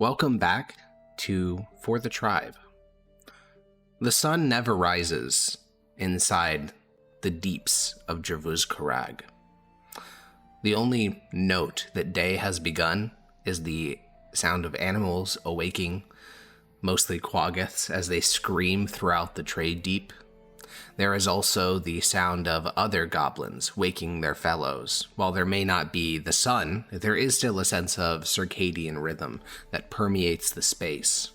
Welcome back to For the Tribe. The sun never rises inside the deeps of Javuz Karag. The only note that day has begun is the sound of animals awaking, mostly quaggoths, as they scream throughout the trade deep. There is also the sound of other goblins waking their fellows. While there may not be the sun, there is still a sense of circadian rhythm that permeates the space.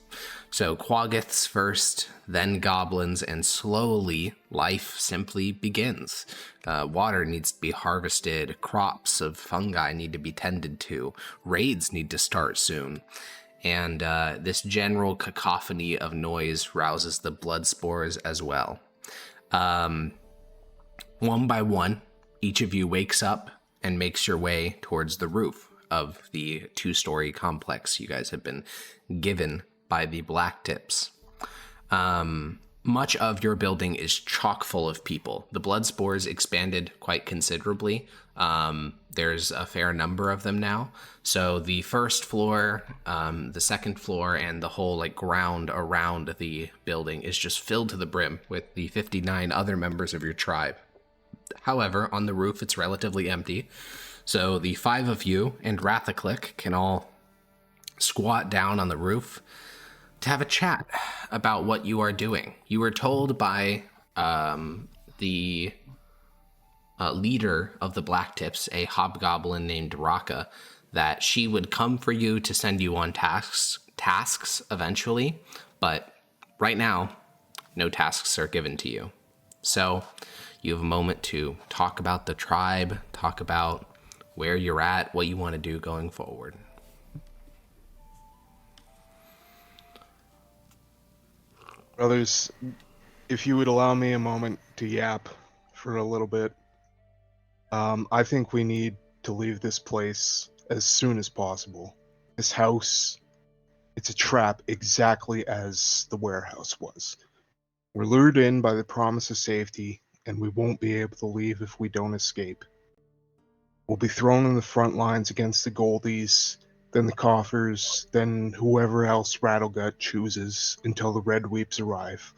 So quaggoths first, then goblins, and slowly life simply begins. Water needs to be harvested, crops of fungi need to be tended to, raids need to start soon. And this general cacophony of noise rouses the blood spores as well. One by one, each of you wakes up and makes your way towards the roof of the two-story complex you guys have been given by the Black Tips. Much of your building is chock full of people. The blood spores expanded quite considerably. There's a fair number of them now. So the first floor, the second floor, and the whole ground around the building is just filled to the brim with the 59 other members of your tribe. However, on the roof, it's relatively empty. So the 5 of you and Rathaclick can all squat down on the roof to have a chat about what you are doing. You were told by the leader of the Black Tips, a hobgoblin named Raka, that she would come for you to send you on tasks eventually, but right now, no tasks are given to you. So you have a moment to talk about the tribe, talk about where you're at, what you want to do going forward. Brothers, if you would allow me a moment to yap for a little bit, I think we need to leave this place as soon as possible. This house, it's a trap exactly as the warehouse was. We're lured in by the promise of safety, and we won't be able to leave if we don't escape. We'll be thrown in the front lines against the Goldies, then the Coffers, then whoever else Rattlegut chooses until the Red Weeps arrive.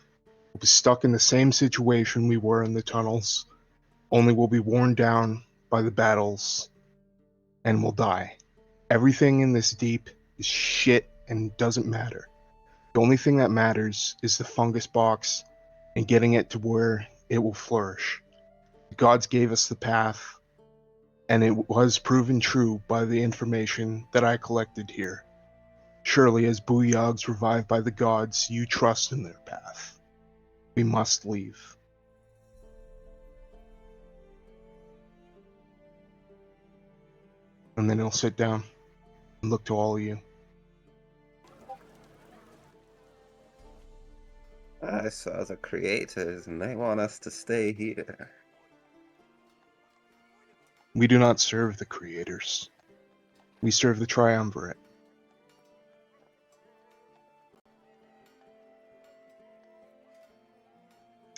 We'll be stuck in the same situation we were in the tunnels, only we'll be worn down by the battles, and we'll die. Everything in this deep is shit and doesn't matter. The only thing that matters is the fungus box and getting it to where it will flourish. The gods gave us the path, and it was proven true by the information that I collected here. Surely as Booyog's revived by the gods, you trust in their path. We must leave. And then he'll sit down and look to all of you. I saw the creators and they want us to stay here. We do not serve the creators. We serve the Triumvirate.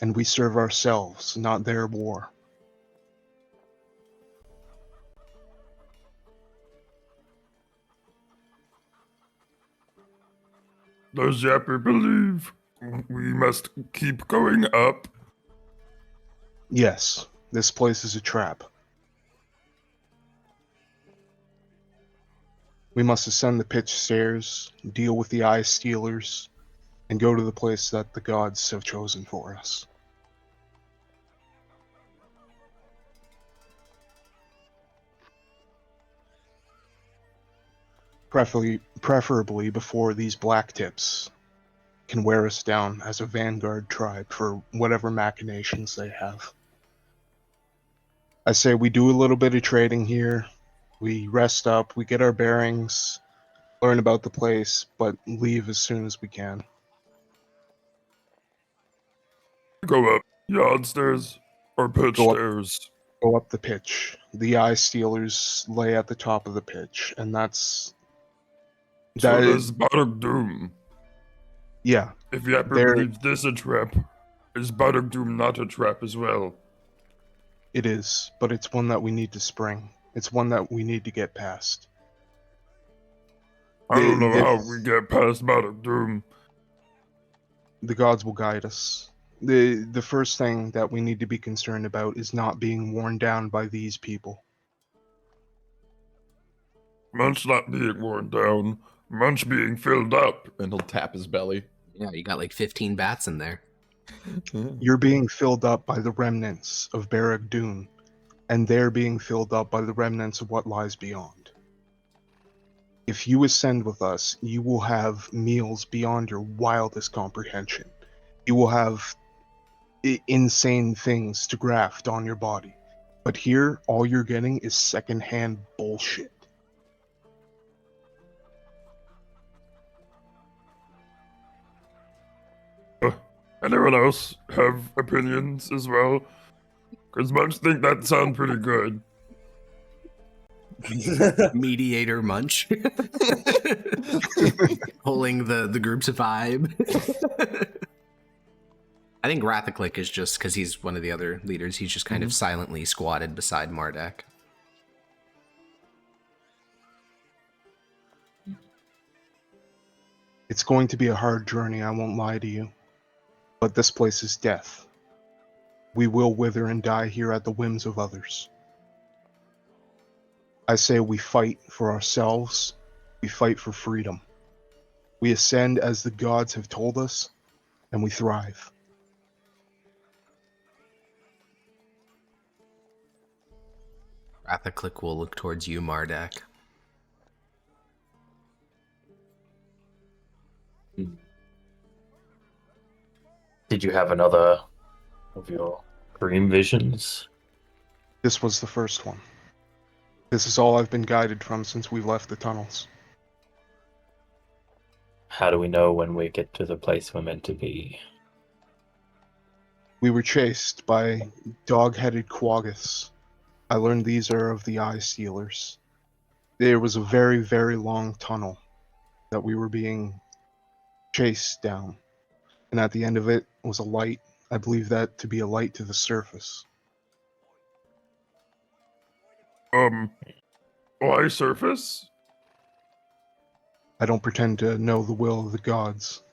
And we serve ourselves, not their war. Does Yapper believe we must keep going up? Yes, this place is a trap. We must ascend the pitch stairs, deal with the eye stealers, and go to the place that the gods have chosen for us. Preferably before these Black Tips can wear us down as a vanguard tribe for whatever machinations they have. I say we do a little bit of trading here, we rest up, we get our bearings, learn about the place, but leave as soon as we can. Go up yard stairs or pitch stairs? Go up the pitch. The eye stealers lay at the top of the pitch, and that's... So there's Bardock Doom. Yeah. If Yapper believes this a trap, is Bardock Doom not a trap as well? It is, but it's one that we need to spring. It's one that we need to get past. I don't know how The, we get past Mount of Doom. the gods will guide us. The first thing that we need to be concerned about is not being worn down by these people. Munch not being worn down, Munch being filled up. And he'll tap his belly. Yeah, you got like 15 bats in there. You're being filled up by the remnants of Barrack Dune, and they're being filled up by the remnants of what lies beyond. If you ascend with us, you will have meals beyond your wildest comprehension. You will have insane things to graft on your body. But here, all you're getting is secondhand bullshit. Anyone else have opinions as well? Because Munch think that sound pretty good. Mediator Munch. Pulling the group's vibe. I think Rathaclick is just, because he's one of the other leaders, he's just kind of silently squatted beside Mardek. It's going to be a hard journey, I won't lie to you. But this place is death. We will wither and die here at the whims of others. I say we fight for ourselves, we fight for freedom. We ascend as the gods have told us, and we thrive. Rathaclick will look towards you, Mardek. Did you have another of your dream visions? This was the first one. This is all I've been guided from since we left the tunnels. How do we know when we get to the place we're meant to be? We were chased by dog-headed quaggas. I learned these are of the Eye Stealers. There was a very, very long tunnel that we were being chased down. And at the end of it was a light. I believe that to be a light to the surface. Why surface? I don't pretend to know the will of the gods.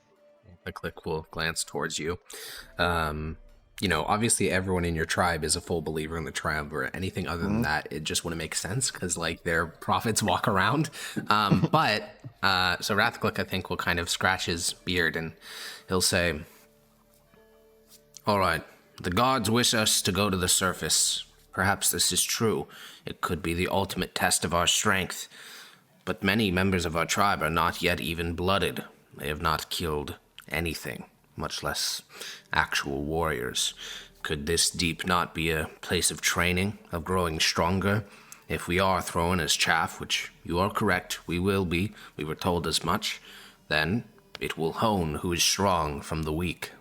Rathaclick will glance towards you. Obviously everyone in your tribe is a full believer in the Triumvirate. Anything other than that, it just wouldn't make sense, because, like, their prophets walk around. So Rathaclick, I think, will kind of scratch his beard, and he'll say, "All right, the gods wish us to go to the surface. Perhaps this is true. It could be the ultimate test of our strength. But many members of our tribe are not yet even blooded. They have not killed anything, much less actual warriors. Could this deep not be a place of training, of growing stronger? If we are thrown as chaff, which you are correct, we will be, we were told as much, then it will hone who is strong from the weak."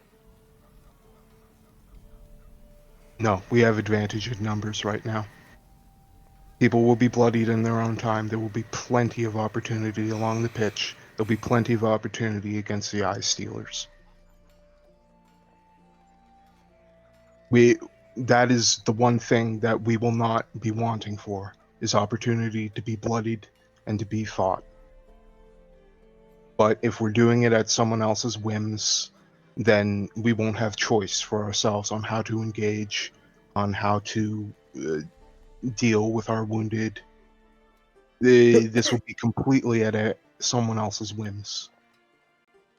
No, we have advantage in numbers right now. People will be bloodied in their own time. There will be plenty of opportunity along the pitch. There'll be plenty of opportunity against the Eye Stealers. That is the one thing that we will not be wanting for, is opportunity to be bloodied and to be fought. But if we're doing it at someone else's whims, then we won't have choice for ourselves on how to engage, on how to deal with our wounded. This will be completely at someone else's whims.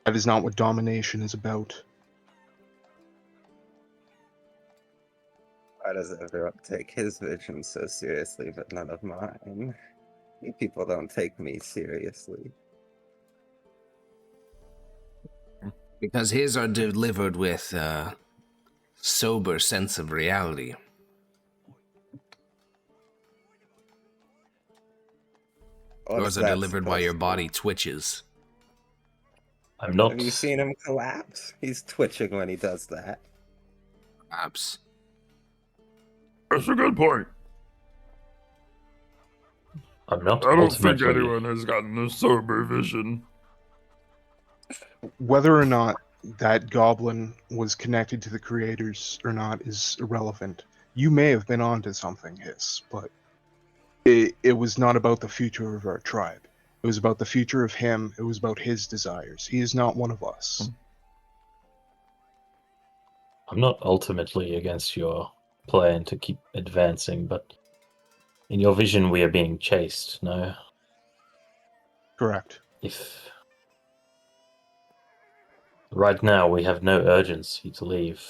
That is not what domination is about. Why does everyone take his vision so seriously, but none of mine? You people don't take me seriously. Because his are delivered with a sober sense of reality. Yours are delivered while your body twitches. I'm not. Have you seen him collapse? He's twitching when he does that. Perhaps. That's a good point. I'm not. I don't think ultimately- anyone has gotten a sober vision. Whether or not that goblin was connected to the creators or not is irrelevant. You may have been onto something, Hiss, but it was not about the future of our tribe. It It was about the future of him. It was about his desires. He is not one of us. I'm not ultimately against your plan to keep advancing, but in your vision we are being chased, no? Correct. If right now we have no urgency to leave,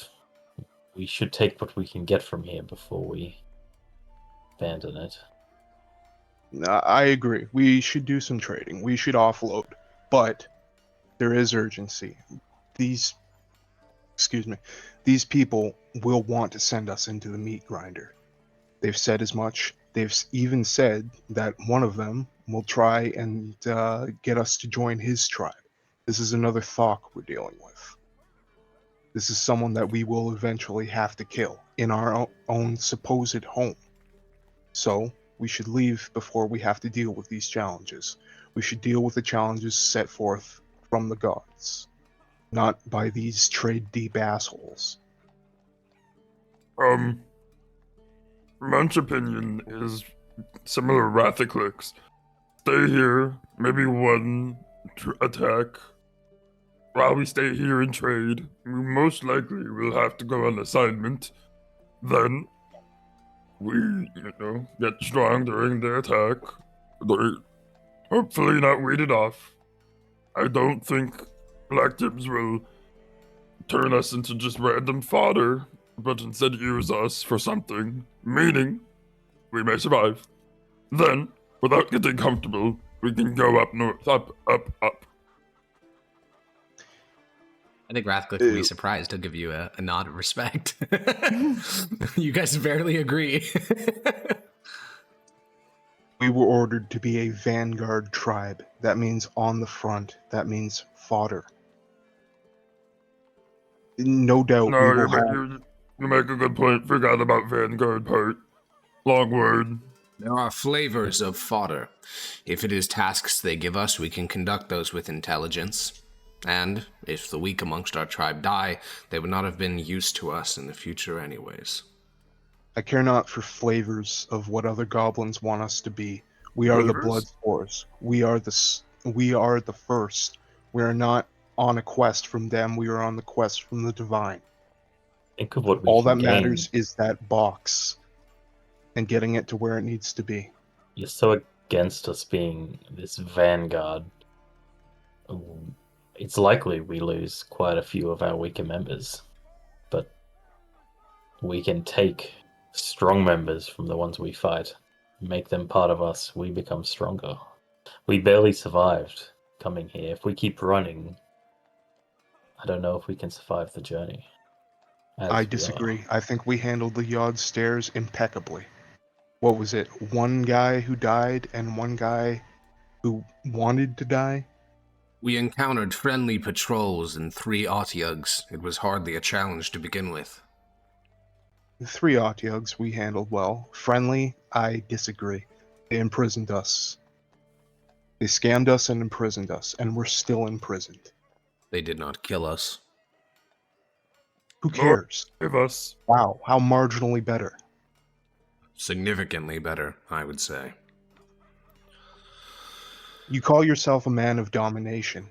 we should take what we can get from here before we abandon it. I agree. We should do some trading. We should offload. But there is urgency. These people will want to send us into the meat grinder. They've said as much. They've even said that one of them will try and get us to join his tribe. This is another Thok we're dealing with. This is someone that we will eventually have to kill in our own supposed home. So, we should leave before we have to deal with these challenges. We should deal with the challenges set forth from the gods, not by these trade-deep assholes. Munch opinion is similar Rathiclix. Stay here, maybe one attack. While we stay here and trade, we most likely will have to go on assignment. Then we, get strong during the attack. They hopefully not weeded off. I don't think Black Tips will turn us into just random fodder, but instead use us for something, meaning we may survive. Then, without getting comfortable, we can go up north, up. I think Rathcliffe will be surprised. He'll give you a nod of respect. You guys barely agree. We were ordered to be a vanguard tribe. That means on the front. That means fodder. No doubt No, we will have... you make a good point. Forgot about vanguard part. Long word. There are flavors of fodder. If it is tasks they give us, we can conduct those with intelligence. And if the weak amongst our tribe die, they would not have been used to us in the future anyways. I care not for flavors of what other goblins want us to be. We are the blood spores. We are the first. We are not on a quest from them. We are on the quest from the divine. Think of what we All can that gain. matters is that box and getting it to where it needs to be. You're so against us being this vanguard. It's likely we lose quite a few of our weaker members, but we can take strong members from the ones we fight, make them part of us, we become stronger. We barely survived coming here. If we keep running, I don't know if we can survive the journey. I disagree. I think we handled the Yod stairs impeccably. What was it? One guy who died and one guy who wanted to die? We encountered friendly patrols and 3 Otyugs. It was hardly a challenge to begin with. The 3 Otyugs we handled well. Friendly, I disagree. They imprisoned us. They scammed us and imprisoned us, and we're still imprisoned. They did not kill us. Who cares? Give us. Wow, how marginally better. Significantly better, I would say. You call yourself a man of domination,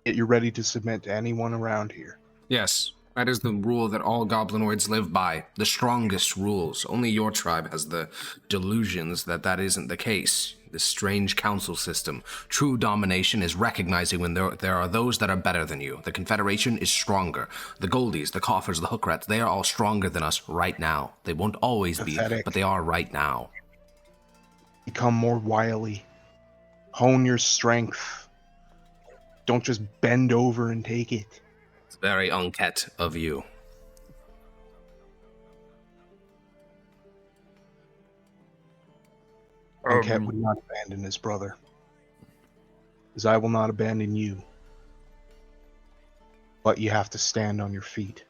yet you're ready to submit to anyone around here. Yes, that is the rule that all goblinoids live by. The strongest rules. Only your tribe has the delusions that that isn't the case. This strange council system. True domination is recognizing when there are those that are better than you. The Confederation is stronger. The Goldies, the Coffers, the Hookrats, they are all stronger than us right now. They won't always Pathetic. be, but they are right now. Become more wily. Hone your strength. Don't just bend over and take it. It's very Unket of you. Unket would not abandon his brother. As I will not abandon you. But you have to stand on your feet.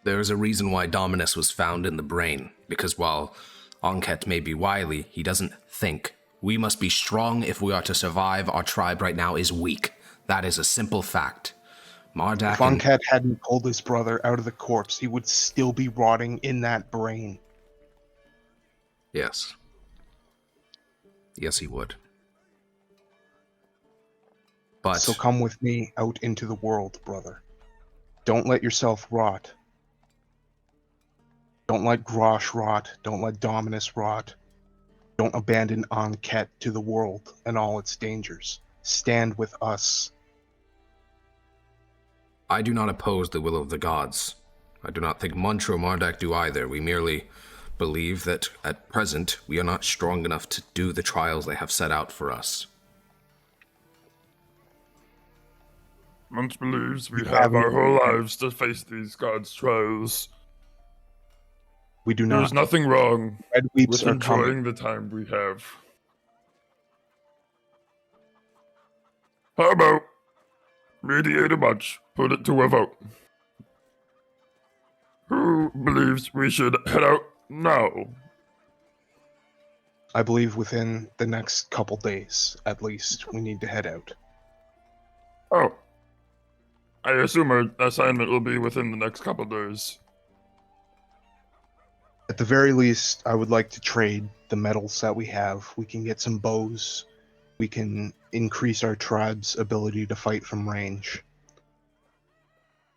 There is a reason why Dominus was found in the brain, because while Anket may be wily, he doesn't think. We must be strong if we are to survive. Our tribe right now is weak. That is a simple fact. Mardak If Anket hadn't pulled his brother out of the corpse, he would still be rotting in that brain. Yes. Yes, he would. But So come with me out into the world, brother. Don't let yourself rot. Don't let Grosh rot. Don't let Dominus rot. Don't abandon Anket to the world and all its dangers. Stand with us. I do not oppose the will of the gods. I do not think Munch or Marduk do either. We merely believe that at present we are not strong enough to do the trials they have set out for us. Munch believes we You have our haven't- whole lives to face these gods' trials. We do There's not. nothing wrong Red weeps with are enjoying coming. the time we have. How about mediate a bunch, put it to a vote? Who believes we should head out now? I believe within the next couple days, at least, we need to head out. Oh. I assume our assignment will be within the next couple days. At the very least, I would like to trade the metals that we have. We can get some bows. We can increase our tribe's ability to fight from range.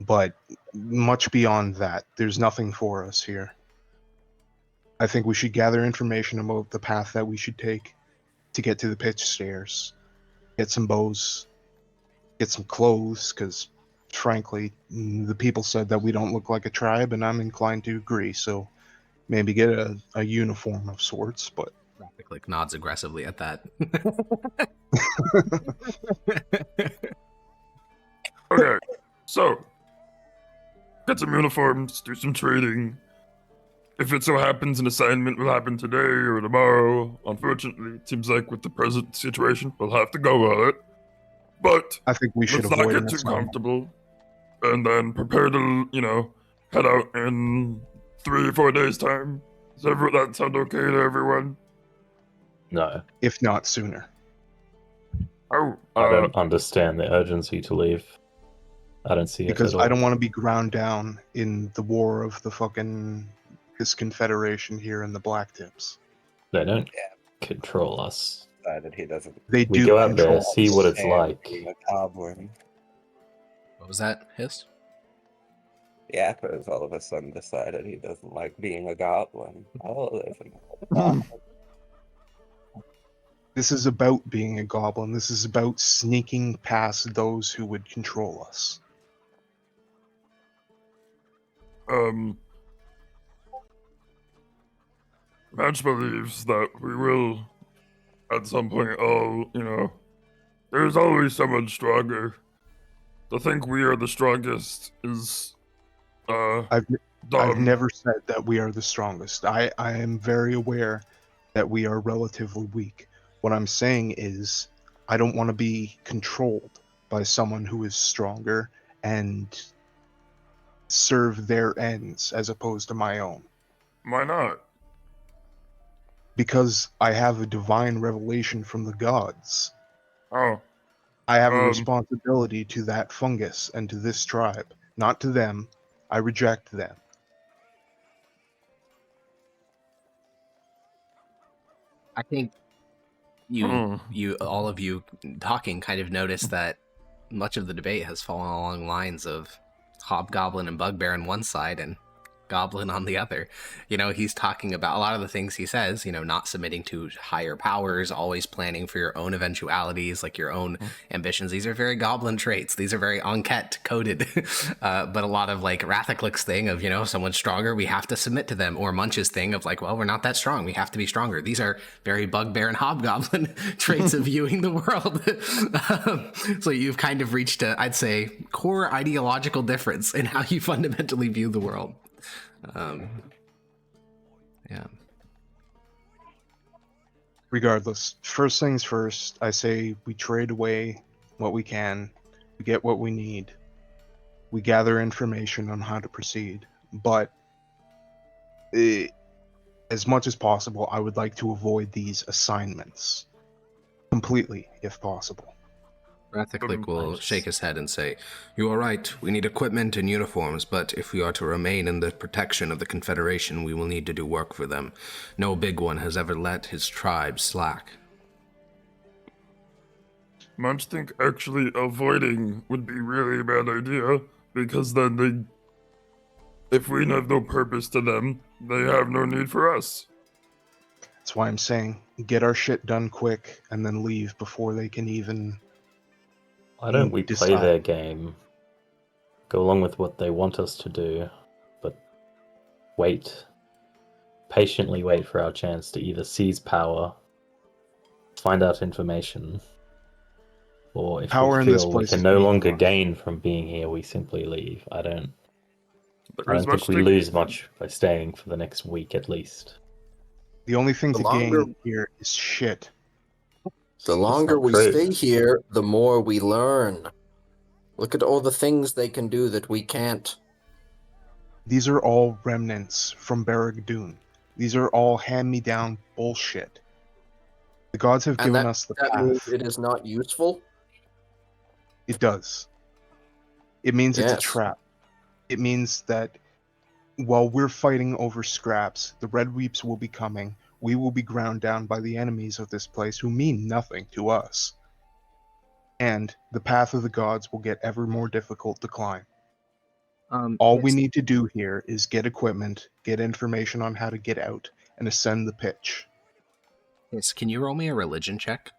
But much beyond that, there's nothing for us here. I think we should gather information about the path that we should take to get to the pitch stairs. Get some bows. Get some clothes, because frankly, the people said that we don't look like a tribe, and I'm inclined to agree, so maybe get a uniform of sorts, but... Click nods aggressively at that. Okay, so get some uniforms, do some trading. If it so happens an assignment will happen today or tomorrow, unfortunately, it seems like with the present situation, we'll have to go with it. But I think we should let's not avoid get an too assignment. comfortable, and then prepare to, head out in 3 or 4 days' time. Does that sound okay to everyone? No, If not sooner. Oh, I don't understand the urgency to leave. I don't see it Because at all. I don't want to be ground down in the war of the fucking... this confederation here in the Black Tips. They don't control us. Decided he doesn't They We do go out there, control see us. what it's stand like. being a goblin. What was that, Hiss? Yappa has all of a sudden decided he doesn't like being a goblin. Oh, there's a goblin. This is about being a goblin. This is about sneaking past those who would control us. Match believes that we will, at some point, there's always someone stronger. To think we are the strongest is, I've dumb. never said that we are the strongest. I am very aware that we are relatively weak. What I'm saying is, I don't want to be controlled by someone who is stronger and serve their ends as opposed to my own. Why not? Because I have a divine revelation from the gods. Oh, I have a responsibility to that fungus and to this tribe. Not to them. I reject them. I think you all of you talking kind of noticed that much of the debate has fallen along lines of Hobgoblin and Bugbear on one side and Goblin on the other. He's talking about a lot of the things he says, not submitting to higher powers, always planning for your own eventualities, like your own ambitions. These are very Goblin traits. These are very Enquête coded. But a lot of like Rathaclick's thing of, someone's stronger, we have to submit to them. Or Munch's thing of like, well, we're not that strong, we have to be stronger. These are very Bugbear and Hobgoblin traits of viewing the world. So you've kind of reached a, I'd say, core ideological difference in how you fundamentally view the world. Yeah. Regardless, first things first, I say we trade away what we can, we get what we need, we gather information on how to proceed, but as much as possible, I would like to avoid these assignments completely, if possible. Rathaclick will shake his head and say, "You are right, we need equipment and uniforms, but if we are to remain in the protection of the Confederation, we will need to do work for them. No big one has ever let his tribe slack." Munch think actually avoiding would be really a bad idea, because then if we have no purpose to them, they have no need for us. That's why I'm saying get our shit done quick and then leave before they can even. Why don't we play decide. their game, go along with what they want us to do, but patiently wait for our chance to either seize power, find out information, or if Power we in this feel we place can is no being longer lost. gain from being here, we simply leave. I don't think we to- lose much by staying for the next week at least. The only thing The to longer- gain here is shit. The longer not we true. stay here, the more we learn. Look at all the things they can do that we can't. These are all remnants from Barrack-Dûn. These are all hand-me-down bullshit. The gods have And given us the that means path. it is not useful? It does. It means it's a Yes. trap. It means that while we're fighting over scraps, the Red Weeps will be coming. We will be ground down by the enemies of this place who mean nothing to us. And the path of the gods will get ever more difficult to climb. All we need to do here is get equipment, get information on how to get out, and ascend the pitch. Yes, can you roll me a religion check?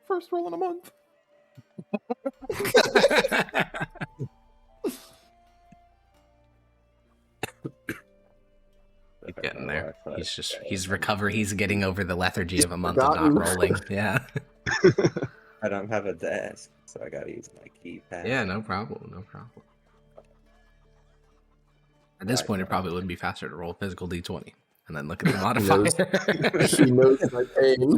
First roll in a month. He's getting there. He's recovering. He's getting over the lethargy of a month of forgotten. not rolling. Yeah. I don't have a desk, so I gotta use my keypad. Yeah, no problem. No problem. At this point, it probably would be faster to roll physical d20 and then look at the modifier. He knows my pain.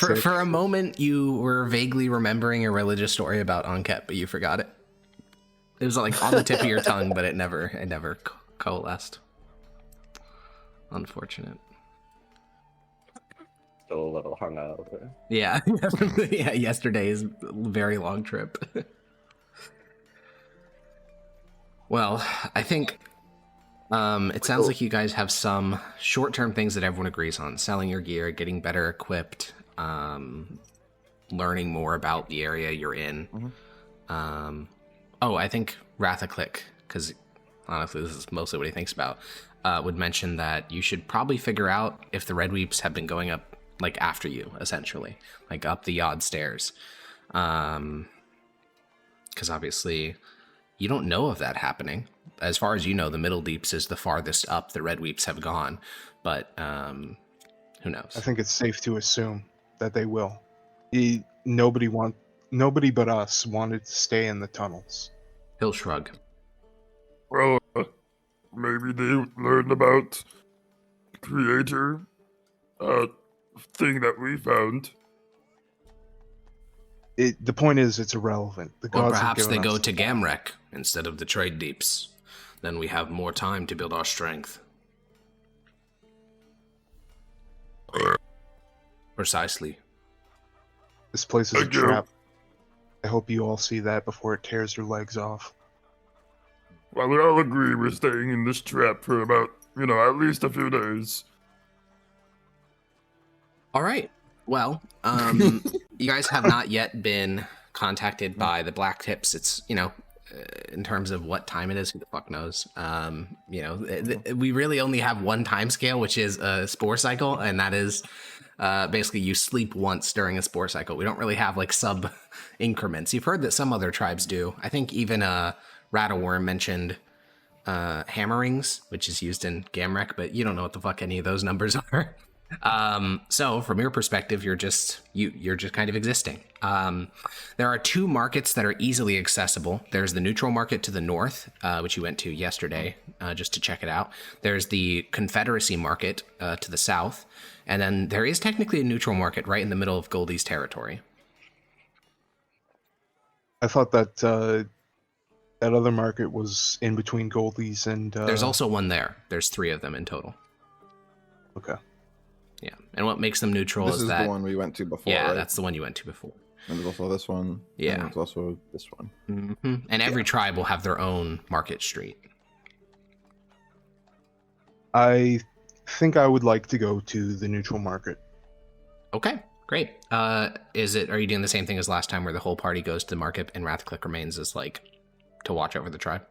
For a moment, you were vaguely remembering a religious story about Anket, but you forgot it. It was like on the tip of your tongue, but it never coalesced. Unfortunate. Still a little hungover. Yeah, yeah. Yesterday's very long trip. Well, I think it sounds like you guys have some short-term things that everyone agrees on: selling your gear, getting better equipped, learning more about the area you're in. I think Rathaclick, because honestly, this is mostly what he thinks about, would mention that you should probably figure out if the Red Weeps have been going up, like, after you, essentially, like up the odd stairs. Because obviously, you don't know of that happening. As far as you know, the Middle Deeps is the farthest up the Red Weeps have gone, but who knows? I think it's safe to assume that they will. Nobody but us wanted to stay in the tunnels. He'll shrug. Well, maybe they learned about the creator thing that we found. The point is, it's irrelevant. The Or gods have perhaps given they go us to Gamrek instead of the Trade Deeps. Then we have more time to build our strength. Precisely. This place is a Thank you. trap. I hope you all see that before it tears your legs off. Well, we all agree we're staying in this trap for about, at least a few days. All right. Well, you guys have not yet been contacted by the Black Tips. It's, in terms of what time it is, who the fuck knows? We really only have one time scale, which is a spore cycle, and that is basically you sleep once during a spore cycle. We don't really have like sub increments. You've heard that some other tribes do. I think even Rattleworm mentioned hammerings, which is used in Gamrek, but you don't know what the fuck any of those numbers are. So from your perspective, you're just kind of existing. There are two markets that are easily accessible. There's the neutral market to the north, which you went to yesterday, just to check it out. There's the Confederacy market to the south, and then there is technically a neutral market right in the middle of Goldie's territory. I thought that that other market was in between Goldie's and... There's also one there. There's 3 of them in total. Okay. Yeah, and what makes them neutral This is is that... the one we went to before, Yeah, right? that's the one you went to before. And there's also this one. Yeah. And there's also this one. And every tribe will have their own market street. I think I would like to go to the neutral market. Okay, great. Are you doing the same thing as last time where the whole party goes to the market and Rathclick remains as like to watch over the tribe?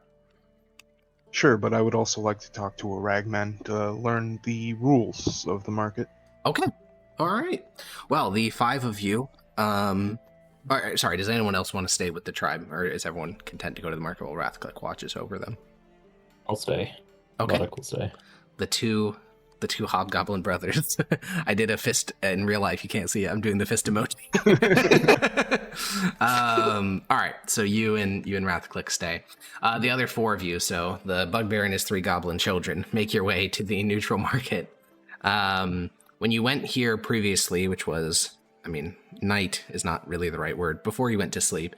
Sure, but I would also like to talk to a ragman to learn the rules of the market. Okay. All right. Well, the 5 of you, sorry, does anyone else want to stay with the tribe, or is everyone content to go to the market while Rathclick watches over them? I'll stay. Okay. Roderick will stay. The two hobgoblin brothers. I did a fist in real life. You can't see it. I'm doing the fist emoji. All right. So you and Rathclick stay. The other 4 of you, so the bugbear and his 3 goblin children, make your way to the neutral market. When you went here previously, which was, night is not really the right word, before you went to sleep,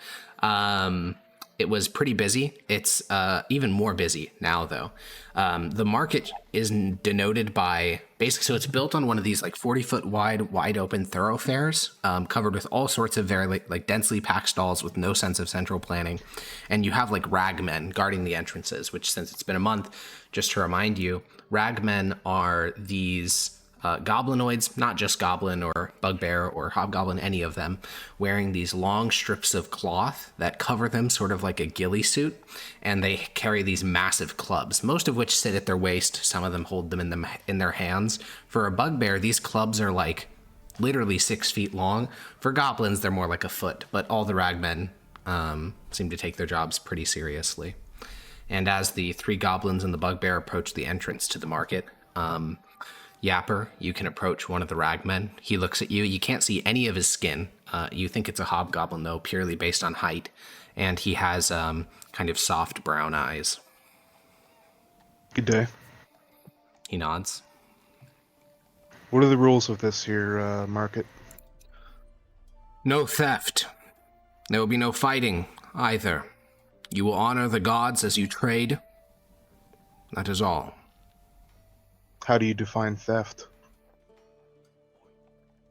it was pretty busy. It's even more busy now, though. The market is denoted by so it's built on one of these like 40-foot wide open thoroughfares, covered with all sorts of very like densely packed stalls with no sense of central planning. And you have like ragmen guarding the entrances, which, since it's been a month, just to remind you, ragmen are these goblinoids, not just goblin or bugbear or hobgoblin, any of them, wearing these long strips of cloth that cover them sort of like a ghillie suit, and they carry these massive clubs, most of which sit at their waist. Some of them hold them in their hands. For a bugbear, these clubs are like literally 6 feet long. For goblins, they're more like a foot, but all the ragmen seem to take their jobs pretty seriously. And as the 3 goblins and the bugbear approach the entrance to the market, Yapper, you can approach one of the ragmen. He looks at you. You can't see any of his skin. You think it's a hobgoblin, though, purely based on height. And he has kind of soft brown eyes. Good day. He nods. What are the rules of this here market? No theft. There will be no fighting, either. You will honor the gods as you trade. That is all. How do you define theft?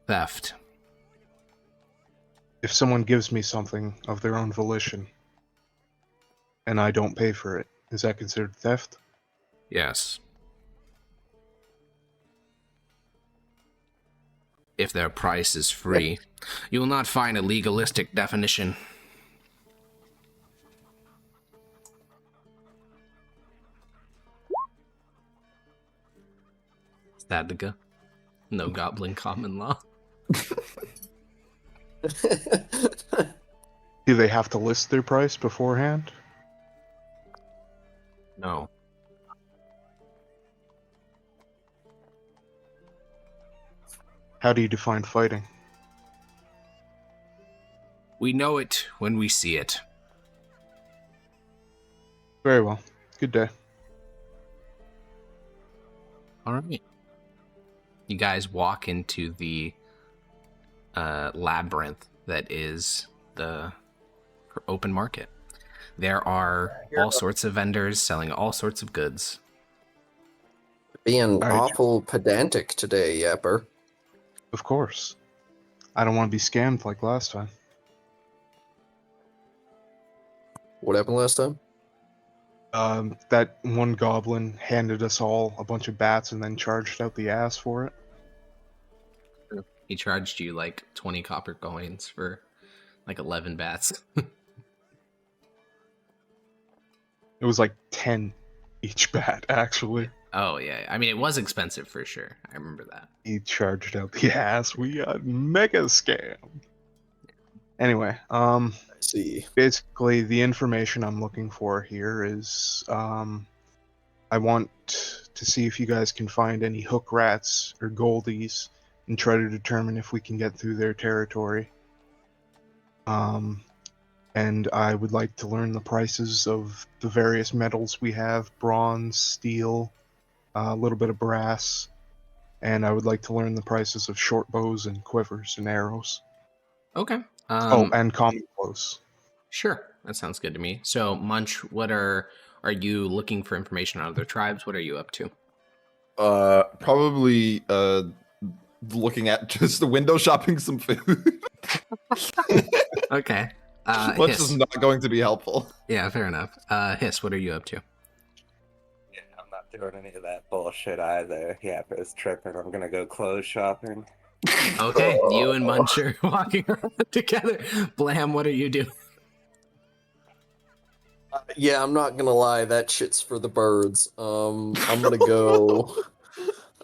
Theft. If someone gives me something of their own volition, and I don't pay for it, is that considered theft? Yes. If their price is free, you will not find a legalistic definition. Stadiga. No goblin common law. Do they have to list their price beforehand? No. How do you define fighting? We know it when we see it. Very well. Good day. All right. You guys walk into the labyrinth that is the open market. There are all sorts of vendors selling all sorts of goods. Being Alright. awful pedantic today, Yapper. Of course. I don't want to be scammed like last time. What happened last time? That one goblin handed us all a bunch of bats and then charged out the ass for it. He charged you like 20 copper coins for like 11 bats. It was like 10 each bat, actually. Oh, yeah. I mean, it was expensive for sure. I remember that. He charged out the ass. We got mega scam. Anyway, I see. basically the information I'm looking for here is I want to see if you guys can find any hook rats or goldies and try to determine if we can get through their territory. And I would like to learn the prices of the various metals we have: bronze, steel, a little bit of brass, and I would like to learn the prices of short bows and quivers and arrows. Okay. And common clothes. Sure. That sounds good to me. So, Munch, what are you looking for information on other tribes? What are you up to? Probably looking at just the window shopping some food. Okay. Which Hiss. is not going to be helpful. Yeah, fair enough. Hiss, what are you up to? Yeah, I'm not doing any of that bullshit either. Yapper's tripping. I'm gonna go clothes shopping. Okay, you and Munch are walking around together. Blam, what are you doing? Yeah, I'm not gonna lie, that shit's for the birds. I'm gonna go.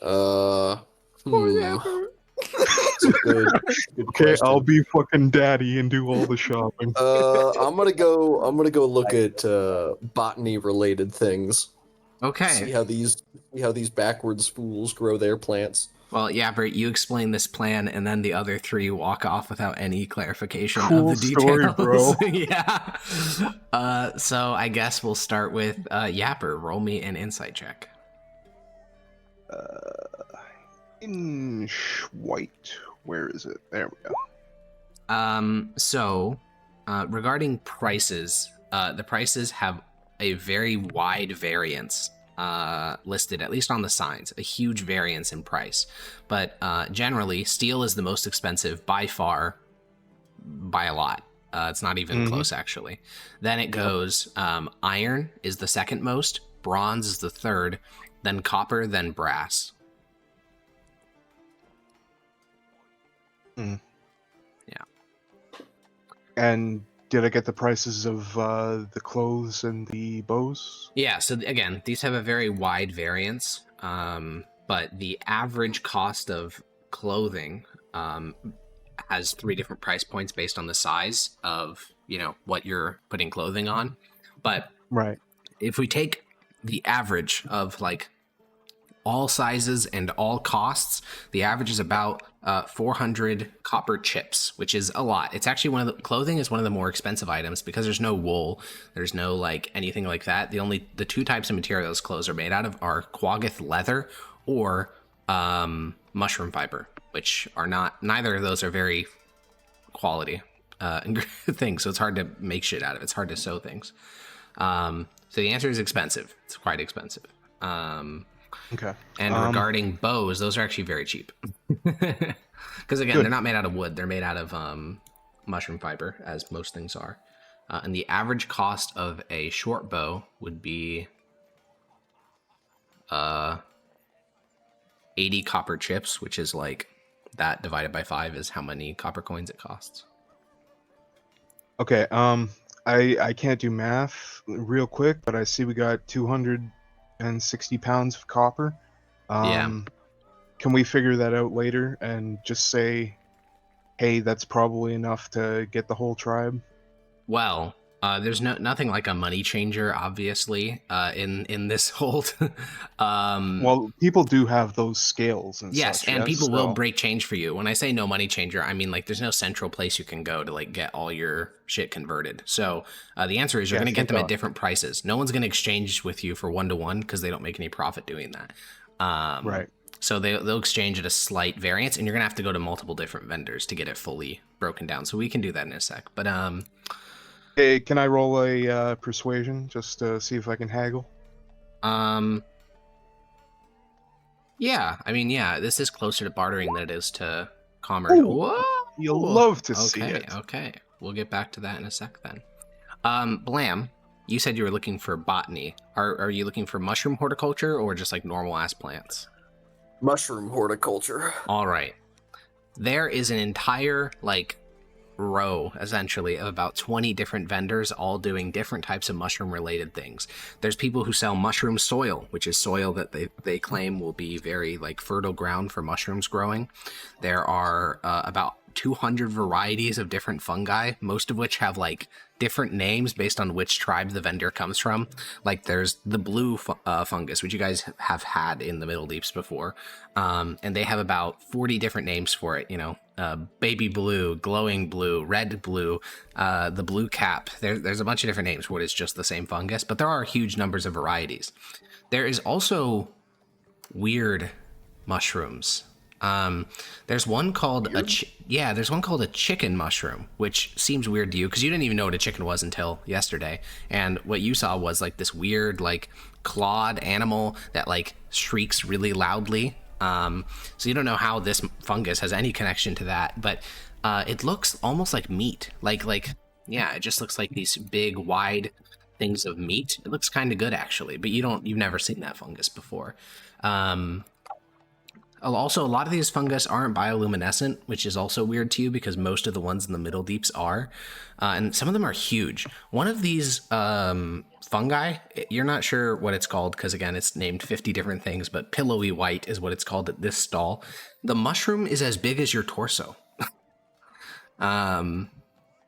It's a good Okay, question. I'll be fucking daddy and do all the shopping. I'm gonna go look at botany related things. See Okay. how these backwards fools grow their plants. Well, Yapper, you explain this plan, and then the other three walk off without any clarification Cool of the story, details. bro. Yeah. So I guess we'll start with Yapper. Roll me an insight check. In white. Where is it? There we go. So regarding prices, the prices have a very wide variance listed, at least on the signs, a huge variance in price. But generally, steel is the most expensive by far, by a lot. It's not even close, actually. Then it goes iron is the second most, bronze is the third, then copper, then brass. And did I get the prices of the clothes and the bows? Yeah, so again, these have a very wide variance, but the average cost of clothing has 3 different price points based on the size of, what you're putting clothing on. But Right. if we take the average of all sizes and all costs, the average is about 400 copper chips, which is a lot. It's actually clothing is one of the more expensive items because there's no wool, there's no anything like that. The 2 types of materials clothes are made out of are quaggoth leather or mushroom fiber, which are neither of those are very quality things, so it's hard to make shit out of. It's hard to sew things. So the answer is expensive. It's quite expensive. Okay. And regarding bows, those are actually very cheap. Because again, they're not made out of wood. They're made out of mushroom fiber, as most things are. And the average cost of a short bow would be 80 copper chips, which is that divided by 5 is how many copper coins it costs. Okay. I can't do math real quick, but I see we got 260 pounds of copper. Yeah. Can we figure that out later and just say, hey, that's probably enough to get the whole tribe? Well, there's nothing like a money changer, obviously, in this hold. Well, people do have those scales and yes, such. and people will So- break change for you. When I say no money changer, I mean there's no central place you can go to get all your shit converted. So the answer is you're Yeah, going to get thank them at God. different prices. No one's going to exchange with you for 1-to-1 because they don't make any profit doing that. Right. So they'll exchange at a slight variance, and you're going to have to go to multiple different vendors to get it fully broken down. So we can do that in a sec. But Hey, can I roll a persuasion just to see if I can haggle? Yeah, I mean, yeah, this is closer to bartering than it is to commerce. Ooh, Whoa! You'll love to see it. Okay. We'll get back to that in a sec then. Blam, you said you were looking for botany. Are you looking for mushroom horticulture or just normal ass plants? Mushroom horticulture. All right. There is an entire row essentially of about 20 different vendors all doing different types of mushroom related things. There's people who sell mushroom soil, which is soil that they claim will be very fertile ground for mushrooms growing. There are about 200 varieties of different fungi, most of which have different names based on which tribe the vendor comes from. There's the blue fungus, which you guys have had in the Middle Deeps before, and they have about 40 different names for it. Baby blue, glowing blue, red blue, the blue cap. There's a bunch of different names for what is just the same fungus, but there are huge numbers of varieties. There is also weird mushrooms. There's one called there's one called a chicken mushroom, which seems weird to you because you didn't even know what a chicken was until yesterday. And what you saw was this weird clawed animal that shrieks really loudly. So you don't know how this fungus has any connection to that, but it looks almost like meat. Yeah, it just looks like these big, wide things of meat. It looks kind of good, actually, but you've never seen that fungus before. Also, a lot of these fungus aren't bioluminescent, which is also weird to you because most of the ones in the Middle Deeps are. And some of them are huge. One of these fungi, you're not sure what it's called because, again, it's named 50 different things, but pillowy white is what it's called at this stall. The mushroom is as big as your torso,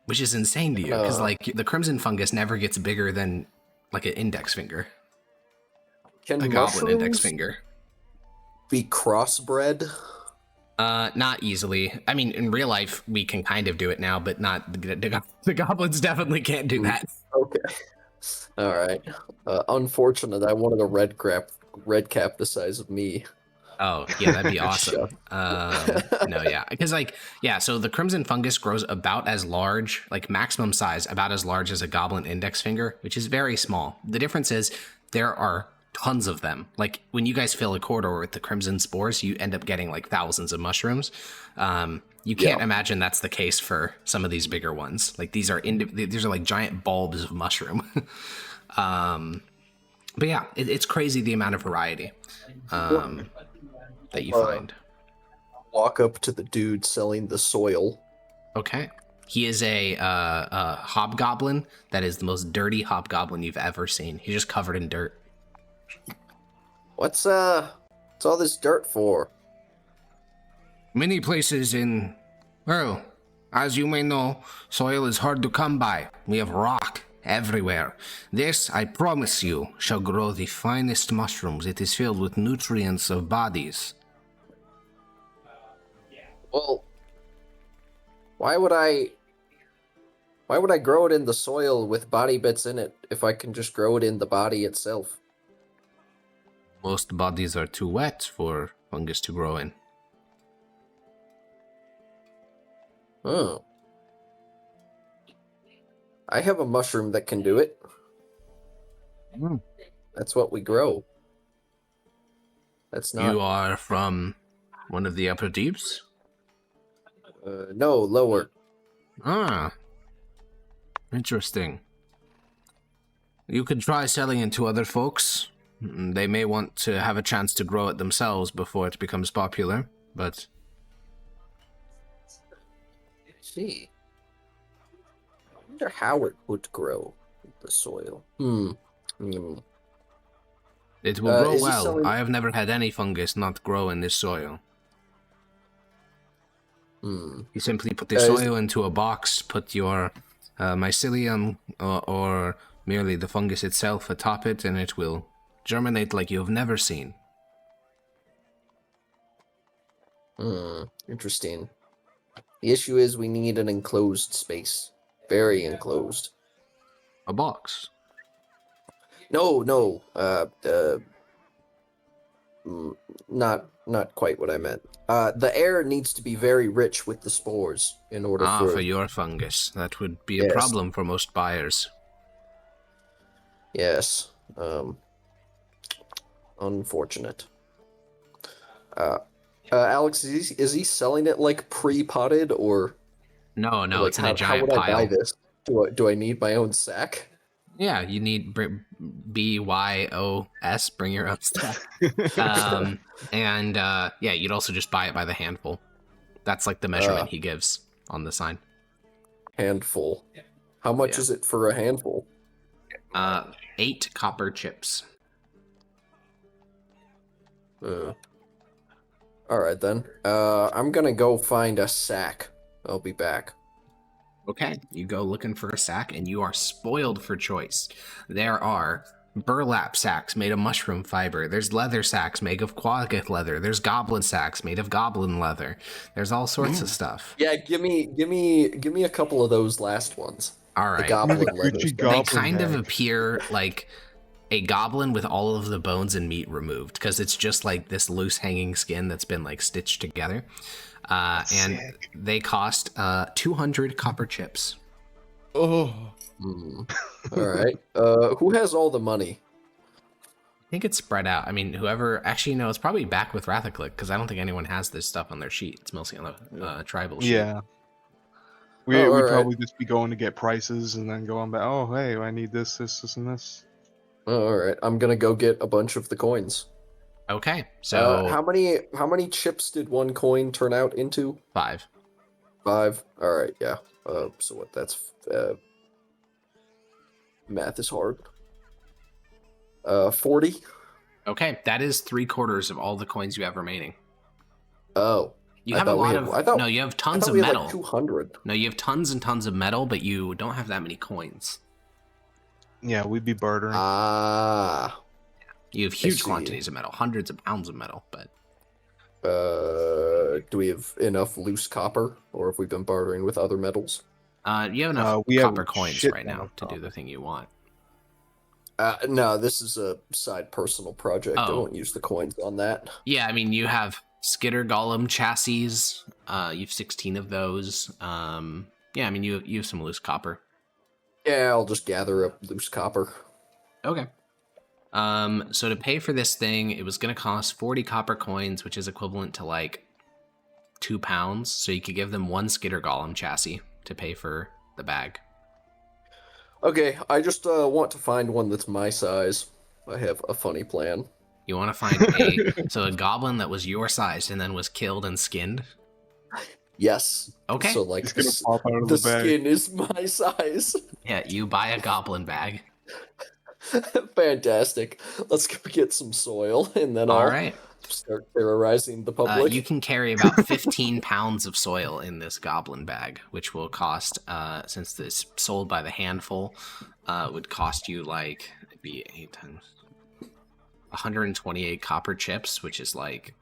which is insane to you because, the crimson fungus never gets bigger than, like, an index finger. Can a goblin index mushrooms finger. be crossbred? Not easily. I mean, in real life, we can kind of do it now, but not the goblins definitely can't do that. Okay. All right. Unfortunate. I wanted a red cap the size of me. Oh, yeah, that'd be awesome. No, yeah. Because, so the crimson fungus grows about as large, like maximum size, about as large as a goblin index finger, which is very small. The difference is there are tons of them. Like, when you guys fill a corridor with the crimson spores, you end up getting, like, thousands of mushrooms. You can't imagine that's the case for some of these bigger ones. Like, these are like giant bulbs of mushroom. But yeah, it's crazy the amount of variety that you find. Walk up to the dude selling the soil. Okay. He is a hobgoblin that is the most dirty hobgoblin you've ever seen. He's just covered in dirt. What's all this dirt for? Many places well, as you may know, soil is hard to come by. We have rock everywhere. This, I promise you, shall grow the finest mushrooms. It is filled with nutrients of bodies. Well, why would I grow it in the soil with body bits in it if I can just grow it in the body itself? Most bodies are too wet for fungus to grow in. Oh. I have a mushroom that can do it. That's what we grow. That's not... You are from one of the upper deeps? No, lower. Ah. Interesting. You could try selling it to other folks. They may want to have a chance to grow it themselves before it becomes popular, but... See. I wonder how it would grow in the soil. It will grow is he well. selling- I have never had any fungus not grow in this soil. You simply put the soil into a box, put your mycelium or merely the fungus itself atop it, and it will germinate like you have never seen. Interesting. The issue is we need an enclosed space. Very enclosed. A box. No. Not quite what I meant. The air needs to be very rich with the spores in order for your fungus. That would be a problem for most buyers. Yes. Unfortunate. Alex, is he selling it like pre-potted or? No, like, it's in a giant how would pile. I buy this? Do I need my own sack? Yeah, you need BYOS, bring your own stuff. You'd also just buy it by the handful. That's like the measurement he gives on the sign. Handful. How much is it for a handful? 8 copper chips. Alright then. I'm gonna go find a sack. I'll be back. Okay, you go looking for a sack, and you are spoiled for choice. There are burlap sacks made of mushroom fiber. There's leather sacks made of quagga leather. There's goblin sacks made of goblin leather. There's all sorts of stuff. Yeah, give me a couple of those last ones. All right. The goblin The leather. Gucci stuff. They goblin kind of bag. appear like a goblin with all of the bones and meat removed, because it's just like this loose hanging skin that's been like stitched together. And Sick. they cost 200 copper chips. Oh, All right. Who has all the money? think it's spread out. I mean, whoever actually no, it's probably back with Rathaclick because I don't think anyone has this stuff on their sheet. It's mostly on the tribal sheet. Yeah. Oh, all We'd right. probably just be going to get prices and then going back. Oh, hey, I need this, and this. Oh, all right. I'm gonna go get a bunch of the coins. Okay, so how many chips did one coin turn out into? 5. 5. All right, yeah. So what? That's math is hard. 40. Okay, that is 3/4 of all the coins you have remaining. Oh, You I have a thought we lot had- of. I thought- no, you have I tons thought of we had metal. like 200. No, you have tons and tons of metal, but you don't have that many coins. Yeah, we'd be bartering. Ah. You have huge see. quantities of metal, hundreds of pounds of metal, but Do we have enough loose copper, or have we been bartering with other metals? you have enough We have copper a coins shit right ton now of to do the copper. thing you want. No, this is a side personal project. I Oh. won't use the coins on that. Yeah, I mean, you have Skitter Golem chassis. You have 16 of those. Yeah, I mean, you have some loose copper. Yeah, I'll just gather up loose copper. Okay. So to pay for this thing, it was going to cost 40 copper coins, which is equivalent to like 2 pounds. So you could give them 1 Skitter Golem chassis to pay for the bag. Okay, I just want to find one that's my size. I have a funny plan. You want to find a goblin that was your size and then was killed and skinned? Yes. Okay. So like He's gonna pop out of the the bag. skin is my size. Yeah, you buy a goblin bag. Fantastic. Let's go get some soil and then All I'll right. start terrorizing the public. You can carry about 15 pounds of soil in this goblin bag, which will cost, since this sold by the handful, would cost you like, it'd be 8 times 128 copper chips, which is like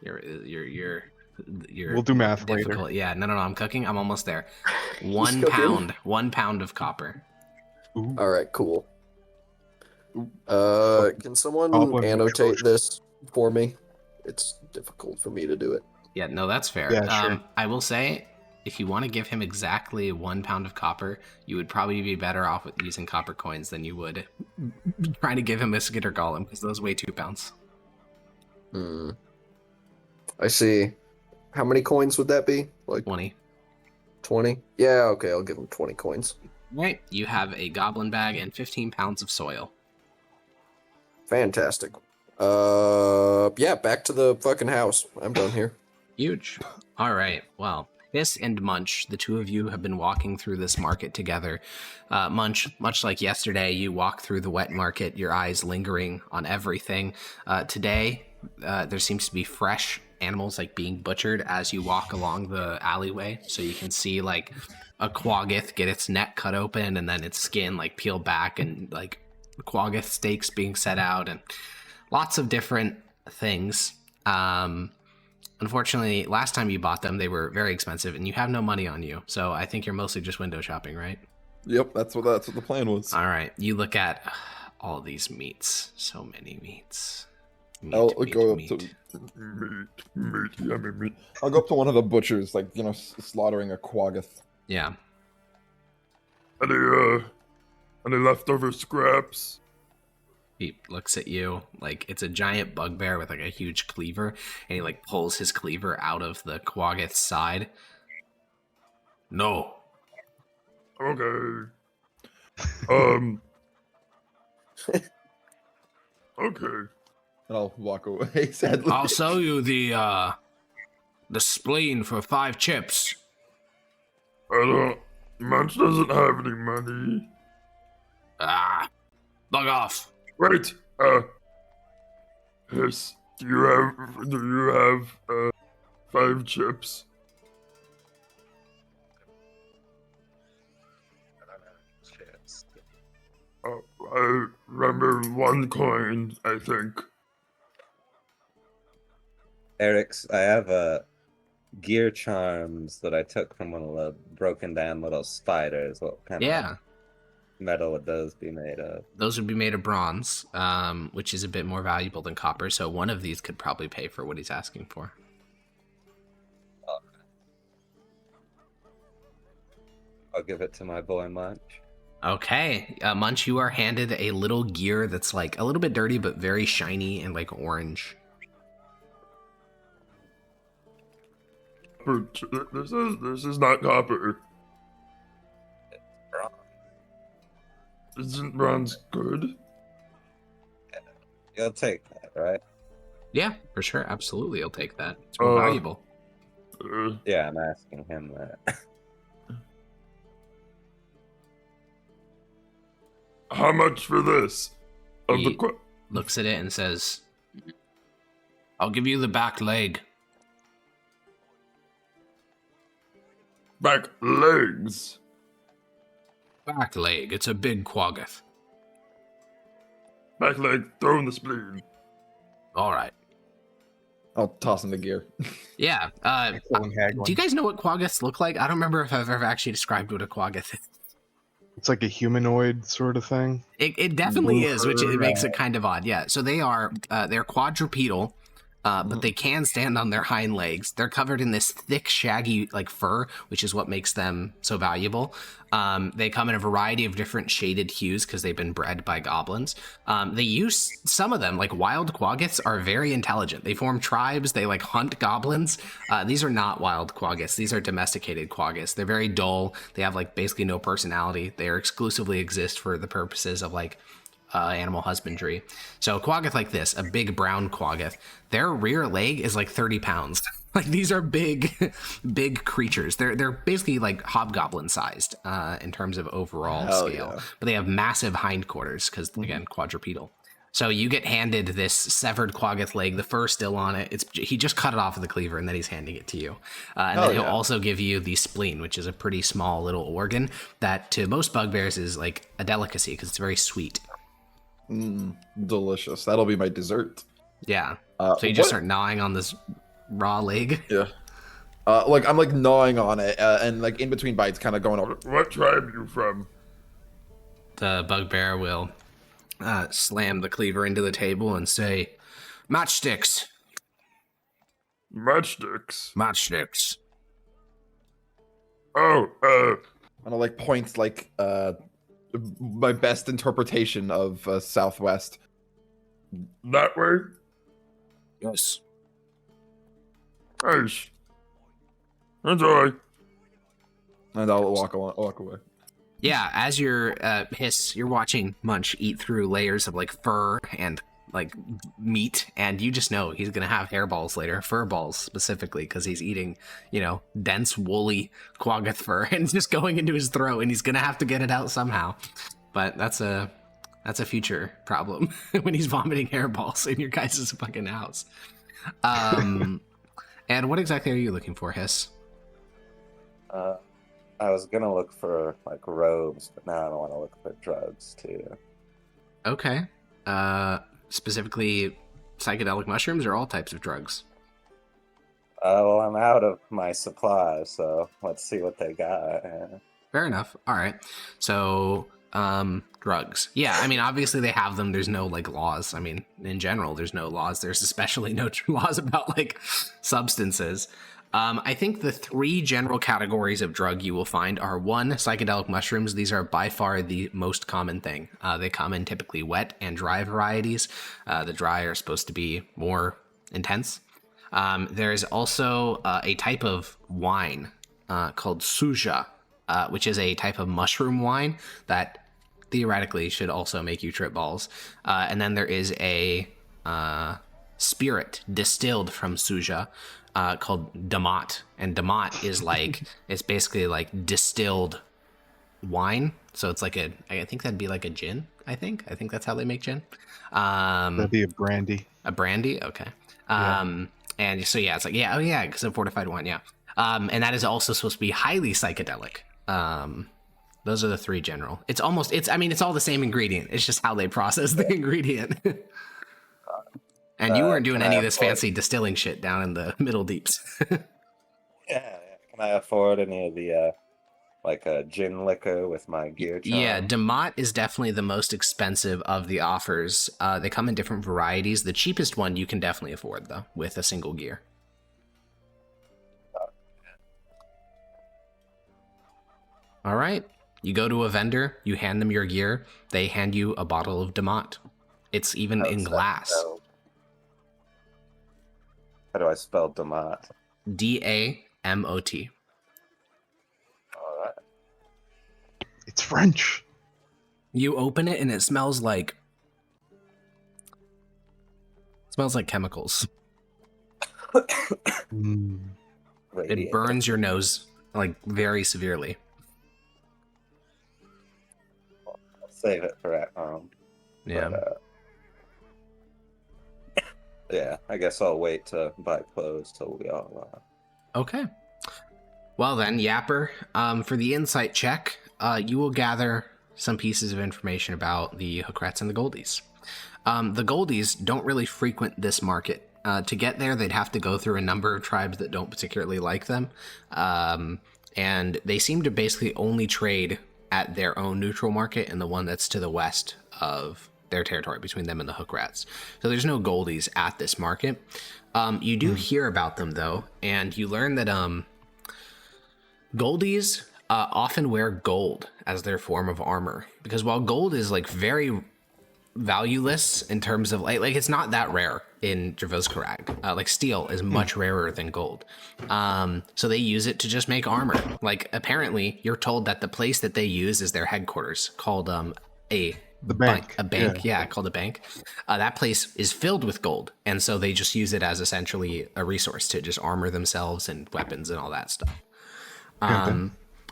your We'll do math difficult. later. Yeah, no, I'm cooking. I'm almost there. He's 1 cooking. pound, 1 pound of copper. Ooh. All right, cool. Can someone Goblins are annotate atrocious. this for me? It's difficult for me to do it. Yeah, no, that's fair. Yeah, sure. I will say, if you want to give him exactly 1 pound of copper, you would probably be better off with using copper coins than you would trying to give him a Skitter Golem, because those weigh 2 pounds. I see. How many coins would that be? Like 20. 20? Yeah, okay, I'll give him 20 coins. Right. You have a goblin bag and 15 pounds of soil. Fantastic. Yeah, back to the fucking house. I'm done here. Huge. All right. Well, Hiss and Munch, the two of you have been walking through this market together. Munch, much like yesterday, you walk through the wet market, your eyes lingering on everything. Today, there seems to be fresh animals like being butchered as you walk along the alleyway. So you can see like a quaggoth get its neck cut open and then its skin like peel back and like quaggoth steaks being set out and lots of different things. Unfortunately, last time you bought them, they were very expensive and you have no money on you. So I think you're mostly just window shopping, right? Yep, that's what the plan was. All right. You look at all these meats. So many meats. I'll go up to meat. I'll go up to one of the butchers, like slaughtering a quaggoth. Yeah. Any leftover scraps? He looks at you like it's a giant bugbear with like a huge cleaver, and he like pulls his cleaver out of the quaggoth's side. No. Okay. Okay. And I'll walk away sadly. I'll sell you the spleen for 5 chips. Munch doesn't have any money. Ah, bug off. Wait, Hiss, do you have 5 chips? I remember 1 coin, I think. Eric's, I have gear charms that I took from one of the broken down little spiders. What kind of metal would those be made of? Those would be made of bronze, which is a bit more valuable than copper. So one of these could probably pay for what he's asking for. I'll give it to my boy Munch. Okay, Munch, you are handed a little gear that's like a little bit dirty, but very shiny and like orange. This is not copper. Bronze. Isn't bronze good? You'll take that, right? Yeah, for sure. Absolutely. I'll take that. It's more valuable. Yeah, I'm asking him that. How much for this? He looks at it and says, I'll give you the back leg. Back legs? Back leg. It's a big quaggoth. Back leg, throw in the spleen. All right. I'll toss him the gear. Yeah. Do you guys know what quaggoths look like? I don't remember if I've ever actually described what a quaggoth is. It's like a humanoid sort of thing. It definitely is, which it makes it kind of odd. Yeah. So they are they're quadrupedal, but they can stand on their hind legs. They're covered in this thick, shaggy like fur, which is what makes them so valuable. They come in a variety of different shaded hues because they've been bred by goblins. They use some of them, like wild quaggoths, are very intelligent. They form tribes. They like hunt goblins. These are not wild quaggoths. These are domesticated quaggoths. They're very dull. They have like basically no personality. They exclusively exist for the purposes of like animal husbandry. So a quaggoth like this, a big brown quaggoth, their rear leg is like 30 pounds. Like these are big creatures. They're basically like hobgoblin sized in terms of overall scale. Yeah. But they have massive hindquarters because again, quadrupedal. So you get handed this severed quaggoth leg, the fur still on it. He just cut it off with the cleaver and then he's handing it to you. And then he'll also give you the spleen, which is a pretty small little organ that to most bugbears is like a delicacy because it's very sweet. Delicious. That'll be my dessert. Yeah. So you just start gnawing on this raw leg. Yeah. Like I'm like gnawing on it, and like in between bites, kind of going over. What tribe are you from? The bugbear will slam the cleaver into the table and say, "Matchsticks." Matchsticks. Matchsticks. Oh, and I like point like my best interpretation of Southwest. That way. Yes. Nice. Enjoy. And I'll walk away. Yeah, as you're you're watching Munch eat through layers of like fur and like meat, and you just know he's gonna have hairballs later, fur balls specifically, because he's eating, dense woolly quaggoth fur and it's just going into his throat, and he's gonna have to get it out somehow. But that's a future problem when he's vomiting hairballs in your guys' fucking house. And what exactly are you looking for, Hiss? I was gonna look for like robes, but now I want to look for drugs too. Okay. Specifically psychedelic mushrooms or all types of drugs? Well, I'm out of my supplies, so let's see what they got. Fair enough. All right. So, drugs. Yeah, I mean, obviously they have them. There's no like laws. I mean, in general, there's no laws. There's especially no laws about like substances. I think the three general categories of drug you will find are: one, psychedelic mushrooms. These are by far the most common thing. They come in typically wet and dry varieties. The dry are supposed to be more intense. There's also a type of wine called suja, which is a type of mushroom wine that theoretically should also make you trip balls. And then there is a spirit distilled from suja called damat, and damat is like it's basically like distilled wine, so it's like I think that'd be like a gin. I think that's how they make gin. That'd be a brandy. A brandy, okay. And so yeah, it's like because of fortified wine, yeah. And that is also supposed to be highly psychedelic. Those are the three general. It's all the same ingredient. It's just how they process the ingredient. And you weren't doing any of this fancy distilling shit down in the middle deeps. Yeah. Can I afford any of the like a gin liquor with my gear charm? Yeah, Damat is definitely the most expensive of the offers. They come in different varieties. The cheapest one you can definitely afford, though, with a single gear. All right. You go to a vendor, you hand them your gear, they hand you a bottle of Damat. It's even in glass. How do I spell Damat? Damot. All right. It's French. You open it and it smells like chemicals. It burns your nose like very severely. I'll save it for at home. Yeah. But, yeah, I guess I'll wait to buy clothes till we all. Okay. Well then, Yapper, for the insight check, you will gather some pieces of information about the Hookrats and the Goldies. The Goldies don't really frequent this market. To get there, they'd have to go through a number of tribes that don't particularly like them. And they seem to basically only trade at their own neutral market and the one that's to the west of their territory, between them and the Hookrats. So there's no Goldies at this market. You do hear about them, though, and you learn that Goldies often wear gold as their form of armor. Because while gold is like very valueless in terms of like it's not that rare in Dravoskarag. Like steel is much rarer than gold. So they use it to just make armor. Like apparently you're told that the place that they use is their headquarters called the bank. A bank, yeah, called a bank. That place is filled with gold, and so they just use it as essentially a resource to just armor themselves and weapons and all that stuff.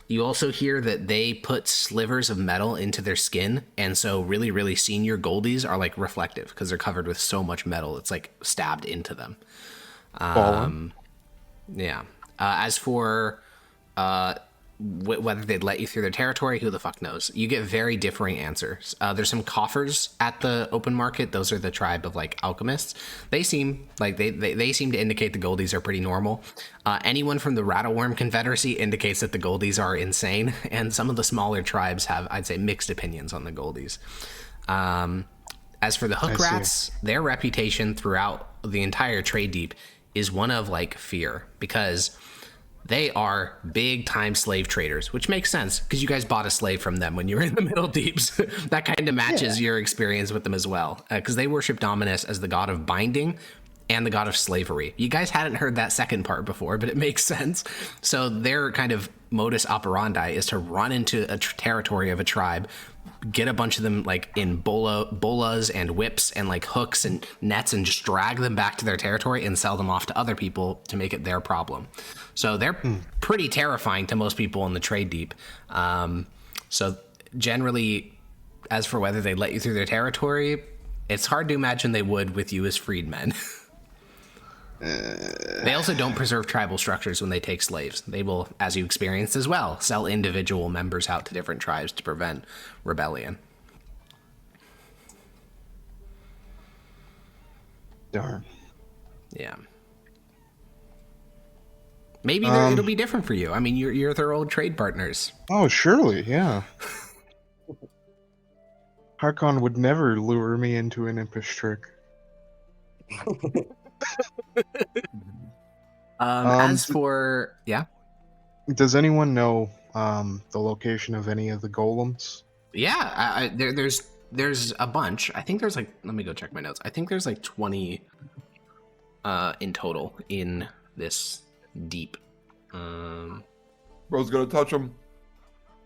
You also hear that they put slivers of metal into their skin, and so really, really senior Goldies are like reflective because they're covered with so much metal it's like stabbed into them. Yeah. As for whether they'd let you through their territory, who the fuck knows? You get very differing answers. There's some coffers at the open market. Those are the tribe of like alchemists. They seem like they seem to indicate the Goldies are pretty normal. Anyone from the Rattleworm Confederacy indicates that the Goldies are insane, and some of the smaller tribes have, I'd say, mixed opinions on the Goldies. As for the Hookrats, their reputation throughout the entire trade deep is one of like fear, because they are big time slave traders, which makes sense because you guys bought a slave from them when you were in the Middle Deeps. That kind of matches your experience with them as well, because they worship Dominus as the god of binding and the god of slavery. You guys hadn't heard that second part before, but it makes sense. So their kind of modus operandi is to run into a territory of a tribe, get a bunch of them like in bolas and whips and like hooks and nets, and just drag them back to their territory and sell them off to other people to make it their problem. So they're pretty terrifying to most people in the trade deep. So generally, as for whether they let you through their territory, it's hard to imagine they would with you as freedmen. They also don't preserve tribal structures when they take slaves. They will, as you experienced as well, sell individual members out to different tribes to prevent rebellion. Darn. Yeah. Maybe it'll be different for you. I mean, you're their old trade partners. Oh, surely, yeah. Harkon would never lure me into an impish trick. As for does anyone know the location of any of the golems? Yeah, there's a bunch. I think there's like, let me go check my notes. I think there's like 20 in total in this deep. Bro's gonna touch him.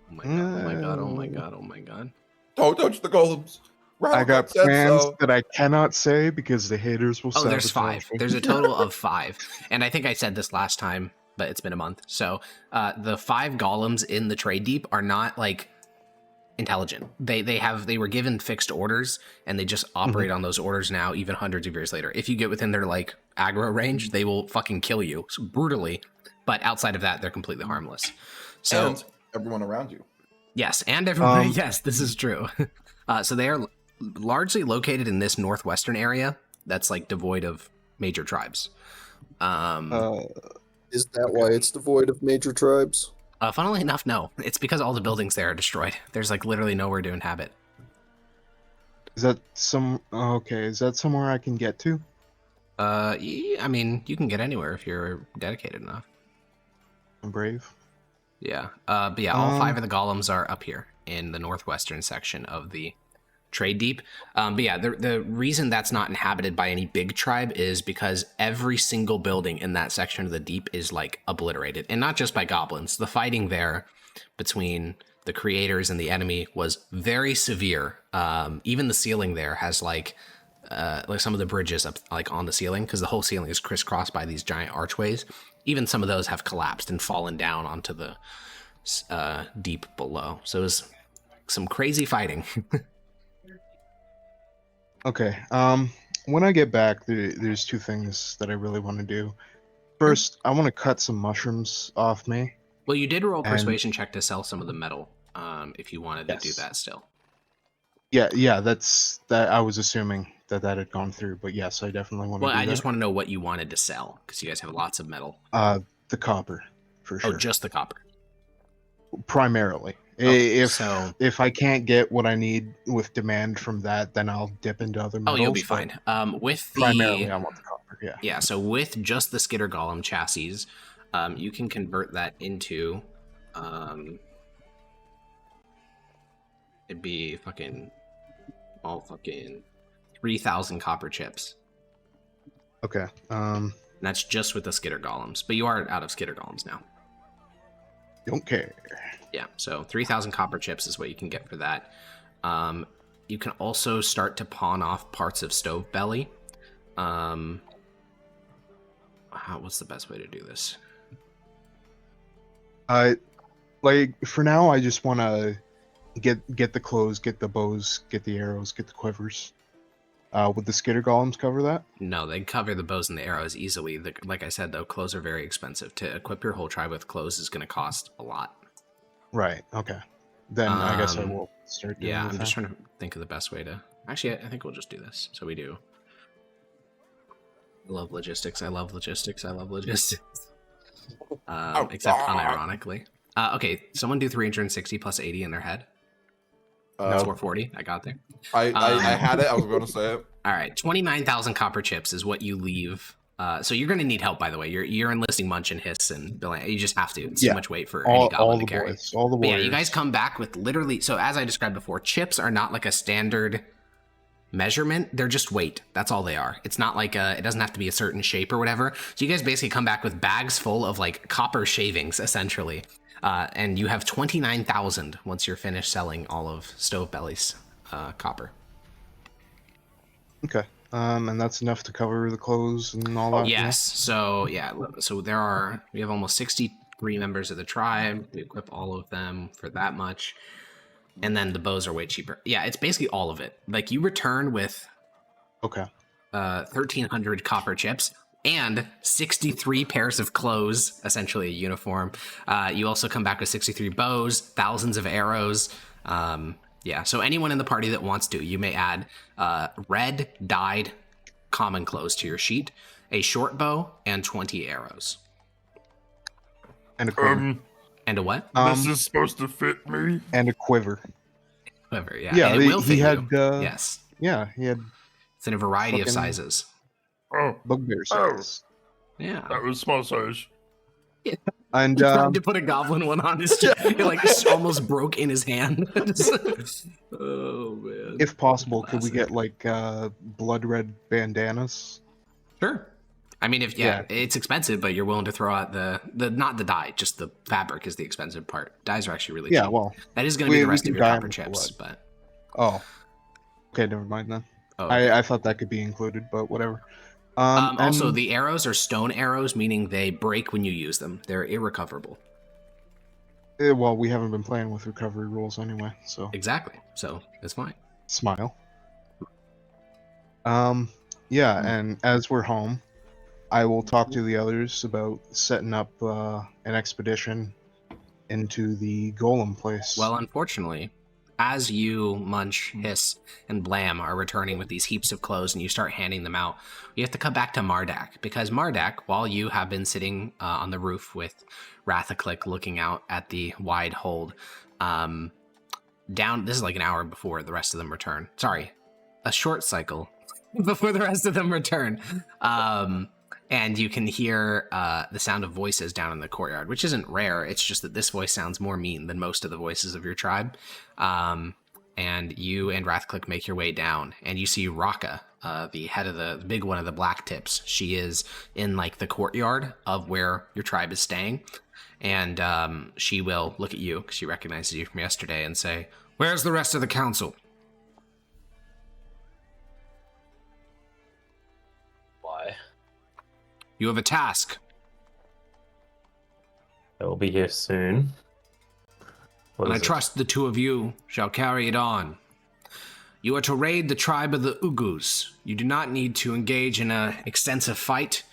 Oh my god! Oh my god! Oh my god! Oh my god! Don't touch the golems. I got plans that I cannot say because the haters will. Oh, there's 5. There's a total of 5, and I think I said this last time, but it's been a month. So the 5 golems in the trade deep are not like intelligent. They were given fixed orders, and they just operate on those orders now, even hundreds of years later. If you get within their like aggro range, they will fucking kill you brutally. But outside of that, they're completely harmless. So and everyone around you. Yes, and everybody. Yes, this is true. So they are largely located in this northwestern area that's like devoid of major tribes. Is that why it's devoid of major tribes? Funnily enough, no. It's because all the buildings there are destroyed. There's like literally nowhere to inhabit. Is that is that somewhere I can get to? I mean, you can get anywhere if you're dedicated enough. I'm brave. Yeah. But yeah, all 5 of the golems are up here in the northwestern section of the Trade Deep. But yeah, the reason that's not inhabited by any big tribe is because every single building in that section of the deep is like obliterated, and not just by goblins. The fighting there between the creators and the enemy was very severe. Even the ceiling there has like some of the bridges up like on the ceiling, because the whole ceiling is crisscrossed by these giant archways. Even some of those have collapsed and fallen down onto the deep below. So it was some crazy fighting. Okay. When I get back, there's 2 things that I really want to do. First, I want to cut some mushrooms off me. Well, you did roll persuasion check to sell some of the metal, if you wanted to do that still. Yeah, that's that. I was assuming that had gone through, but yes, I definitely want to do that. Well, I just want to know what you wanted to sell, because you guys have lots of metal. The copper, for sure. Oh, just the copper. Primarily. If I can't get what I need with demand from that, then I'll dip into other metals. Oh, you'll be fine. Primarily, I want the copper. Yeah. Yeah. So with just the Skitter Golem chassis, you can convert that into, it'd be all 3,000 copper chips. Okay. And that's just with the Skitter Golems, but you are out of Skitter Golems now. Don't care. Yeah, so 3,000 copper chips is what you can get for that. You can also start to pawn off parts of Stove Belly. What's the best way to do this? For now, I just want to get the clothes, get the bows, get the arrows, get the quivers. Would the Skitter Golems cover that? No, they cover the bows and the arrows easily. Like I said, though, clothes are very expensive. To equip your whole tribe with clothes is going to cost a lot. Right, okay. Then I guess I will start doing I'm just trying to think of the best way to... Actually, I think we'll just do this. So we do... I love logistics. Except unironically. Okay, someone do 360 plus 80 in their head. That's 440. I got there. I had it. I was going to say it. All right, 29,000 copper chips is what you leave. So you're going to need help, by the way. You're enlisting Munch and Hiss and Bill. You just have to. It's too much weight for any goblin to carry. All the warriors. Yeah, you guys come back with literally... So as I described before, chips are not like a standard measurement. They're just weight. That's all they are. It's not like it doesn't have to be a certain shape or whatever. So you guys basically come back with bags full of like copper shavings, essentially. And you have 29,000 once you're finished selling all of Stove Belly's copper. Okay. And that's enough to cover the clothes and all that? Yes. So, yeah. So we have almost 63 members of the tribe. We equip all of them for that much. And then the bows are way cheaper. Yeah, it's basically all of it. Like, you return with 1,300 copper chips and 63 pairs of clothes, essentially a uniform. You also come back with 63 bows, thousands of arrows. Yeah, so anyone in the party that wants to, you may add red dyed common clothes to your sheet, a short bow, and 20 arrows. And a quiver. And a what? This is supposed to fit me. And a quiver. Quiver, yeah. Yeah, and it will fit you. Yes. Yeah, he had... It's in a variety of sizes. Oh. Bugbear size. Yeah. That was small size. And tried to put a goblin one on his chest. It like almost broke in his hand. Oh man! If possible, could we get like blood red bandanas? Sure. I mean, it's expensive, but you're willing to throw out the not the dye, just the fabric is the expensive part. Dyes are actually really cheap. Yeah, well, that is going to be the rest of your copper chips, but okay, never mind then. Oh, okay. I thought that could be included, but whatever. Also, the arrows are stone arrows, meaning they break when you use them. They're irrecoverable. Well, we haven't been playing with recovery rules anyway, so... Exactly. So, it's fine. Smile. Yeah, and as we're home, I will talk to the others about setting up an expedition into the golem place. Well, unfortunately, as you, Munch, Hiss, and Blam are returning with these heaps of clothes and you start handing them out, you have to come back to Mardak, because Mardak, while you have been sitting on the roof with Rathaclick looking out at the wide hold, this is like an hour before the rest of them return. Sorry, a short cycle before the rest of them return. And you can hear the sound of voices down in the courtyard, which isn't rare. It's just that this voice sounds more mean than most of the voices of your tribe. And you and Rathclick make your way down, and you see Raka, the head of the big one of the Black Tips. She is in like the courtyard of where your tribe is staying, and she will look at you because she recognizes you from yesterday and say, "Where's the rest of the council?" Why? You have a task. I will be here soon. And I trust the two of you shall carry it on. You are to raid the tribe of the Ugus. You do not need to engage in an extensive fight.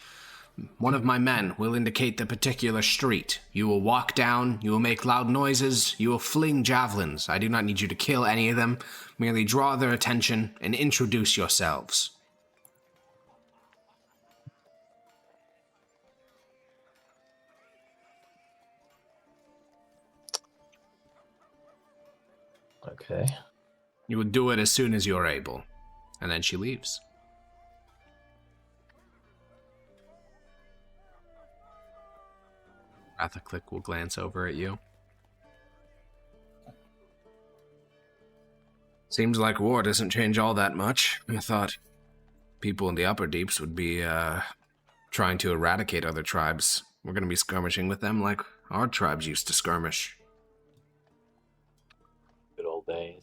One of my men will indicate the particular street. You will walk down, you will make loud noises, you will fling javelins. I do not need you to kill any of them. Merely draw their attention and introduce yourselves. Okay. You will do it as soon as you're able. And then she leaves. Rathaclick will glance over at you. Seems like war doesn't change all that much. I thought people in the upper deeps would be trying to eradicate other tribes. We're going to be skirmishing with them like our tribes used to skirmish. Good old days.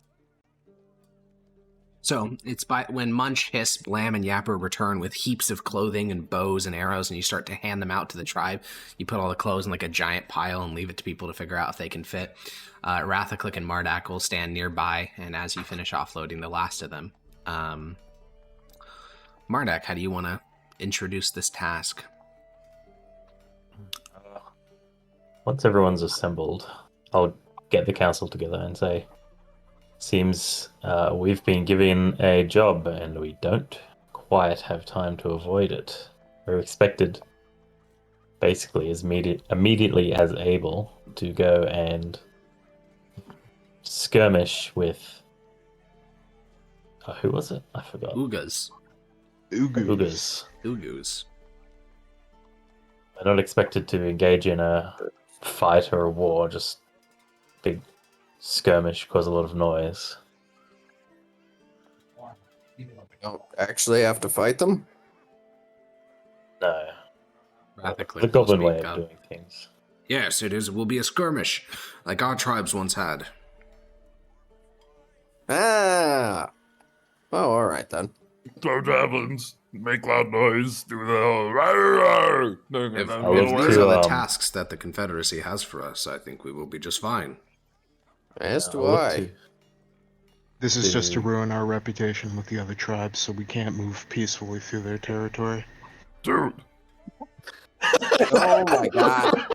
So, it's when Munch, Hiss, Blam, and Yapper return with heaps of clothing and bows and arrows, and you start to hand them out to the tribe. You put all the clothes in like a giant pile and leave it to people to figure out if they can fit. Rathaclick and Mardak will stand nearby, and as you finish offloading the last of them, Mardak, how do you want to introduce this task? Once everyone's assembled, I'll get the council together and say, seems we've been given a job and we don't quite have time to avoid it. We're expected, basically, as immediately as able, to go and skirmish with... who was it? I forgot. Ugas. Ugas. Ugus. We're not expected to engage in a fight or a war, just big skirmish, cause a lot of noise. We don't actually have to fight them? No. Rathaclick The goblin will way speak of up. doing things. Yes, it will be a skirmish, like our tribes once had. Ah! Oh, alright then. Throw javelins, make loud noise, do the whole rawr, rawr. If I love these to, are the tasks that the Confederacy has for us, I think we will be just fine. As do I'll look I. to- This is just to Dude. ruin our reputation with the other tribes, so we can't move peacefully through their territory. Dude, Oh my god.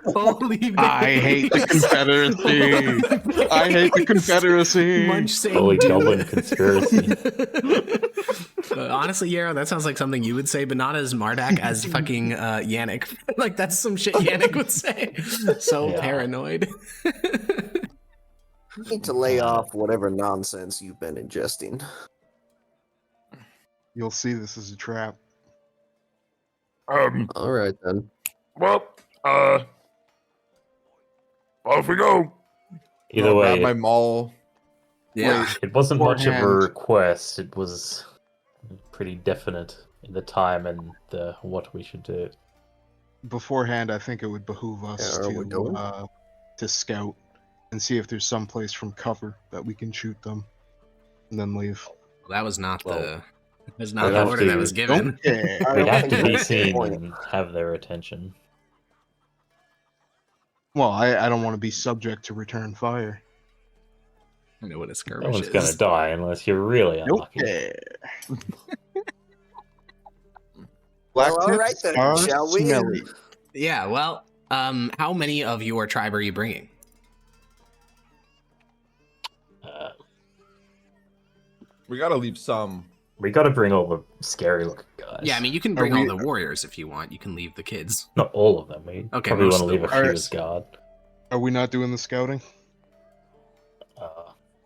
Holy I hate the Confederacy. I hate the Confederacy. Munch saying Holy dude. goblin conspiracy. Honestly, Yarrow, that sounds like something you would say, but not as Mardak, as fucking Yannick. Like, that's some shit Yannick would say. So Yeah. paranoid. You need to lay off whatever nonsense you've been ingesting. You'll see this is a trap. Alright then. well, off we go. Either I'll way, grab my maul. Yeah. it wasn't much of a beforehand. request. It was pretty definite in the time and the what we should do. Beforehand, I think it would behoove us Yeah, are we going? to scout and see if there's some place from cover that we can shoot them, and then leave. That was not Well, that was not we the have order that to- was given. Okay. We'd have to be That's the seen point. and have their attention. Well, I don't want to be subject to return fire. I know what a No skirmish one's is. gonna die unless you're really unlucky. Okay. Black Well, alright tips then, are shall we? smelly. Yeah, well, how many of your tribe are you bringing? We gotta leave some. We gotta bring all the scary looking guys. Yeah, I mean, you can bring all we- the warriors if you want. You can leave the kids. not all of them. We Okay, probably most want to of leave the a few warriors. as guard. Are we not doing the scouting?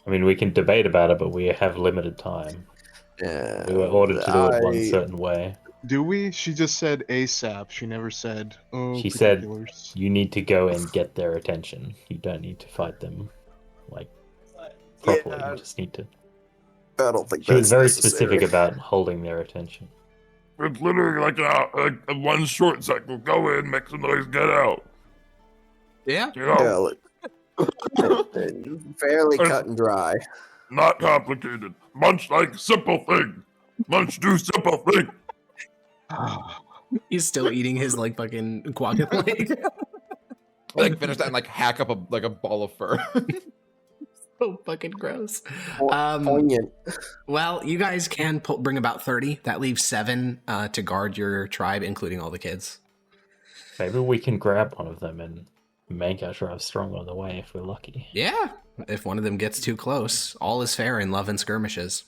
I mean, we can debate about it, but we have limited time. Yeah. We were ordered to do it one certain way. Do we? She just said ASAP. She never said, oh, She said particulars. you need to go and get their attention. You don't need to fight them, like, properly. Yeah. You just need to... I don't think She was that's very necessary. specific about holding their attention. It's literally like a one short cycle. Go in, make some noise, get out. Yeah. You know, Fairly cut and dry. not complicated. Munch like simple thing. Munch do simple thing. He's still eating his like fucking quagga leg. Like finish that and like hack up a ball of fur. So fucking gross. Poignant. Well, you guys can bring about 30. That leaves 7 to guard your tribe, including all the kids. Maybe we can grab one of them and make our tribe strong on the way if we're lucky. Yeah, if one of them gets too close, all is fair in love and skirmishes.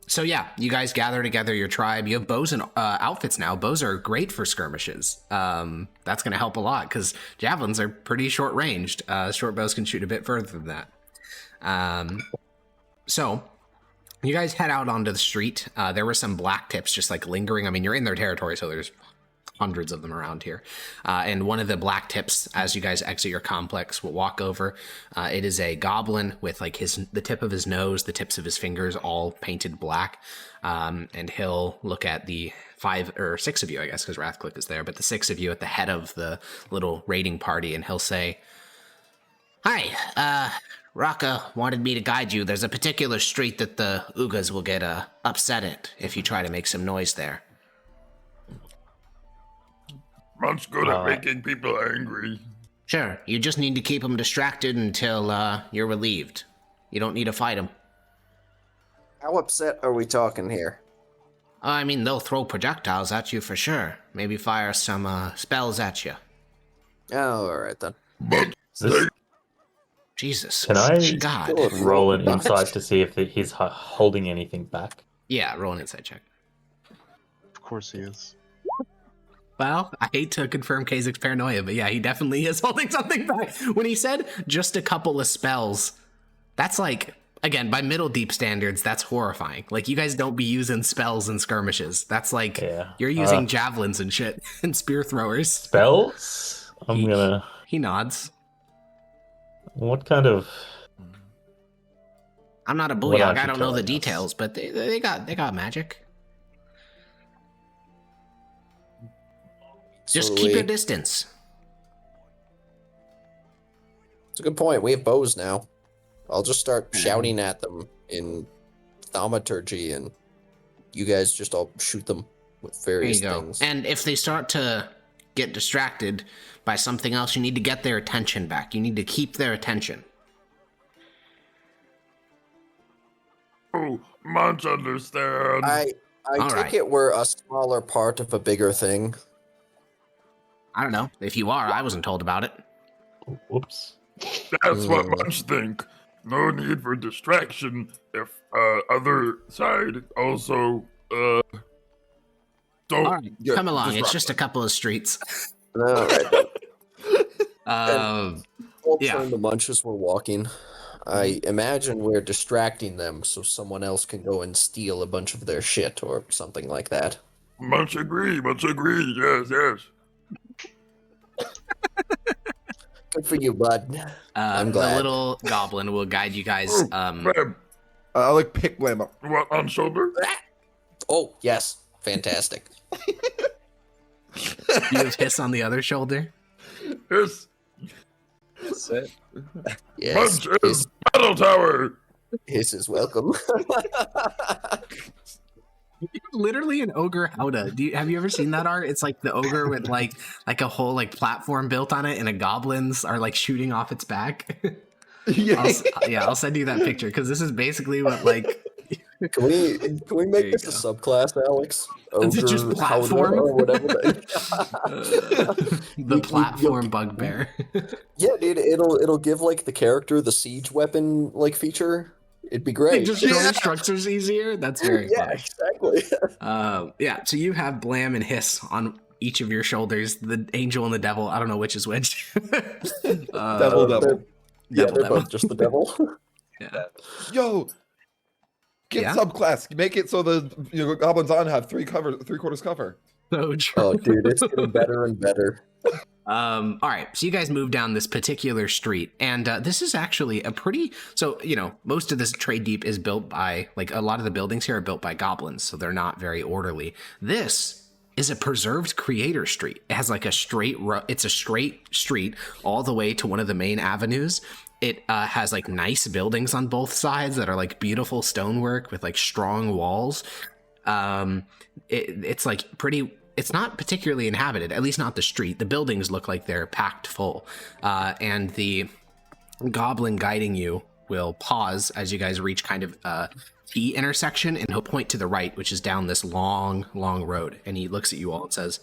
So yeah, you guys gather together your tribe. You have bows and outfits now. Bows are great for skirmishes. That's going to help a lot because javelins are pretty short ranged. Short bows can shoot a bit further than that. So you guys head out onto the street. There were some black tips just like lingering. I mean, you're in their territory, so there's hundreds of them around here. And one of the black tips, as you guys exit your complex, will walk over. It is a goblin with like the tip of his nose, the tips of his fingers, all painted black. And he'll look at the 5 or 6 of you, I guess, because Wrathclick is there, but the 6 of you at the head of the little raiding party, and he'll say, "Hi, Raka wanted me to guide you. There's a particular street that the Ugas will get upset at if you try to make some noise there." Munch good at making people angry. Sure, you just need to keep them distracted until you're relieved. You don't need to fight them. How upset are we talking here? I mean, they'll throw projectiles at you for sure. Maybe fire some spells at you. Oh, all right then. Jesus. Can I God. roll an insight to see if he's holding anything back? Yeah, roll an insight check. Of course he is. Well, I hate to confirm Kazik's paranoia, but yeah, he definitely is holding something back. When he said just a couple of spells, that's like, again, by Middle Deep standards, that's horrifying. Like, you guys don't be using spells and skirmishes. That's like, you're using javelins and shit, and spear throwers. Spells? He nods. What kind of... I'm not a booyog, I don't know the details, but they got magic. Just keep your distance. It's a good point. We have bows now. I'll just start shouting at them in thaumaturgy, and you guys just all shoot them with various things. And if they start to get distracted by something else, you need to get their attention back. You need to keep their attention. Oh, Munch understand. I take it we're a smaller part of a bigger thing. I don't know. If you are, I wasn't told about it. Whoops. That's what Munch think. No need for distraction if other side also don't. All right, come along. It's just a couple of streets. All right. We'll turn to Munch as we're walking. I imagine we're distracting them so someone else can go and steal a bunch of their shit or something like that. Munch agree. Yes. Good for you, bud. I'm glad. The little goblin will guide you guys. I'll like pick Blam up. What, on shoulder? Oh, yes. Fantastic. You have Hiss on the other shoulder? Hiss. That's it. Yes. Munch is Battle Tower. Hiss is welcome. You're literally an ogre Howdah. Have you ever seen that art? It's like the ogre with like a whole like platform built on it, and the goblins are like shooting off its back. I'll send you that picture because this is basically what like. Can we make this a subclass, Alex? Is it just platform or whatever? The platform bugbear. Yeah, dude, it'll give like the character the siege weapon like feature. It'd be great. Just show structures easier. That's very fun. Exactly. So you have Blam and Hiss on each of your shoulders. The angel and the devil. I don't know which is which. Devil. They're both just the devil. Yeah. Yo, Get subclass. Make it so the goblins on have 3/4 cover. So true. Oh, dude, it's getting better and better. All right, so you guys move down this particular street, and this is actually a pretty, so, you know, most of this trade deep is built by, like, a lot of the buildings here are built by goblins, so they're not very orderly. This is a preserved creator street. It has like a straight it's a straight street all the way to one of the main avenues. It has like nice buildings on both sides that are like beautiful stonework with like strong walls. It's like pretty, it's not particularly inhabited, at least not the street. The buildings look like they're packed full. And the goblin guiding you will pause as you guys reach kind of T intersection, and he'll point to the right, which is down this long road. And he looks at you all and says,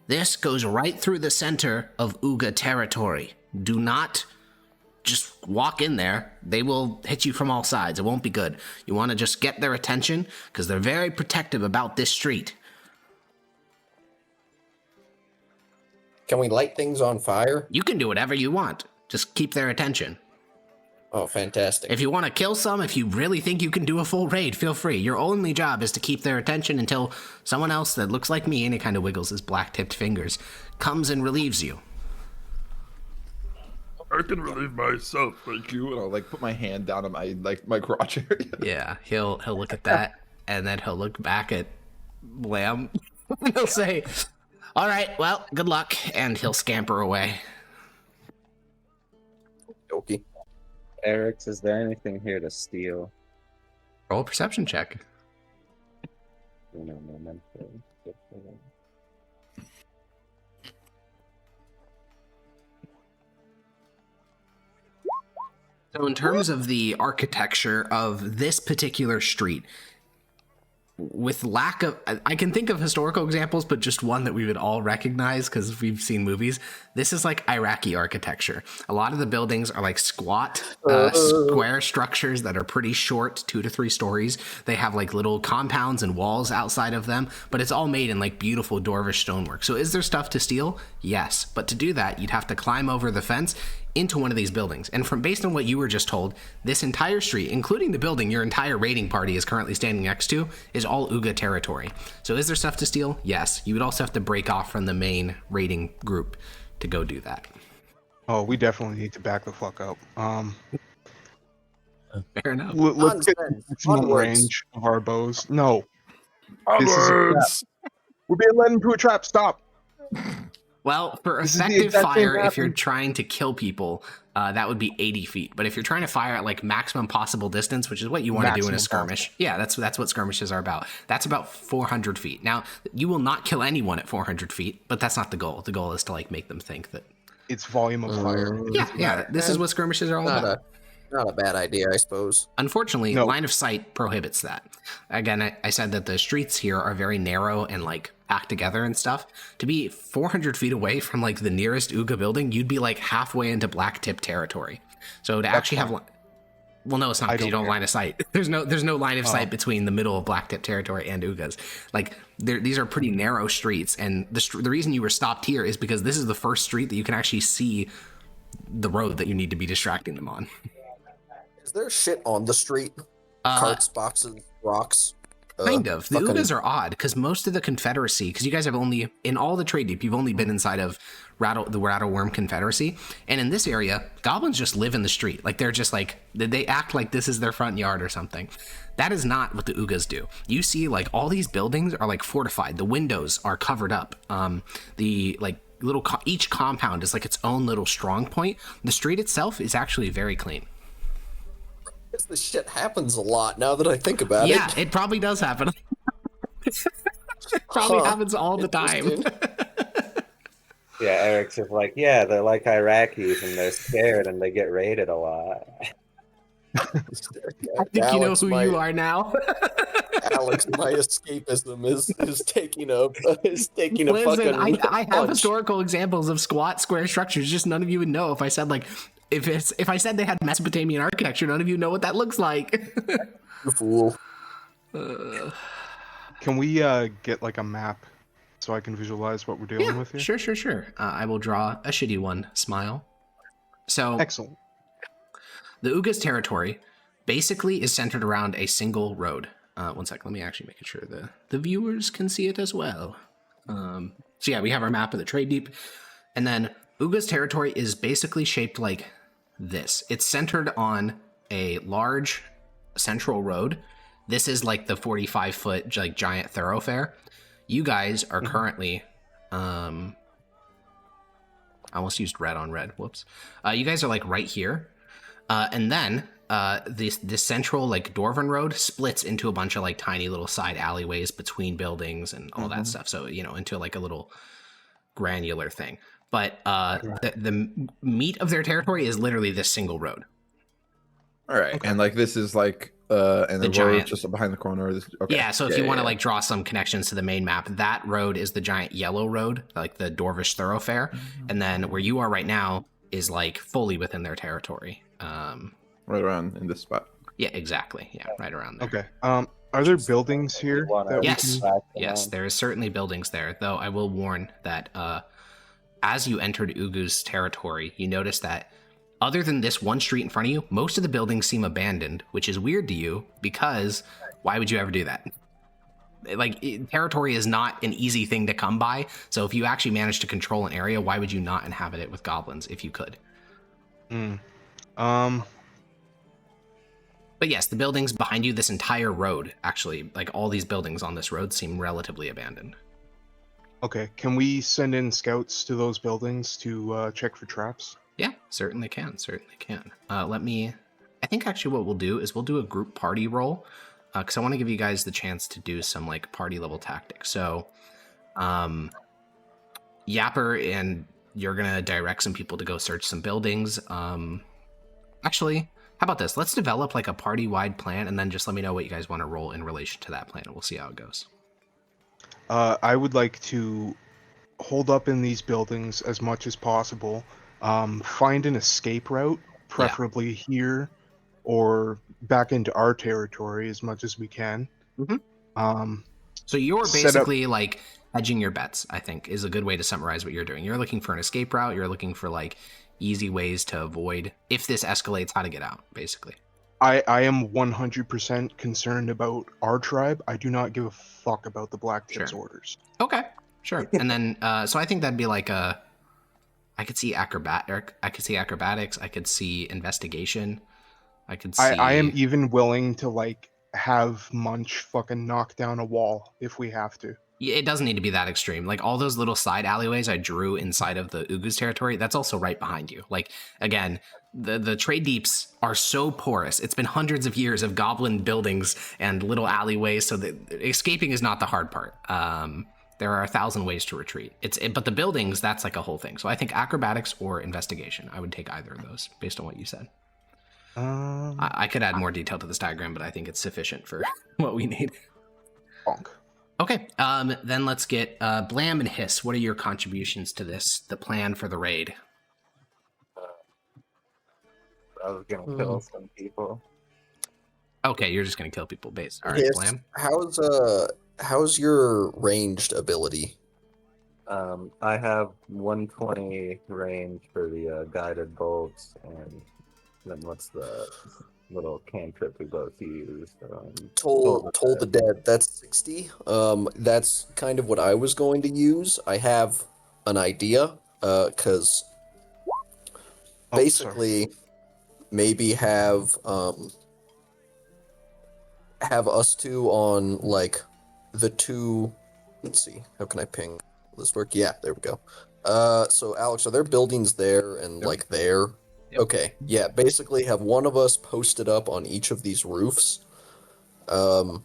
"This goes right through the center of Uga territory. Do not just walk in there. They will hit you from all sides. It won't be good. You want to just get their attention because they're very protective about this street." Can we light things on fire? You can do whatever you want. Just keep their attention. Oh, fantastic. If you want to kill some, if you really think you can do a full raid, feel free. Your only job is to keep their attention until someone else that looks like me, and he kind of wiggles his black-tipped fingers, comes and relieves you. I can relieve myself, thank you. And I'll like put my hand down on my crotch area. Yeah, he'll look at that, and then he'll look back at Lamb, and he'll say, "All right, well, good luck," and he'll scamper away. Okay. Eric, is there anything here to steal? Roll a perception check. So in terms of the architecture of this particular street, with lack of, I can think of historical examples, but just one that we would all recognize because we've seen movies. This is like Iraqi architecture. A lot of the buildings are like squat, square structures that are pretty short, 2 to 3 stories. They have like little compounds and walls outside of them, but it's all made in like beautiful dwarvish stonework. So is there stuff to steal? Yes. But to do that, you'd have to climb over the fence into one of these buildings. And from based on what you were just told, this entire street, including the building your entire raiding party is currently standing next to, is all Uga territory. So is there stuff to steal? Yes. You would also have to break off from the main raiding group to go do that. Oh, we definitely need to back the fuck up. Fair enough. Let's get maximum range of our bows. No. This is a trap. We're being led into a trap. Stop. Well, for effective fire, if you're trying to kill people, that would be 80 feet. But if you're trying to fire at like maximum possible distance, which is what you want to do in a skirmish, yeah, that's what skirmishes are about. That's about 400 feet. Now, you will not kill anyone at 400 feet, but that's not the goal. The goal is to like make them think that it's volume of fire. Yeah. This is what skirmishes are all about. Not a bad idea, I suppose. Unfortunately, line of sight prohibits that. Again, I said that the streets here are very narrow and like packed together and stuff. To be 400 feet away from like the nearest Uga building, you'd be like halfway into black tip territory. So to actually have, well, no, it's not because you don't have line of sight. There's no line of sight between the middle of black tip territory and Ugas. Like these are pretty narrow streets, and the reason you were stopped here is because this is the first street that you can actually see the road that you need to be distracting them on. Is there shit on the street? Carts, boxes, rocks? Kind of. The Ugas are odd because most of the Confederacy, because you guys have only, in all the trade deep, you've only been inside of the Rattleworm Confederacy. And in this area, goblins just live in the street. Like they're just like, they act like this is their front yard or something. That is not what the Ugas do. You see like all these buildings are like fortified. The windows are covered up. The like each compound is like its own little strong point. The street itself is actually very clean. This shit happens a lot now that I think about it. Yeah, it probably does happen. Probably happens all the time. Yeah, Eric's just like, yeah, they're like Iraqis and they're scared and they get raided a lot. I think Alex, you know who you are now. Alex, my escapism is taking a Listen, fucking I have historical examples of squat square structures, just none of you would know if I said like, if I said they had Mesopotamian architecture, none of you know what that looks like. You fool. Can we get like a map so I can visualize what we're dealing with here? Sure. I will draw a shitty one. Smile. So excellent. The Ugas territory basically is centered around a single road. One sec, let me actually make sure the viewers can see it as well. So yeah, we have our map of the Trade Deep, and then Uga's territory is basically shaped like this. It's centered on a large central road. This is like the 45-foot like giant thoroughfare. You guys are currently, I almost used red on red. Whoops. You guys are like right here, and then this central like Dwarven road splits into a bunch of like tiny little side alleyways between buildings and all that stuff. So into like a little granular thing. But the meat of their territory is literally this single road. All right, and like this is like and the road giant, just behind the corner. Okay. Yeah, so if you want to like draw some connections to the main map, that road is the giant yellow road, like the Dwarvish thoroughfare, and then where you are right now is like fully within their territory. Right around in this spot. Yeah, exactly. Yeah, right around there. Okay. Are there buildings here? That Yes, yes, there is certainly buildings there. Though I will warn that as you entered Ugu's territory, you notice that other than this one street in front of you, most of the buildings seem abandoned, which is weird to you because why would you ever do that? Like, territory is not an easy thing to come by. So if you actually manage to control an area, why would you not inhabit it with goblins if you could? But yes, the buildings behind you, this entire road, actually, like all these buildings on this road seem relatively abandoned. Okay, can we send in scouts to those buildings to check for traps? Yeah, certainly can. I think actually what we'll do is we'll do a group party roll, because I want to give you guys the chance to do some like party level tactics. So, Yapper, and you're going to direct some people to go search some buildings. Actually, how about this? Let's develop like a party-wide plan, and then just let me know what you guys want to roll in relation to that plan, and we'll see how it goes. I would like to hold up in these buildings as much as possible. Find an escape route, preferably here or back into our territory as much as we can. So you're basically like hedging your bets, I think, is a good way to summarize what you're doing. You're looking for an escape route. You're looking for like easy ways to avoid, if this escalates, how to get out, basically. I am 100% concerned about our tribe. I do not give a fuck about the Black Tips orders. Okay, sure. And then, so I think that'd be like I could see acrobatics. I could see investigation. I could see. I am even willing to like have Munch fucking knock down a wall if we have to. Yeah, it doesn't need to be that extreme. Like all those little side alleyways I drew inside of the Ugu's territory, that's also right behind you. Like again, the trade deeps are so porous. It's been hundreds of years of goblin buildings and little alleyways, so that escaping is not the hard part. There are 1,000 ways to retreat. But the buildings, that's like a whole thing. So I think acrobatics or investigation. I would take either of those based on what you said. I could add more detail to this diagram, but I think it's sufficient for what we need. Bonk. Okay, then let's get Blam and Hiss. What are your contributions to this, the plan for the raid? I was gonna kill some people. Okay, you're just gonna kill people base. All right, Hiss, Blam. How's your ranged ability? I have 120 range for the guided bolts, and then what's the little cantrip we both used? Toll the Dead. That's 60. That's kind of what I was going to use. I have an idea, because basically maybe have us two on like the two. Let's see, how can I ping this work? Yeah, there we go. So Alex, are there buildings there and like there? Yep. Okay, yeah, basically have one of us posted up on each of these roofs. And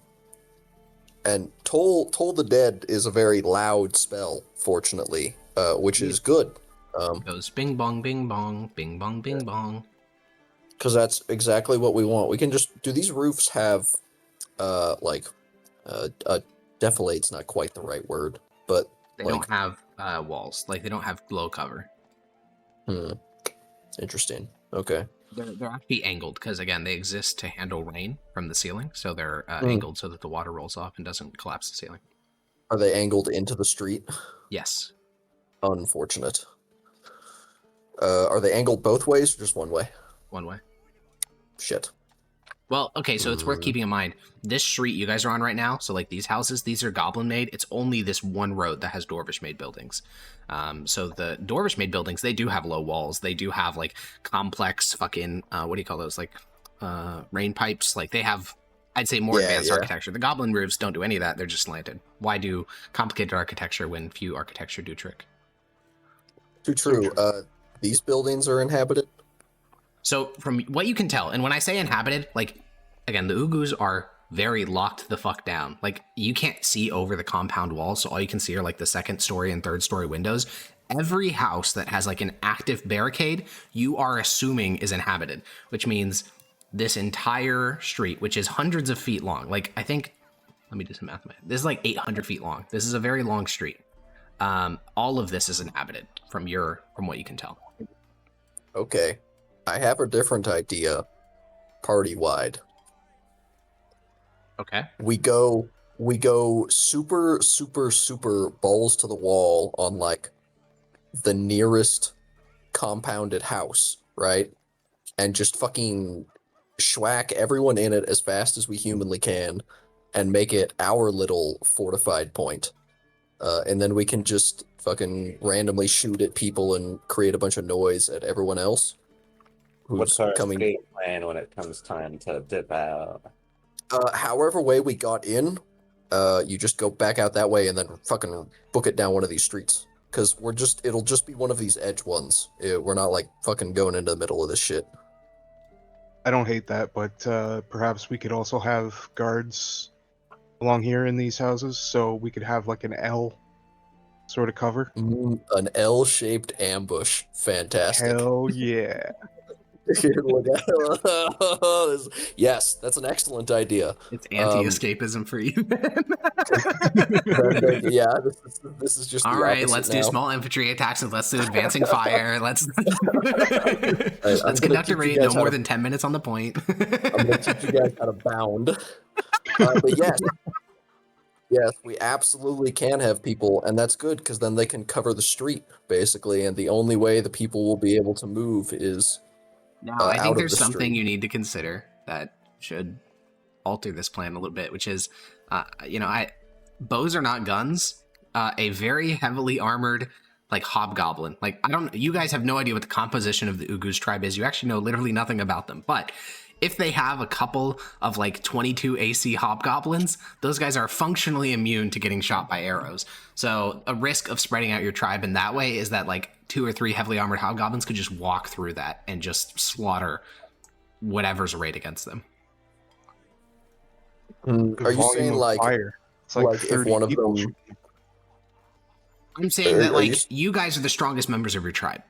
Toll the Dead is a very loud spell, fortunately, which is good. Goes bing bong, bing bong, bing bong, bing bong. Because that's exactly what we want. We can just... Do these roofs have, defilate's not quite the right word, but... They don't have walls. Like, they don't have glow cover. Interesting. Okay. They're actually angled, because, again, they exist to handle rain from the ceiling, so they're angled so that the water rolls off and doesn't collapse the ceiling. Are they angled into the street? Yes. Unfortunate. Are they angled both ways or just one way? One way. Shit. Well, okay, so it's worth keeping in mind. This street you guys are on right now, so like these houses, these are goblin made. It's only this one road that has dwarvish made buildings. So the dwarvish made buildings, they do have low walls. They do have like complex fucking, what do you call those? Like rain pipes. Like they have, I'd say, more advanced architecture. The goblin roofs don't do any of that. They're just slanted. Why do complicated architecture when few architecture do trick? Too true. These buildings are inhabited? So from what you can tell, and when I say inhabited, like, again, the Ugus are very locked the fuck down. Like, you can't see over the compound walls, so all you can see are like the second story and third story windows. Every house that has like an active barricade, you are assuming is inhabited, which means this entire street, which is hundreds of feet long, like I think, let me do some math. This is like 800 feet long. This is a very long street. All of this is inhabited from what you can tell. Okay. I have a different idea, party-wide. Okay. We go super, super, super balls to the wall on like the nearest compounded house, right? And just fucking schwack everyone in it as fast as we humanly can and make it our little fortified point. And then we can just fucking randomly shoot at people and create a bunch of noise at everyone else. What's our escape plan when it comes time to dip out? However way we got in, you just go back out that way and then fucking book it down one of these streets. Because it'll just be one of these edge ones. We're not like fucking going into the middle of this shit. I don't hate that, but perhaps we could also have guards along here in these houses, so we could have like an L sort of cover. An L-shaped ambush. Fantastic. Hell yeah. Yes, that's an excellent idea. It's anti-escapism for you. Yeah, this is just all right. Let's do small infantry attacks and let's do advancing fire. Let's conduct a raid no more than 10 minutes on the point. I'm gonna teach you guys how to bound. But yes, we absolutely can have people, and that's good because then they can cover the street basically, and the only way the people will be able to move is. Now, I think there's something you need to consider that should alter this plan a little bit, which is, bows are not guns. A very heavily armored, like, hobgoblin. Like, you guys have no idea what the composition of the Ugus tribe is. You actually know literally nothing about them. But if they have a couple of, like, 22 AC hobgoblins, those guys are functionally immune to getting shot by arrows. So a risk of spreading out your tribe in that way is that, like, 2 or 3 heavily armored hobgoblins could just walk through that and just slaughter whatever's arrayed against them. Are you saying like if one of them? I'm saying that like you guys are the strongest members of your tribe.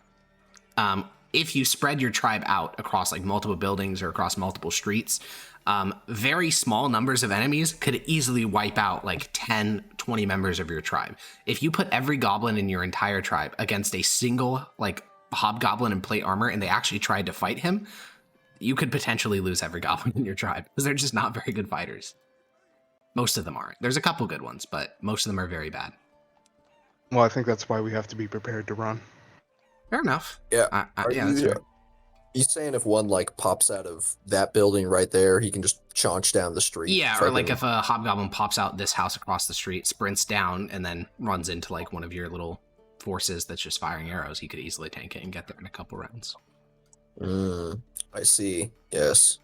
If you spread your tribe out across like multiple buildings or across multiple streets, very small numbers of enemies could easily wipe out like 10, 20 members of your tribe. If you put every goblin in your entire tribe against a single like hobgoblin in plate armor and they actually tried to fight him, you could potentially lose every goblin in your tribe because they're just not very good fighters. Most of them aren't. There's a couple good ones, but most of them are very bad. Well, I think that's why we have to be prepared to run. Fair enough. Yeah. That's fair. You saying if one like pops out of that building right there, he can just chaunch down the street? Yeah, or like if a hobgoblin pops out this house across the street, sprints down, and then runs into like one of your little forces that's just firing arrows, he could easily tank it and get there in a couple rounds. I see. Yes.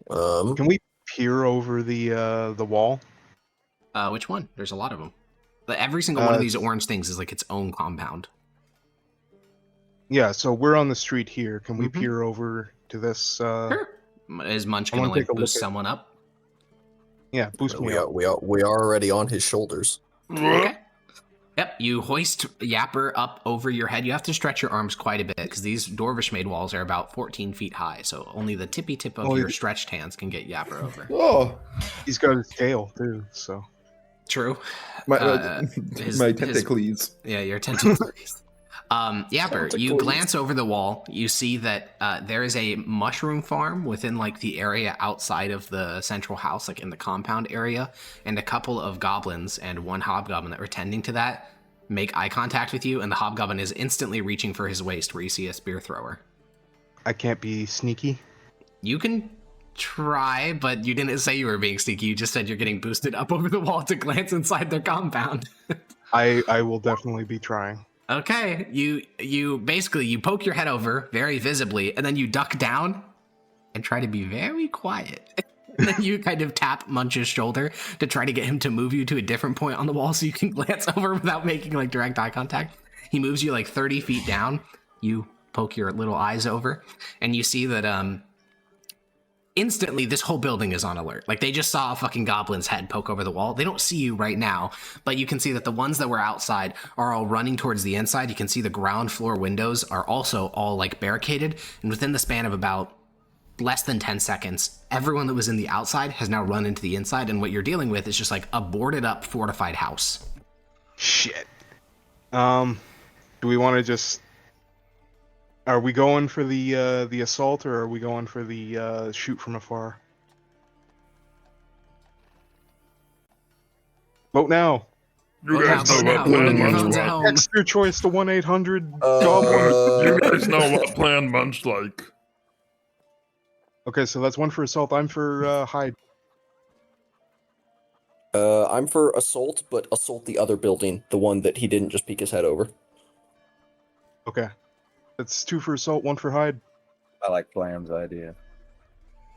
Can we peer over the wall? Which one? There's a lot of them. But every single one of these orange things is like its own compound. Yeah, so we're on the street here. Can we peer over to this? Sure. Is Munch gonna like boost someone up? Yeah, boost me up. We are already on his shoulders. Okay. Yep, you hoist Yapper up over your head. You have to stretch your arms quite a bit because these Dwarvish made walls are about 14 feet high, so only the tippy tip of your stretched hands can get Yapper over. Oh, he's got his tail too, so. True. My tentacles. Yeah, your tentacles. Yapper, you glance over the wall. You see that there is a mushroom farm within like the area outside of the central house, like in the compound area, and a couple of goblins and one hobgoblin that were tending to that make eye contact with you, and the hobgoblin is instantly reaching for his waist where you see a spear thrower. I can't be sneaky. You can try, but you didn't say you were being sneaky. You just said you're getting boosted up over the wall to glance inside their compound. I will definitely be trying. Okay, you basically you poke your head over very visibly, and then you duck down and try to be very quiet. And then you kind of tap Munch's shoulder to try to get him to move you to a different point on the wall so you can glance over without making like direct eye contact. He moves you like 30 feet down. You poke your little eyes over, and you see that instantly this whole building is on alert. Like they just saw a fucking goblin's head poke over the wall. They don't see you right now, but you can see that the ones that were outside are all running towards the inside. You can see the ground floor windows are also all like barricaded, and within the span of about less than 10 seconds, everyone that was in the outside has now run into the inside, and what you're dealing with is just like a boarded up fortified house. Shit. Do we want to just... Are we going for the assault, or are we going for the shoot from afar? Vote now. You guys know what Plan Munch like. Text your choice to 1-800-GOBLIN. You guys know what Plan Munch like. Okay, so that's one for assault. I'm for hide. I'm for assault, but assault the other building, the one that he didn't just peek his head over. Okay. That's 2 for assault, 1 for hide. I like Blam's idea.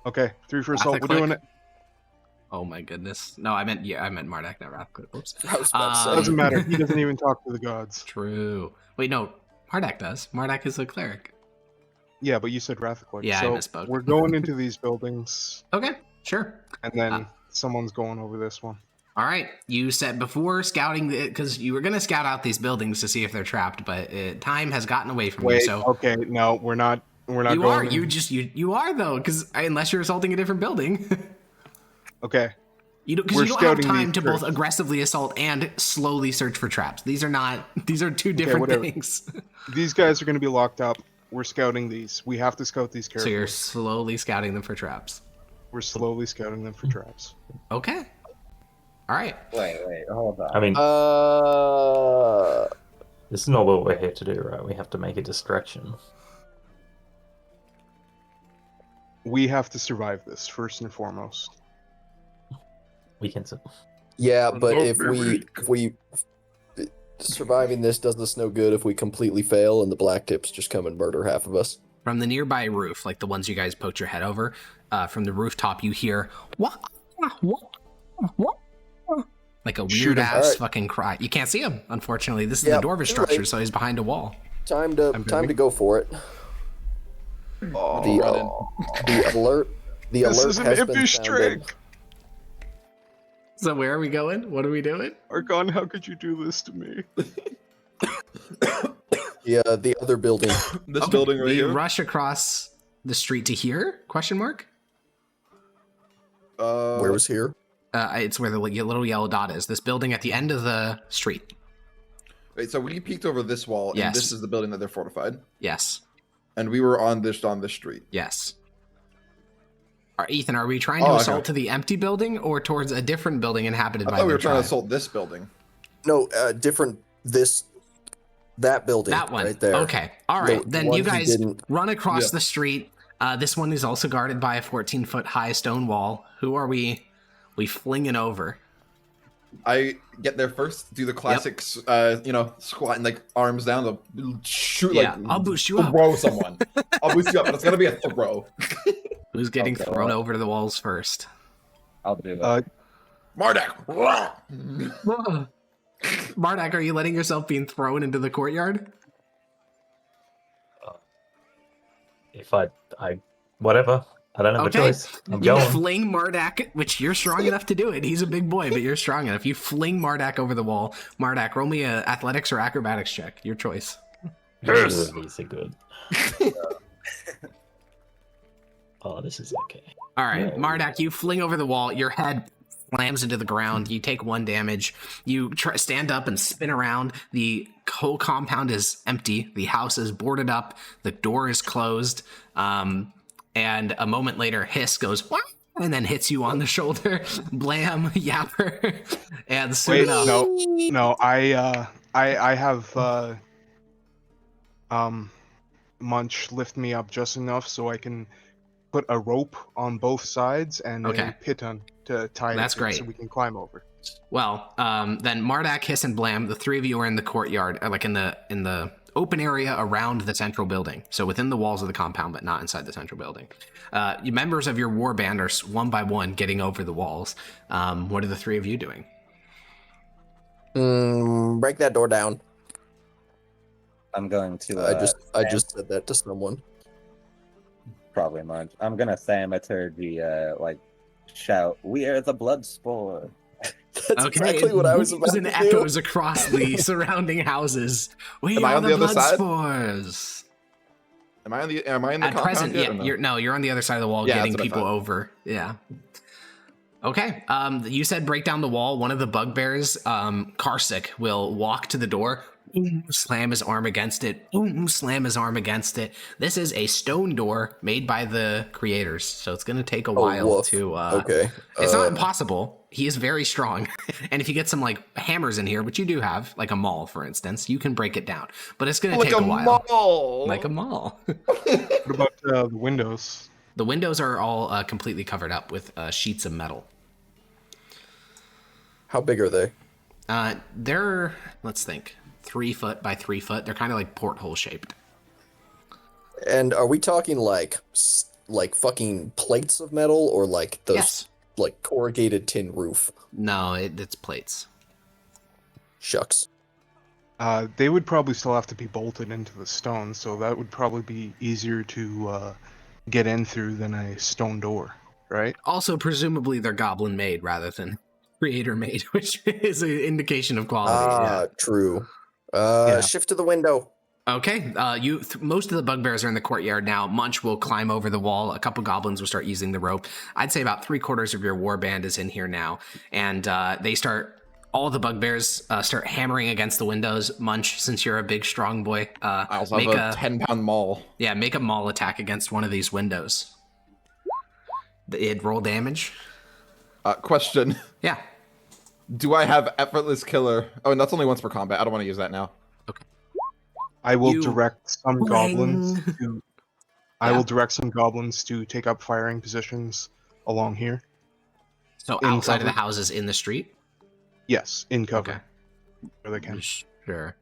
Okay, 3 for assault. We're doing it. Oh my goodness. No, I meant Mardak, not Rathcliff. Whoops. I was about to say. Doesn't matter. He doesn't even talk to the gods. True. Wait, no. Mardak does. Mardak is a cleric. Yeah, but you said Rathcliff. Yeah, so I misspoke. We're going into these buildings, Okay, sure. and then someone's going over this one. All right. You said before scouting, because you were going to scout out these buildings to see if they're trapped, but time has gotten away from you. So okay, no, we're not. We're not. you going are. in. You are though, because unless you're assaulting a different building. Okay. You don't have time to both aggressively assault and slowly search for traps. These are two different things. These guys are going to be locked up. We're scouting these. We have to scout these carefully. So you're slowly scouting them for traps. We're slowly scouting them for traps. Okay. All right. Wait, hold on. I mean, this is not what we're here to do, right? We have to make a distraction. We have to survive this first and foremost. We can. Yeah, but if we surviving this does us no good if we completely fail and the black tips just come and murder half of us. From the nearby roof, like the ones you guys poked your head over, from the rooftop, you hear what? Like a weird ass fucking cry. You can't see him, unfortunately. This is the Dwarvish structure, so he's behind a wall. Time to go for it. The alert. The This alert is an has been impish sounded. trick. So where are we going? What are we doing? Argon, how could you do this to me? Yeah, the other building. This building right You here. rush across the street to here? Question mark? Where was here? It's where the little yellow dot is. This building at the end of the street. Wait, so we peeked over this wall, and Yes. this is the building that they're fortified, Yes. and we were on this street. Yes. Ethan, are we trying to Oh, okay. assault to the empty building or towards a different building inhabited I by thought we the were trying tribe? to assault this building. No, different. That building. That one. right there. Okay. All right. The Then one you he guys didn't- run across Yeah. the street. This one is also guarded by a 14-foot high stone wall. Who are we flinging over? I get there first, do the classics, squat and like arms down, to shoot Yeah, like I'll boost you up. throw someone. I'll boost you up, but it's gonna be a throw. Who's getting Okay. thrown over the walls first? I'll do that. Mardak. Mardak, are you letting yourself being thrown into the courtyard? If whatever. I don't have a choice. I'm You going. fling Mardak, which you're strong enough to do it. He's a big boy, but you're strong enough. You fling Mardak over the wall. Mardak, roll me a athletics or acrobatics check. Your choice. Yes. These are good. Oh, this is okay. All right, Yeah. Mardak, you fling over the wall. Your head slams into the ground. You take 1 damage. You stand up and spin around. The whole compound is empty. The house is boarded up. The door is closed. And a moment later, Hiss goes, "What?" and then hits you on the shoulder. Blam, yapper, and soon Wait, enough. no. I have Munch lift me up just enough so I can put a rope on both sides and Okay. a piton to tie That's it to great. so we can climb over. Well, then Mardak, Hiss, and Blam, the three of you are in the courtyard, like in the open area around the central building. So within the walls of the compound, but not inside the central building. You members of your war band are one by one getting over the walls. What are the three of you doing? Break that door down. I'm going to. I just said that to someone. Probably Munch. I'm gonna thaumaturgy, shout, "We are the blood spore." That's exactly what I was about to and do. echoes across the surrounding houses. We Am I are on the the other blood side? spores. Am I in the At compound present, yet, yeah, or no? you're on the other side of the wall, Yeah, getting that's what I people thought. over. Yeah. Okay. You said break down the wall. One of the bugbears, Karsik, will walk to the door. Boom, slam his arm against it. Boom, slam his arm against it. This is a stone door made by the creators, so it's going to take a while woof. to. Okay. It's not impossible. He is very strong, and if you get some like hammers in here, which you do have, like a maul, for instance, you can break it down. But it's going to take a while. Mall. Like a maul. What about the windows? The windows are all completely covered up with sheets of metal. How big are they? They're, let's think, 3 foot by 3 foot. They're kind of like porthole shaped. And are we talking like fucking plates of metal or like those Yes. like corrugated tin roof? No, it's plates. Shucks. They would probably still have to be bolted into the stone, so that would probably be easier to get in through than a stone door, right? Also, presumably they're goblin made rather than creator made, which is an indication of quality. True. Yeah. Shift to the window. Okay, most of the bugbears are in the courtyard now. Munch will climb over the wall. A couple goblins will start using the rope. I'd say about 3/4 of your warband is in here now, and all the bugbears start hammering against the windows. Munch, since you're a big, strong boy, I also have a 10-pound maul. Yeah, make a maul attack against one of these windows. It'd roll damage. Question. Yeah. Do I have effortless killer? Oh, and that's only once per combat. I don't want to use that now. I will You- direct some goblins Bling. to. I will direct some goblins to take up firing positions along here. So In outside of the cover. houses in the street? Yes, in cover Okay. where they can. Sure.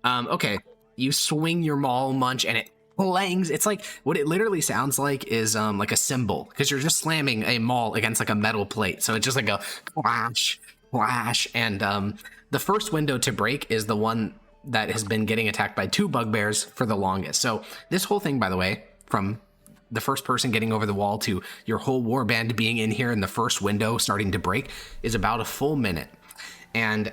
Okay. You swing your maul, Munch, and it clangs. It's like what it literally sounds like is like a cymbal, because you're just slamming a maul against like a metal plate. So it's just like a flash, flash, and the first window to break is the one that has been getting attacked by 2 bugbears for the longest. So this whole thing, by the way, from the first person getting over the wall to your whole warband being in here and the first window starting to break is about a full minute. And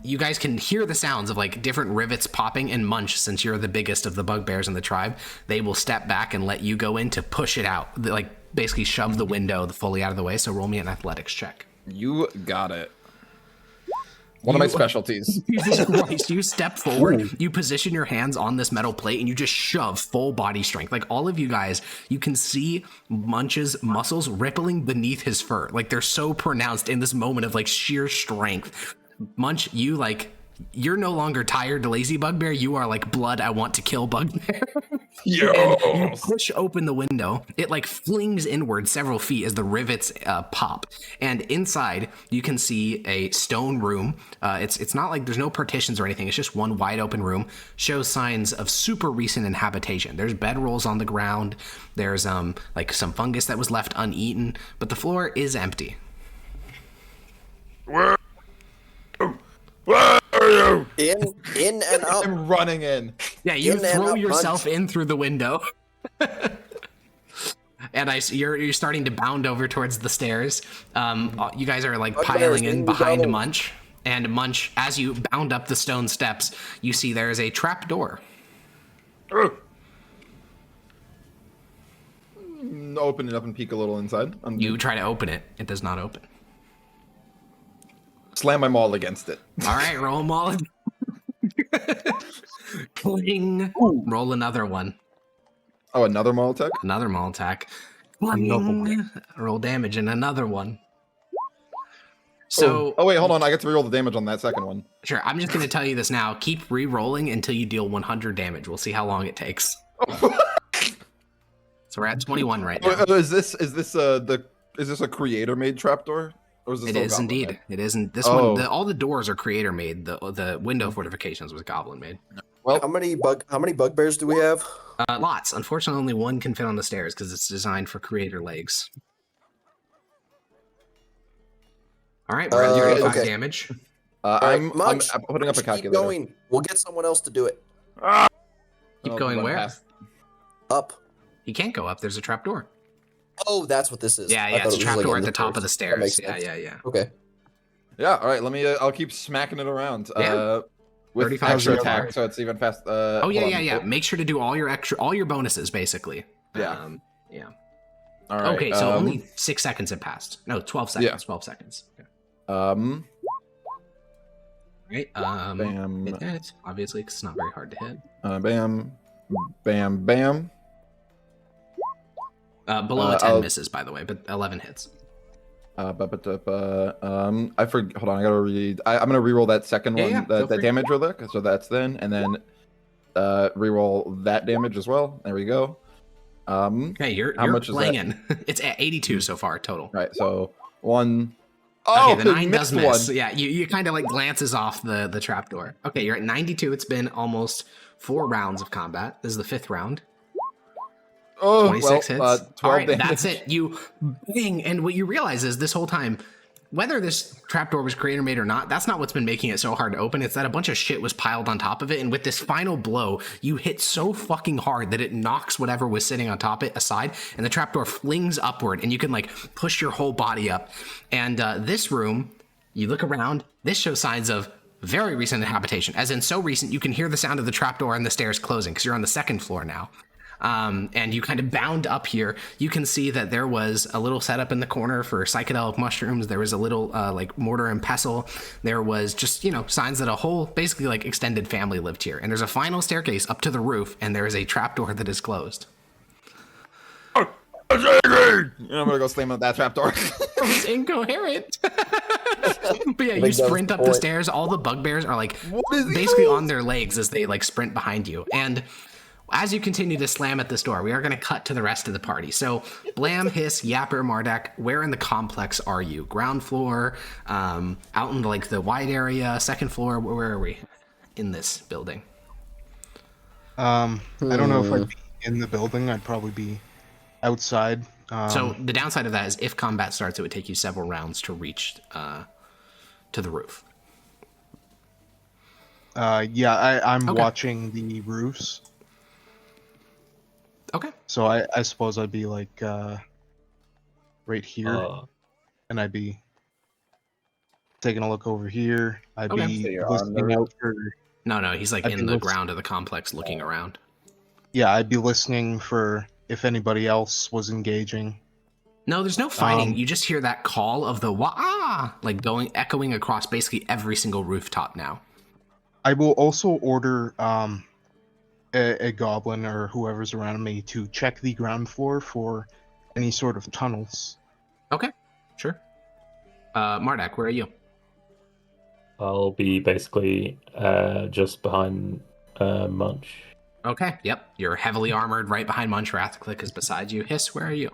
you guys can hear the sounds of like different rivets popping, and Munch, since you're the biggest of the bugbears in the tribe, they will step back and let you go in to push it out. They, like basically shove the window fully out of the way. So roll me an athletics check. You got it. One of my specialties. Jesus Christ, you step forward, you position your hands on this metal plate, and you just shove full body strength. Like all of you guys, you can see Munch's muscles rippling beneath his fur. Like they're so pronounced in this moment of like sheer strength. Munch, you're no longer tired, lazy bugbear. You are like blood, I want to kill bugbear. Yo. And you push open the window. It like flings inward several feet as the rivets pop. And inside, you can see a stone room. It's not like there's no partitions or anything. It's just one wide open room. Shows signs of super recent inhabitation. There's bedrolls on the ground. There's like some fungus that was left uneaten, but the floor is empty. Where are you? In and up. I'm running in. Yeah, you In and throw up, yourself Munch. in through the window. And you're starting to bound over towards the stairs. You guys are like piling in behind Munch. And Munch, as you bound up the stone steps, you see there is a trap door. Open it up and peek a little inside. You try to open it. It does not open. Slam my maul against it. All right, roll them all. Cling. Roll another one. Oh, another maul attack? Another maul attack. Another Cling. Roll damage and another one. So, Oh, wait, hold on. I get to reroll the damage on that second one. sure, I'm just going to tell you this now. Keep re-rolling until you deal 100 damage. We'll see how long it takes. So we're at 21 right now. Is this a creator made trapdoor? Or is this It all is goblin indeed. made? It isn't. This Oh. one, all the doors are creator made. The window fortifications was goblin made. Well, How many bugbears do we have? Lots. Unfortunately, only one can fit on the stairs because it's designed for creator legs. All right, we're at 35 okay. damage. I'm Munch, putting up a keep calculator. going. We'll get someone else to do it. Keep going run where? past. Up. He can't go up. There's a trapdoor. Oh, that's what this is. Yeah, I yeah. thought It's a it was, like, trapdoor in at the top of the That stairs. makes Yeah, sense. yeah. Okay. Yeah, all right. Let me. I'll keep smacking it around. Yeah. With 35 extra so far. attack, so it's even fast. Oh yeah, hold yeah, on. yeah. Make sure to do all your bonuses basically. Yeah. Yeah. All right. Okay, so only 6 seconds have passed. No, 12 seconds. Yeah. 12 seconds. Okay. Right. Bam. It hits, obviously, 'cause it's not very hard to hit. Bam. Bam. Bam. Below a 10 misses, by the way, but 11 hits. I forgot. Hold on, I gotta read. I'm gonna reroll that second Yeah, one, yeah, feel that free. damage real quick. So that's then, and then reroll that damage as well. There we go. Okay, you're much is that? playing. It's at 82 so far total. Right. So one. Oh, Okay, the 9 does missed miss. one. Yeah, you kind of like glances off the trapdoor. Okay, you're at 92. It's been almost 4 rounds of combat. This is the 5th round. Oh, 26 well, hits. 12 All right, damage. that's it. You bang, and what you realize is this whole time, whether this trapdoor was creator made or not, that's not what's been making it so hard to open. It's that a bunch of shit was piled on top of it, and with this final blow, you hit so fucking hard that it knocks whatever was sitting on top of it aside, and the trapdoor flings upward, and you can like push your whole body up. And this room, you look around, this shows signs of very recent habitation, as in so recent you can hear the sound of the trapdoor and the stairs closing because you're on the 2nd floor now. And you kind of bound up here. You can see that there was a little setup in the corner for psychedelic mushrooms. There was a little like mortar and pestle. There was just, signs that a whole basically like extended family lived here. And there's a final staircase up to the roof, and there is a trapdoor that is closed. I'm gonna go slam on that trapdoor. It's incoherent. But yeah, you Big sprint up the point. stairs. All the bugbears are like What is he basically doing? on their legs as they like sprint behind you. And as you continue to slam at this door, we are going to cut to the rest of the party. So, Blam, Hiss, Yapper, Marduk, where in the complex are you? Ground floor, out in like the wide area, 2nd floor. Where are we in this building? I don't know if I'd be in the building. I'd probably be outside. So the downside of that is if combat starts, it would take you several rounds to reach to the roof. Yeah, I'm Okay. watching the roofs. Okay. So I suppose I'd be like right here, and I'd be taking a look over here. I'd Okay. So be you're on the listening out for No, he's like I'd in be the looking- ground of the complex looking around. I'd be listening for if anybody else was engaging. No, there's no fighting. Um, You just hear that call of the wah, like echoing across basically every single rooftop now. I will also order a goblin or whoever's around me to check the ground floor for any sort of tunnels. Okay, sure. Marduk, where are you? I'll be basically just behind Munch. Okay, yep. You're heavily armored right behind Munch. Rathclick is beside you. Hiss, where are you?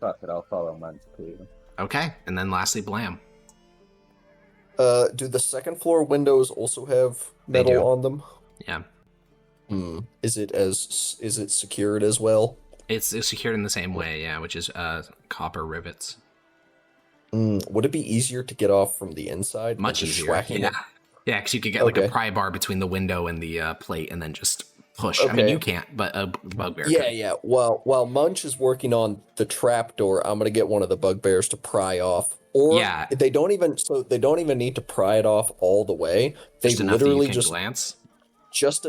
Fuck it, I'll follow Munch, please. Okay, and then lastly, Blam. Do the 2nd floor windows also have They metal do. on them? Yeah. Is it secured as well? It's secured in the same way, yeah, which is copper rivets. Would it be easier to get off from the inside? than Much just easier. schwacking Yeah. it? Yeah, because you could get like a Okay. pry bar between the window and the plate and then just push. I mean, Okay. you can't, but a bugbear Yeah, could. yeah. While Munch is working on the trapdoor, I'm gonna get one of the bugbears to pry off. Or Yeah. they don't even need to pry it off all the way. They Just enough that literally you can glance. just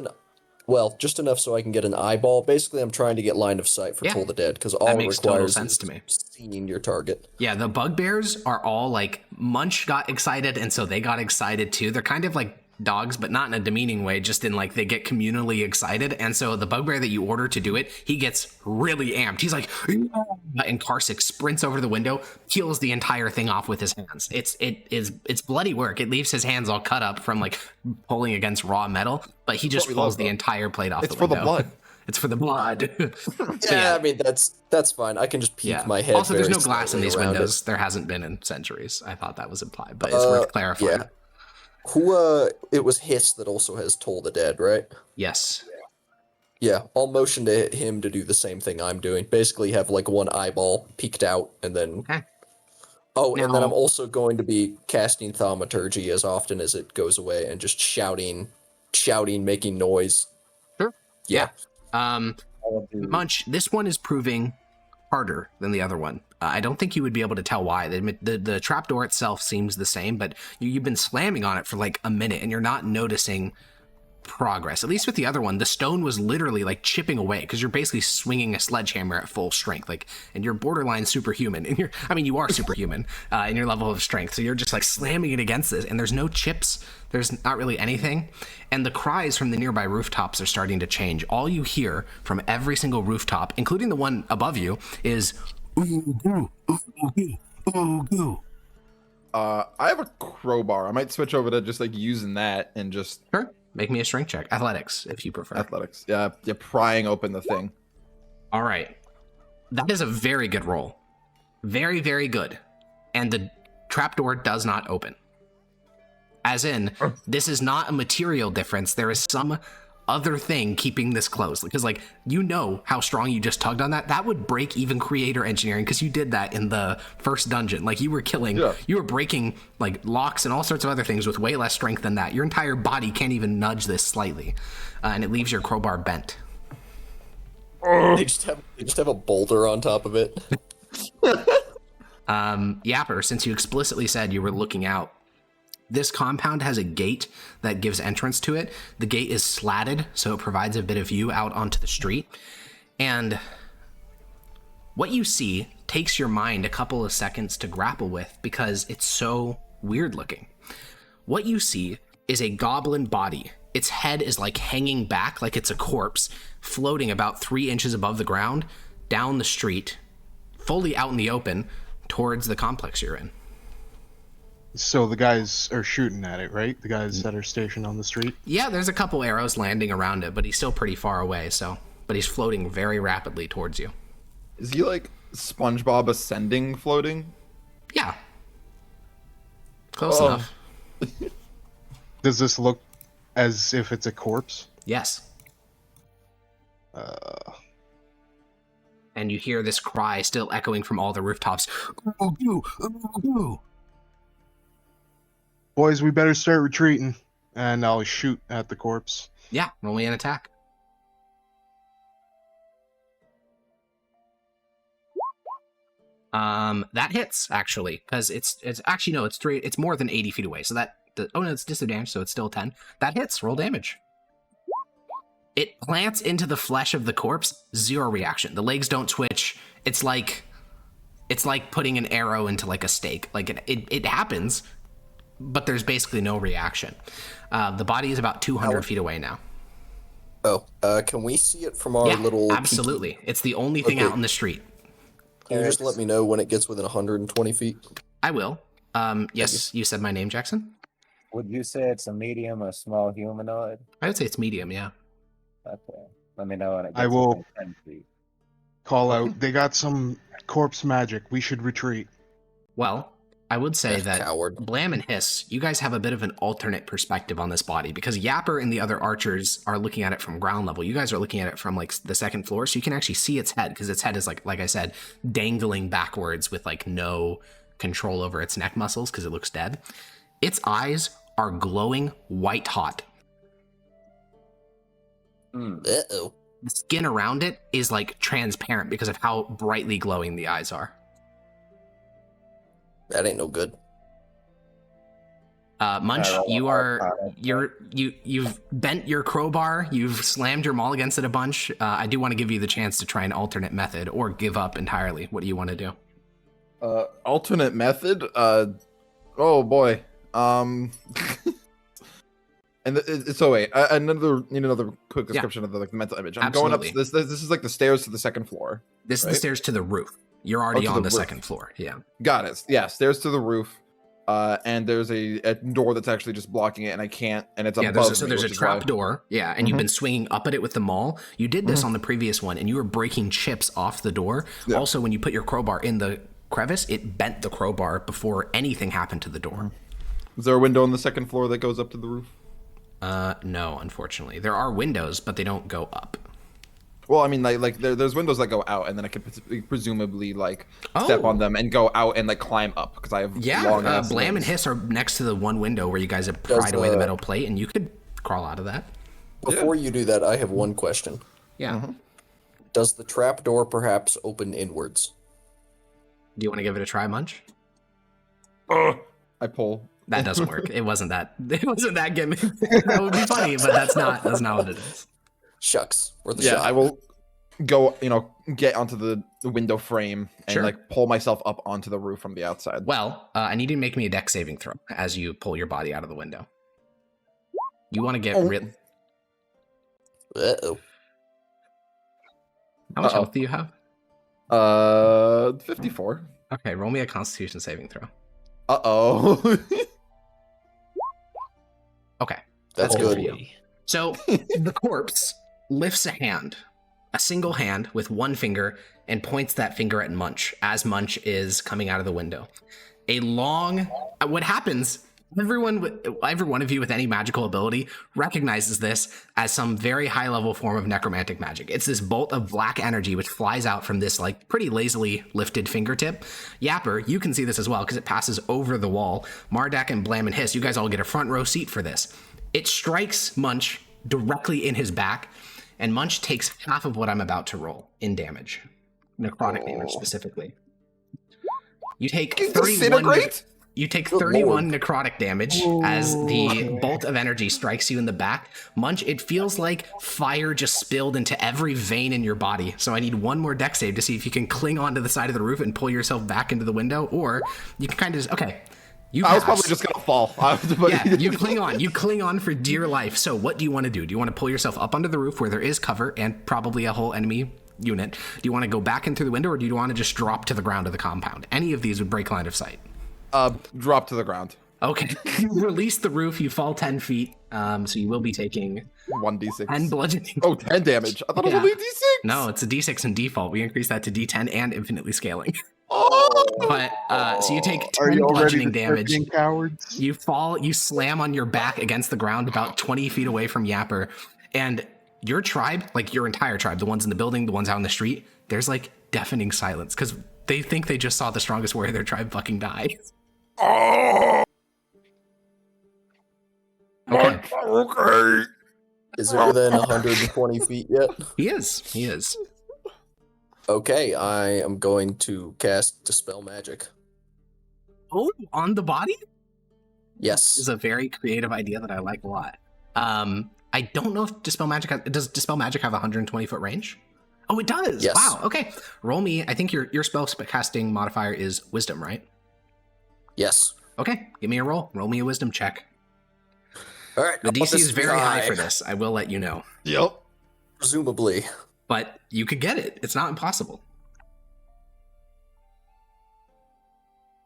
enough so I can get an eyeball. Basically, I'm trying to get line of sight for Yeah. Toll the Dead because all it makes total requires sense is to me. seeing your target. Yeah, the bugbears are all like Munch got excited, and so they got excited too. They're kind of like dogs, but not in a demeaning way, just in like they get communally excited. And so the bugbear that you order to do it, he gets really amped. He's like, and Karsic sprints over the window, peels the entire thing off with his hands. It's bloody work. It leaves his hands all cut up from like pulling against raw metal, but he just pulls the entire plate off the window. It's for the blood. It's for the blood. Yeah, I mean, that's fine. I can just peek my head. Also, there's very no glass in these around windows. it. There hasn't been in centuries. I thought that was implied, but it's worth clarifying. Yeah. Who, it was Hiss that also has Toll the Dead, right? Yes. Yeah, I'll motion to him to do the same thing I'm doing. Basically have like one eyeball peeked out and then... Okay. Oh, and then Now- I'm also going to be casting Thaumaturgy as often as it goes away and just shouting, making noise. Sure. Yeah. Munch, this one is proving harder than the other one. I don't think you would be able to tell why. The trapdoor itself seems the same, but you've been slamming on it for like a minute and you're not noticing progress. At least with the other one, the stone was literally like chipping away because you're basically swinging a sledgehammer at full strength, like, and you're borderline superhuman. And you are superhuman in your level of strength. So you're just like slamming it against this, and there's no chips. There's not really anything. And the cries from the nearby rooftops are starting to change. All you hear from every single rooftop, including the one above you, is ooh goo, ooh goo, ooh goo. I have a crowbar. I might switch over to just like using that and just Sure. Make me a strength check. Athletics, if you prefer. athletics. Yeah, prying open the thing. All right. That is a very good roll. Very, very good. And the trapdoor does not open. As in, this is not a material difference. There is some other thing keeping this closed. Because, like, you know how strong you just tugged on that. That would break even creator engineering, because you did that in the first dungeon. Like, you were you were breaking, like, locks and all sorts of other things with way less strength than that. Your entire body can't even nudge this slightly. And it leaves your crowbar bent. They just have a boulder on top of it. Yapper, since you explicitly said you were looking out, this compound has a gate that gives entrance to it. The gate is slatted, so it provides a bit of view out onto the street. And what you see takes your mind a couple of seconds to grapple with because it's so weird looking. What you see is a goblin body. Its head is like hanging back like it's a corpse, floating about 3 inches above the ground, down the street, fully out in the open, towards the complex you're in. So the guys are shooting at it, right? The guys that are stationed on the street? Yeah, there's a couple arrows landing around it, but he's still pretty far away, but he's floating very rapidly towards you. Is he like SpongeBob ascending floating? Yeah. Close enough. Does this look as if it's a corpse? Yes. And you hear this cry still echoing from all the rooftops. Ooh, ooh, ooh, ooh. Boys, we better start retreating. And I'll shoot at the corpse. Yeah, roll me an attack. That hits, actually, because it's actually, no, it's more than 80 feet away. So it's disadvantage, so it's still 10. That hits, roll damage. It plants into the flesh of the corpse, 0 reaction. The legs don't twitch. It's like putting an arrow into like a stake. Like it happens, but there's basically no reaction. The body is about 200 feet away now. Oh, can we see it from our little... Absolutely. It's the only thing out in the street. Can you just let me know when it gets within 120 feet? I will. Yes, you said my name, Jackson? Would you say it's a medium or small humanoid? I would say it's medium, yeah. Okay. Let me know when it gets I will within 10 feet. call out, they got some corpse magic. We should retreat. Well, I would say that Coward. Blam and Hiss, you guys have a bit of an alternate perspective on this body, because Yapper and the other archers are looking at it from ground level. You guys are looking at it from like the second floor, so you can actually see its head, because its head is like I said, dangling backwards with like no control over its neck muscles because it looks dead. Its eyes are glowing white hot. Uh-oh. The skin around it is like transparent because of how brightly glowing the eyes are. That ain't no good. Munch, you've bent your crowbar, you've slammed your maul against it a bunch. I do want to give you the chance to try an alternate method or give up entirely. What do you want to do? Alternate method? Oh boy. And so wait, another quick description of the mental image. I'm going up. This is like the stairs to the second floor. This is the stairs to the roof. You're already on the second floor. Yeah. Got it. Yeah, stairs to the roof. And there's a door that's actually just blocking it, and I can't. And it's above. There's a trap door. Yeah, and you've been swinging up at it with the maul. You did this on the previous one, and you were breaking chips off the door. Yeah. Also, when you put your crowbar in the crevice, it bent the crowbar before anything happened to the door. Is there a window on the second floor that goes up to the roof? No, unfortunately. There are windows, but they don't go up. Well, I mean, like there's windows that go out, and then I could presumably step on them and go out and climb up because I have long Blam and Hiss are next to the one window where you guys have pried away the metal plate, and you could crawl out of that. Before you do that, I have one question. Yeah. Does the trap door perhaps open inwards? Do you want to give it a try, Munch? I pull. That doesn't work. It wasn't that gimmick. That would be funny, but that's not what it is. Shucks. We're the shot. I will go, get onto the window frame and pull myself up onto the roof from the outside. Well, I need you to make me a dex saving throw as you pull your body out of the window. You want to get rid. Uh-oh. How much health do you have? 54. Okay, roll me a Constitution saving throw. Uh-oh. Okay, that's good. For you. So the corpse lifts a single hand with one finger, and points that finger at Munch as Munch is coming out of the window. What happens, every one of you with any magical ability recognizes this as some very high level form of necromantic magic. It's this bolt of black energy which flies out from this pretty lazily lifted fingertip. Yapper, you can see this as well because it passes over the wall. Mardak and Blam and Hiss, you guys all get a front row seat for this. It strikes Munch directly in his back, and Munch takes half of what I'm about to roll in damage. Necrotic damage, specifically. You take 31 necrotic damage as the bolt of energy strikes you in the back. Munch, it feels like fire just spilled into every vein in your body. So I need one more dex save to see if you can cling onto the side of the roof and pull yourself back into the window, or you can kind of just, okay. I was probably just gonna fall. Yeah, you cling on for dear life. So what do you want to do? Do you want to pull yourself up onto the roof where there is cover and probably a whole enemy unit? Do you want to go back in through the window, or do you want to just drop to the ground of the compound? Any of these would break line of sight. Drop to the ground. Okay. You release the roof, you fall 10 feet, so you will be taking 1d6 and bludgeoning. 10 damage. I thought it was only d6. No, it's a d6 in default. We increased that to d10 and infinitely scaling. But so you take 10 bludgeoning damage. Cowards? You fall, you slam on your back against the ground about 20 feet away from Yapper, and your tribe, your entire tribe, the ones in the building, the ones out in the street, there's deafening silence because they think they just saw the strongest warrior of their tribe fucking die. Okay. Is it within 120 feet yet? He is. Okay, I am going to cast Dispel Magic. Oh, on the body? Yes. This is a very creative idea that I like a lot. I don't know if Dispel Magic does Dispel Magic have a 120-foot range? Oh, it does. Yes. Wow. Okay. Roll me. I think your spell casting modifier is Wisdom, right? Yes. Okay. Give me a roll. Roll me a Wisdom check. All right. The DC is very high for this. I will let you know. Yep. Presumably. But you could get it. It's not impossible.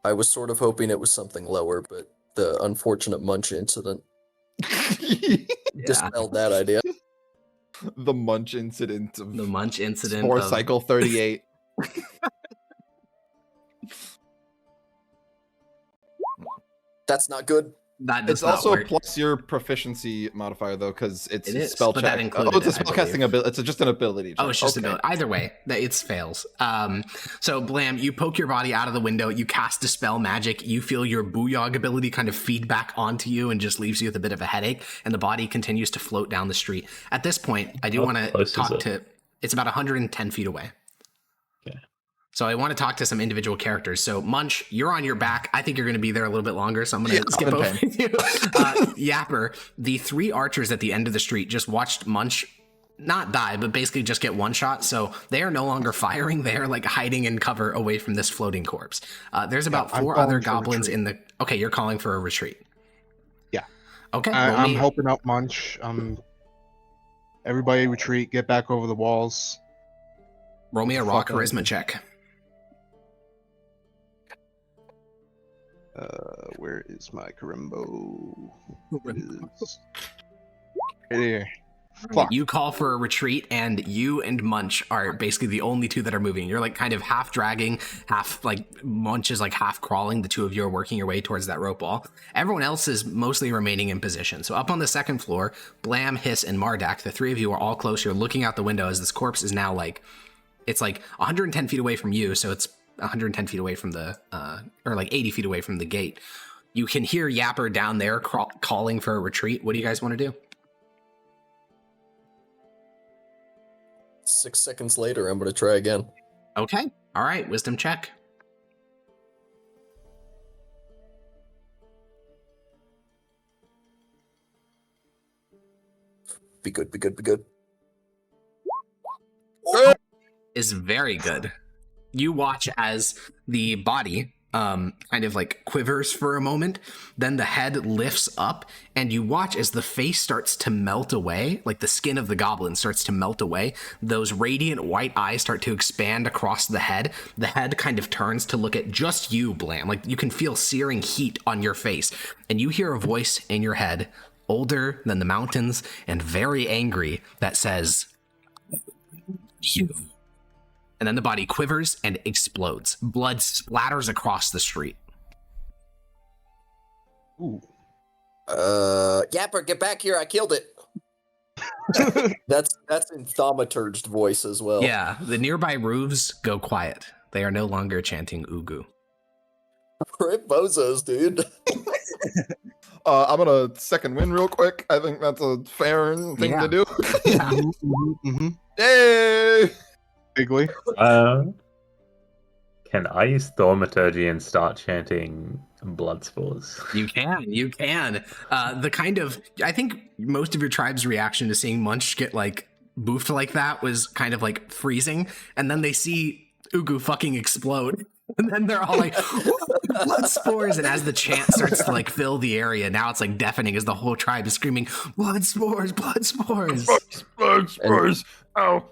I was sort of hoping it was something lower, but the unfortunate Munch incident dispelled that idea. The Munch incident. Spore cycle 38. That's not good. It's also work. Plus your proficiency modifier though, because it's a spell check. That it's a spellcasting ability. It's just an ability check. Oh, it's just an ability. Either way, it fails. So Blam, you poke your body out of the window. You cast Dispel Magic. You feel your Booyog ability kind of feed back onto you and just leaves you with a bit of a headache. And the body continues to float down the street. At this point, I do want to talk to. It's about 110 feet away. So I want to talk to some individual characters. So Munch, you're on your back. I think you're going to be there a little bit longer, so I'm going to skip over you. Yapper, the 3 archers at the end of the street just watched Munch not die, but basically just get one shot. So they are no longer firing. They are hiding in cover away from this floating corpse. There's about 4 other goblins in the... Okay, you're calling for a retreat. Yeah. Okay, I'm helping out Munch. Everybody retreat, get back over the walls. Roll me a raw Fuck charisma anything. check. Where is my Karimbo? It is right here. Clock. You call for a retreat, and you and Munch are basically the only two that are moving. You're like kind of half dragging, half like Munch is like half crawling. The two of you are working your way towards that rope wall. Everyone else is mostly remaining in position. So up on the second floor, Blam, Hiss, and Mardak, the three of you are all close. You're looking out the window as this corpse is now like, it's like 110 feet away from you. So it's 110 feet away from the, or like 80 feet away from the gate. You can hear Yapper down there calling for a retreat. What do you guys want to do? 6 seconds later, I'm going to try again. Okay. All right. Wisdom check. Be good, be good, be good. Is very good. You watch as the body kind of like quivers for a moment, then the head lifts up, and you watch as the face starts to melt away, like the skin of the goblin starts to melt away. Those radiant white eyes start to expand across the head. The head kind of turns to look at just you, Blam. Like you can feel searing heat on your face, and you hear a voice in your head, older than the mountains and very angry, that says, "You." And then the body quivers and explodes. Blood splatters across the street. Ooh. Yapper, get back here! I killed it. That's in Thaumaturged voice as well. Yeah, the nearby roofs go quiet. They are no longer chanting Ugu. Rip bozos, dude. I'm gonna second win real quick. I think that's a fair thing to do. Yeah. Mm-hmm. Yay! Bigly. Can I use Thaumaturgy and start chanting blood spores? You can. The kind of, I think most of your tribe's reaction to seeing Munch get like boofed like that was kind of like freezing, and then they see Ugu fucking explode, and then they're all like, blood spores, and as the chant starts to like fill the area, now it's like deafening as the whole tribe is screaming, blood spores, blood spores. Blood spores. Ow.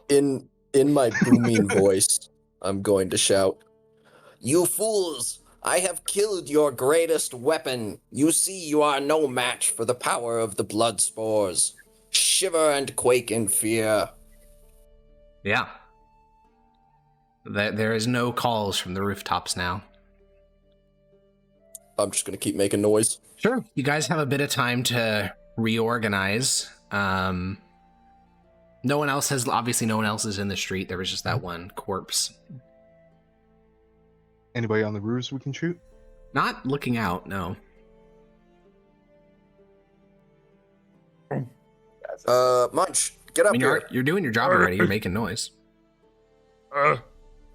In my booming voice, I'm going to shout, "You fools! I have killed your greatest weapon. You see you are no match for the power of the blood spores. Shiver and quake in fear." Yeah. There is no calls from the rooftops now. I'm just going to keep making noise. Sure. You guys have a bit of time to reorganize. No one else is in the street. There was just that one corpse. Anybody on the roofs we can shoot? Not looking out, no. Munch, get I up mean, here. you're doing your job already. You're making noise.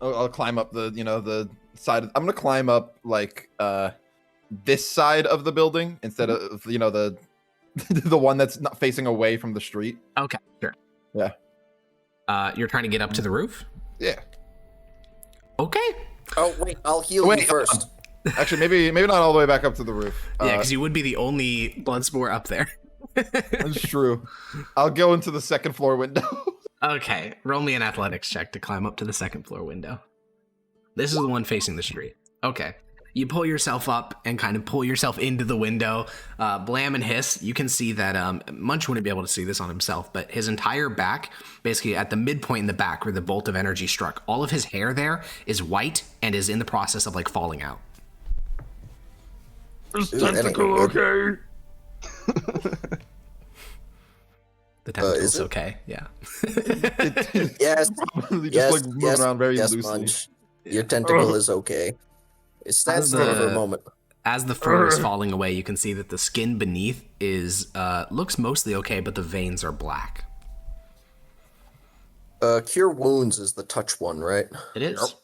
I'll climb up the side. I'm gonna climb up like this side of the building instead of the the one that's not facing away from the street. Okay, sure. Yeah. You're trying to get up to the roof? Yeah. Okay. Oh, wait, I'll heal you first. Actually, maybe not all the way back up to the roof. Yeah, because you would be the only blood spore up there. That's true. I'll go into the second floor window. Okay, roll me an athletics check to climb up to the second floor window. This is the one facing the street. Okay. You pull yourself up and kind of pull yourself into the window. Blam and Hiss, you can see that Munch wouldn't be able to see this on himself, but his entire back, basically at the midpoint in the back where the bolt of energy struck, all of his hair there is white and is in the process of like falling out. Is tentacle okay? The tentacle's okay, yeah. Yes. Just moving around very loosely. Munch. Your tentacle is okay. It stands still for a moment. As the fur is falling away, you can see that the skin beneath is looks mostly okay, but the veins are black. Cure Wounds is the touch one, right? It is.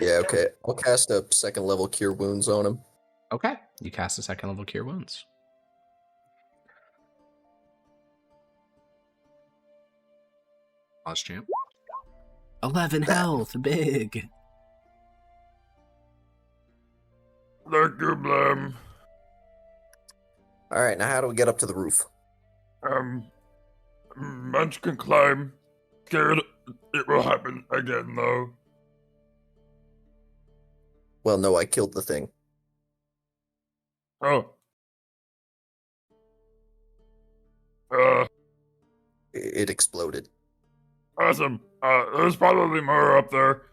Yeah, okay. I'll cast a second level Cure Wounds on him. Okay. You cast a second level Cure Wounds. Pause champ. 11 health, big. Thank you, Blam. All right, now how do we get up to the roof? Munch can climb. Scared it will happen again, though. Well, no, I killed the thing. Oh. It exploded. Awesome. There's probably more up there.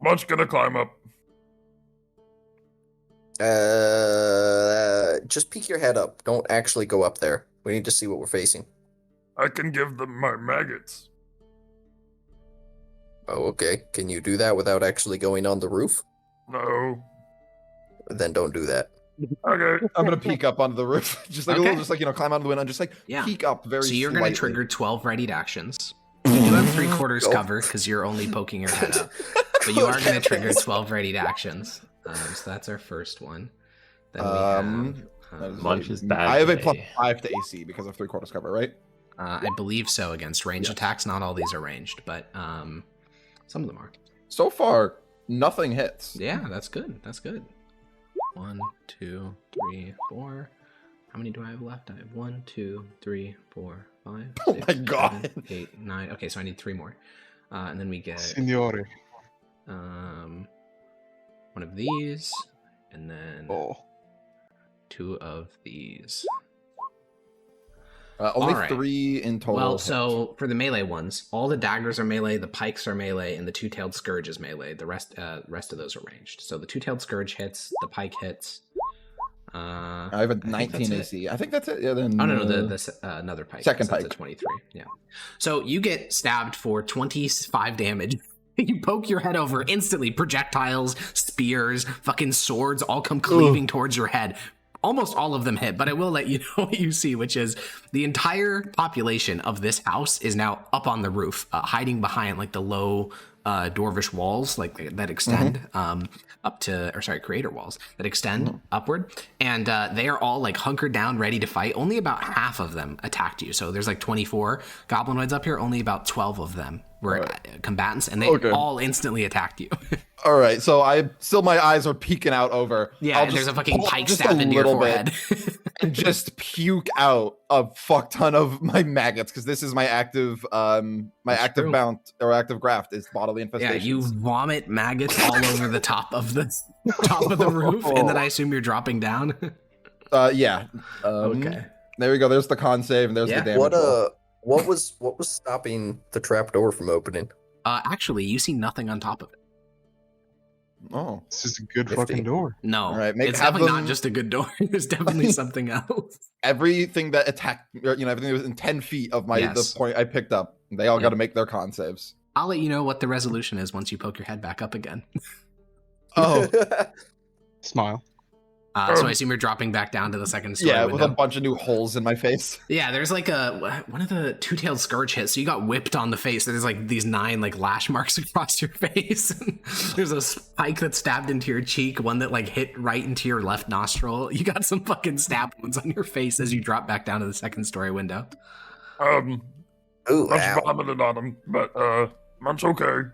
Munch gonna climb up. Just peek your head up. Don't actually go up there. We need to see what we're facing. I can give them my maggots. Oh, okay. Can you do that without actually going on the roof? No. Then don't do that. Okay. I'm gonna peek up onto the roof, just like a Okay. little, just like climb out of the window, and just like peek up very. So you're slightly. going to trigger 12 readied actions. You do have 3/4 Go. cover because you're only poking your head up, but you are going to trigger 12 readied actions. So that's our first one. Then we that have. is Munch is bad. I have a today. +5 to AC because of 3/4 cover, right? I believe so against ranged Yes. attacks. Not all these are ranged, but some of them are. So far, nothing hits. Yeah, that's good. That's good. 1, 2, 3, 4. How many do I have left? I have 1, 2, 3, 4, 5. Oh 6, my God. 7, 8, 9. Okay, so I need 3 more. And then we get Signore. one of these, and then Oh. 2 of these. Only All right. 3 in total. Well, hit. so for the melee ones, all the daggers are melee, the pikes are melee, and the two-tailed scourge is melee. The rest of those are ranged. So the two-tailed scourge hits, the pike hits. I have a think 19 that's AC. I think that's it. Yeah, then. Oh no, another pike. Second So that's pike. a 23. Yeah. So you get stabbed for 25 damage. You poke your head over instantly. Projectiles, spears, fucking swords all come cleaving towards your head. Almost all of them hit, but I will let you know what you see, which is the entire population of this house is now up on the roof, hiding behind like the low dwarvish walls, like that extend up to, or sorry, creator walls that extend upward, and they are all like hunkered down, ready to fight. Only about half of them attacked you. So there's like 24 goblinoids up here. Only about 12 of them were combatants, and they all instantly attacked you. All right, so my eyes are peeking out over. Yeah, I'll and there's just a fucking pull pike just stabbed a into your little bit forehead. and just puke out a fuck ton of my maggots because this is my active active true. mount or active graft is bodily Yeah, infestation. you vomit maggots all over the top of the roof, and then I assume you're dropping down. Yeah. Okay. There we go. There's the con save and there's Yeah. the damage. roll. What was stopping the trapdoor from opening? Actually, you see nothing on top of it. Oh. This is a good 50. fucking door. No, All right, it's have definitely them- not just a good door. There's definitely something else. Everything that attacked, everything that was in 10 feet of Yes. the point I picked up, they all Yep. got to make their con saves. I'll let you know what the resolution is once you poke your head back up again. Oh, Smile. So I assume you're dropping back down to the second story yeah, window. with a bunch of new holes in my face. Yeah, there's like one of the two-tailed scourge hits, so you got whipped on the face. There's like these 9 like lash marks across your face. There's a spike that stabbed into your cheek, one that like hit right into your left nostril. You got some fucking stab wounds on your face as you drop back down to the second story window. Ooh, Munch ow. vomited on him, but Munch okay.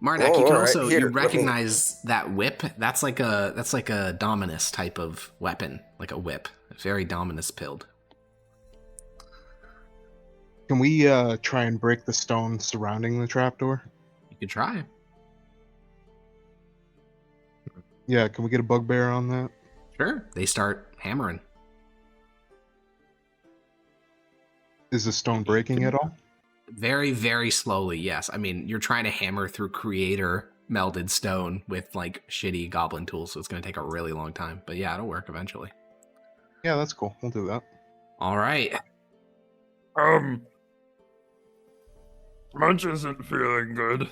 Marnak, Oh, you can all right. also Here, you let me- recognize that whip. That's like a Dominus type of weapon, like a whip. Very Dominus pilled. Can we try and break the stone surrounding the trapdoor? You could try. Yeah, can we get a bugbear on that? Sure. They start hammering. Is the stone breaking at all? Very, very slowly, yes. I mean, you're trying to hammer through creator melded stone with like shitty goblin tools, so it's going to take a really long time. But yeah, it'll work eventually. Yeah, that's cool. We'll do that. All right. Munch isn't feeling good.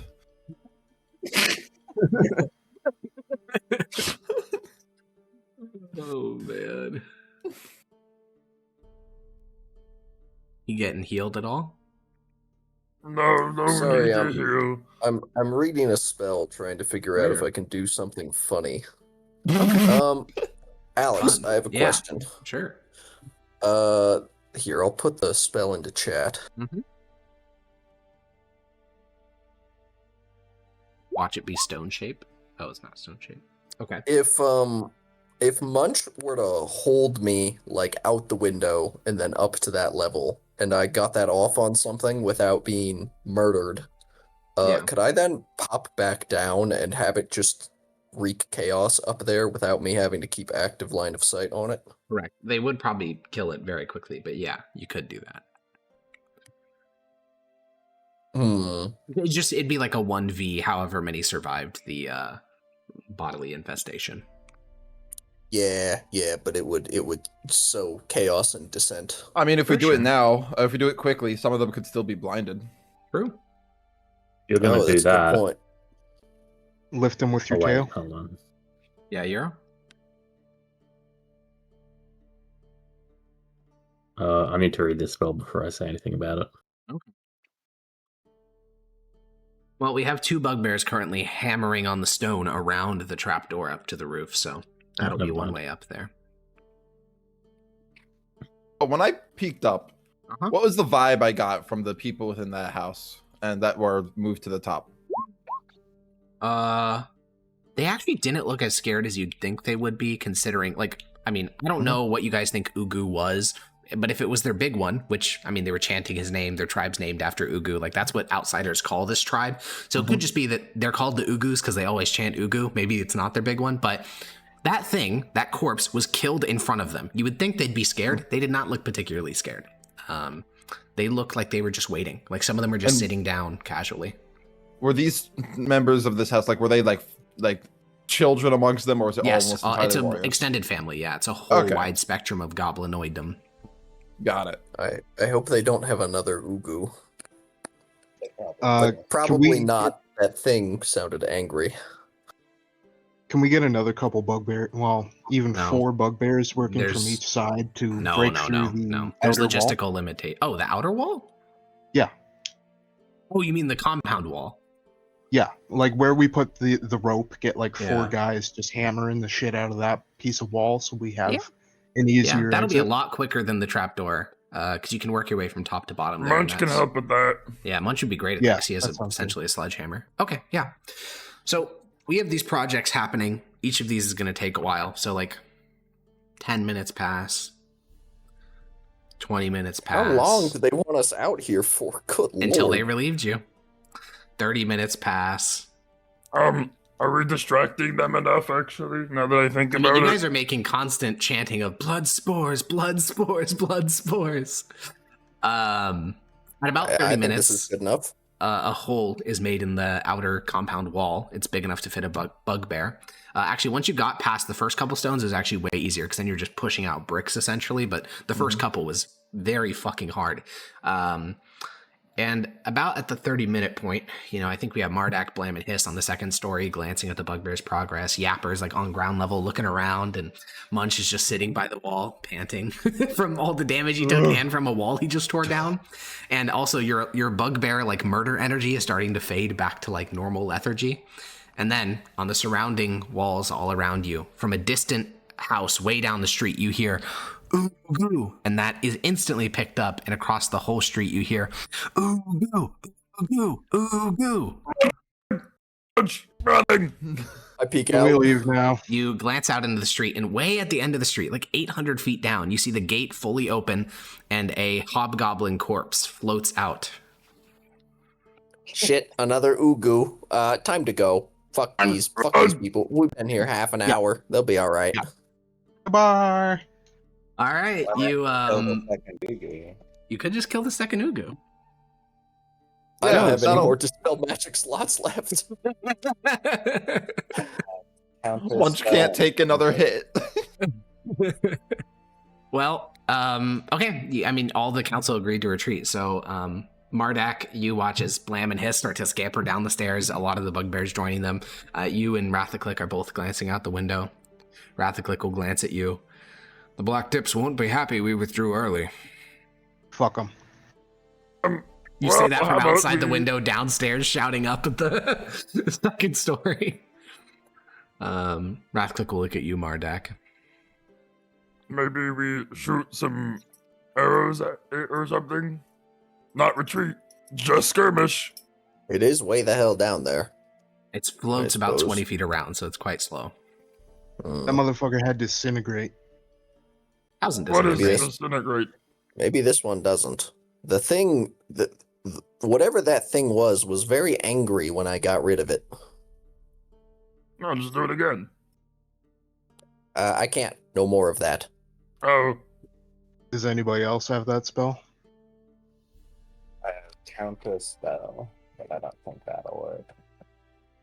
Oh man. You getting healed at all? No Sorry, need to heal. I'm reading a spell trying to figure out if Weird. I can do something funny. Alex, Fun. I have a Yeah. question. Sure. Here, I'll put the spell into chat. Watch it be stone shape. Oh, it's not stone shape. Okay. If If Munch were to hold me like out the window and then up to that level, and I got that off on something without being murdered, Yeah. could I then pop back down and have it just wreak chaos up there without me having to keep active line of sight on it? Correct. They would probably kill it very quickly, but yeah, you could do that. It'd be like a 1v, however many survived the bodily infestation. Yeah, but it would sow chaos and dissent. I mean, if we For do sure. it now, if we do it quickly, some of them could still be blinded. True. You're gonna do that's a good that. point. Lift him with your Oh, wait, tail. hold on. Yeah, Euro? I need to read this spell before I say anything about it. Okay. Well, we have 2 bugbears currently hammering on the stone around the trapdoor up to the roof, so that'll be never one mind. way up there. But when I peeked up, Uh-huh. what was the vibe I got from the people within that house and that were moved to the top? They actually didn't look as scared as you'd think they would be, considering, like, I mean, I don't know what you guys think Ugu was, but if it was their big one, which, I mean, they were chanting his name, their tribe's named after Ugu, like, that's what outsiders call this tribe. So it could just be that they're called the Ugus because they always chant Ugu. Maybe it's not their big one, but that thing, that corpse, was killed in front of them. You would think they'd be scared. They did not look particularly scared. They looked like they were just waiting. Like, some of them were just sitting down casually. Were these members of this house, like, were they like children amongst them, or was it Yes, almost entirely it's an warriors? extended family. Yeah, it's a whole Okay. wide spectrum of goblinoidom. Got it. I hope they don't have another Ugu. Can But probably we- not. That thing sounded angry. Can we get another couple bugbear? Well, even No. 4 bugbears working from There's- each side to No, break no, through no, the no. There's outer wall? logistical limitation. Oh, the outer wall? Yeah. Oh, you mean the compound wall? Yeah, like where we put the rope, get like 4 Yeah. guys just hammering the shit out of that piece of wall, so we have Yeah. an easier Yeah, that'll be a exit. lot quicker than the trapdoor, because you can work your way from top to bottom there. and Munch can that's- help with that. Yeah, Munch would be great at Yeah, that 'cause he has that sounds good. essentially a sledgehammer. Okay, yeah. So we have these projects happening. Each of these is going to take a while. So like 10 minutes pass, 20 minutes pass. How long do they want us out here for? Good Until lord. they relieved you. 30 minutes pass. Are we distracting them enough, actually, now that I think I mean, about you it? guys are making constant chanting of blood spores, blood spores, blood spores. At about 30 I think minutes, this is good enough. a hole is made in the outer compound wall. It's big enough to fit a bugbear. Actually, once you got past the first couple stones, it was actually way easier because then you're just pushing out bricks essentially. But the first couple was very fucking hard. And about at the 30-minute point, I think we have Mardak, Blam, and Hiss on the second story, glancing at the bugbear's progress. Yapper's like on ground level, looking around, and Munch is just sitting by the wall, panting from all the damage he took and from a wall he just tore down. And also, your bugbear like murder energy is starting to fade back to like normal lethargy. And then on the surrounding walls all around you, from a distant house way down the street, you hear ooh, and that is instantly picked up, and across the whole street you hear ooh, ooh. Munch, running! I peek Can we out. leave now? You glance out into the street, and way at the end of the street, like 800 feet down, you see the gate fully open, and a hobgoblin corpse floats out. Shit, another Ugu. Time to go. Fuck these people. We've been here half an hour. They'll be all right. Goodbye. All right, Kill you the second Ugu. you could just kill the second Ugu. I Yeah, don't have any that'll- more dispel magic slots left. Counter Munch spell. can't take another hit. Well, okay. I mean, all the council agreed to retreat. So, Mardak, you watch as Blam and Hiss start to scamper down the stairs. A lot of the bugbears joining them. You and Rathaclick are both glancing out the window. Rathaclick will glance at you. The Black Dips won't be happy we withdrew early. Fuck them. You Well, say that how from about outside the we- window downstairs, shouting up at the second story. Rathaclick will look at you, Mardak. Maybe we shoot some arrows at it or something? Not retreat, just skirmish. It is way the hell down there. It floats I about suppose. 20 feet around, so it's quite slow. That motherfucker had disintegrate. Doesn't What is disintegrate. disintegrate? Maybe this one doesn't. The thing that whatever that thing was very angry when I got rid of it. No, just do it again. I can't. No more of that. Oh, Does anybody else have that spell? I have counter spell, but I don't think that'll work.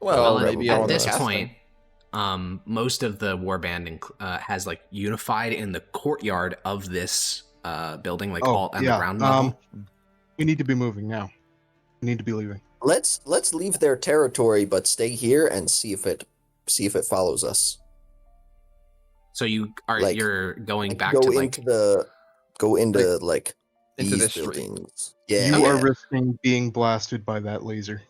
Well, Well, maybe at I'll this cast point, them. most of the warband has like unified in the courtyard of this building, like all on the ground level. We need to be moving now. We need to be leaving. Let's leave their territory, but stay here and see if it follows us. So you're going back go to into into these this street. buildings. Yeah, You are yeah. risking being blasted by that laser.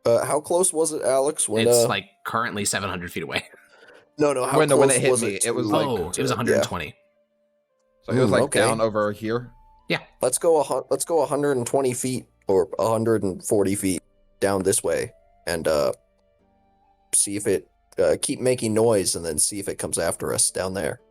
How close was it, Alex? When it's like currently 700 feet away. no, how when close it hit was me, it? it was to- like It was 120. So it was like okay. down over here. Let's go 120 feet or 140 feet down this way, and see if it keep making noise, and then see if it comes after us down there.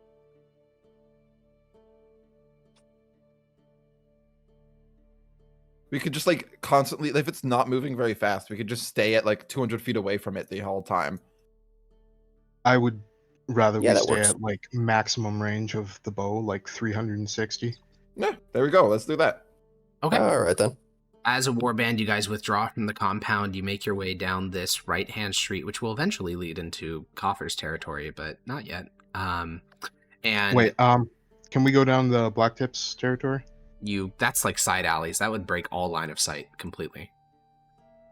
We could just like constantly, if it's not moving very fast, we could just stay at like 200 feet away from it the whole time. I would rather Yeah, we that stay works. at like maximum range of the bow, like 360. Yeah, there we go. Let's do that. Okay. All right then. As a warband, you guys withdraw from the compound. You make your way down this right-hand street, which will eventually lead into Coffer's territory, but not yet. And Wait, can we go down the Black Tips territory? that's like side alleys. That would break all line of sight completely.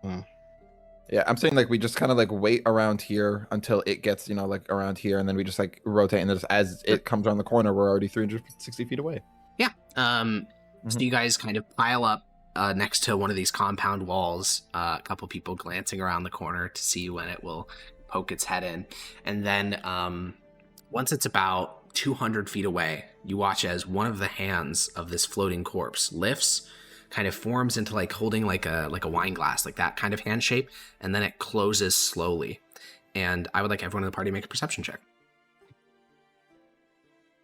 Yeah, I'm saying like we just kind of like wait around here until it gets, like around here, and then we just like rotate, and then just as it comes around the corner, we're already 360 feet away. Yeah. So you guys kind of pile up next to one of these compound walls, a couple people glancing around the corner to see when it will poke its head in. And then once it's about 200 feet away, you watch as one of the hands of this floating corpse lifts, kind of forms into like holding like a wine glass, like that kind of hand shape, and then it closes slowly. And I would like everyone in the party to make a perception check.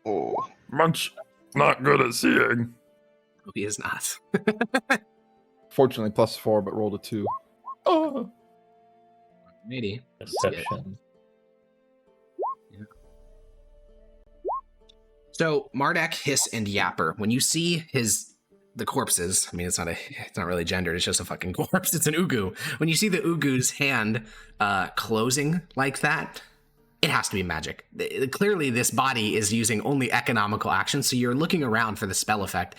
Oh, Munch, not good at seeing. Oh, he is not. Fortunately, +4, but rolled a 2. Oh. Maybe. Perception. So Mardak, Hiss, and Yapper, when you see the corpses, I mean, it's not really gendered, it's just a fucking corpse, it's an Ugu. When you see the Ugu's hand closing like that, it has to be magic. Clearly, this body is using only economical actions, so you're looking around for the spell effect.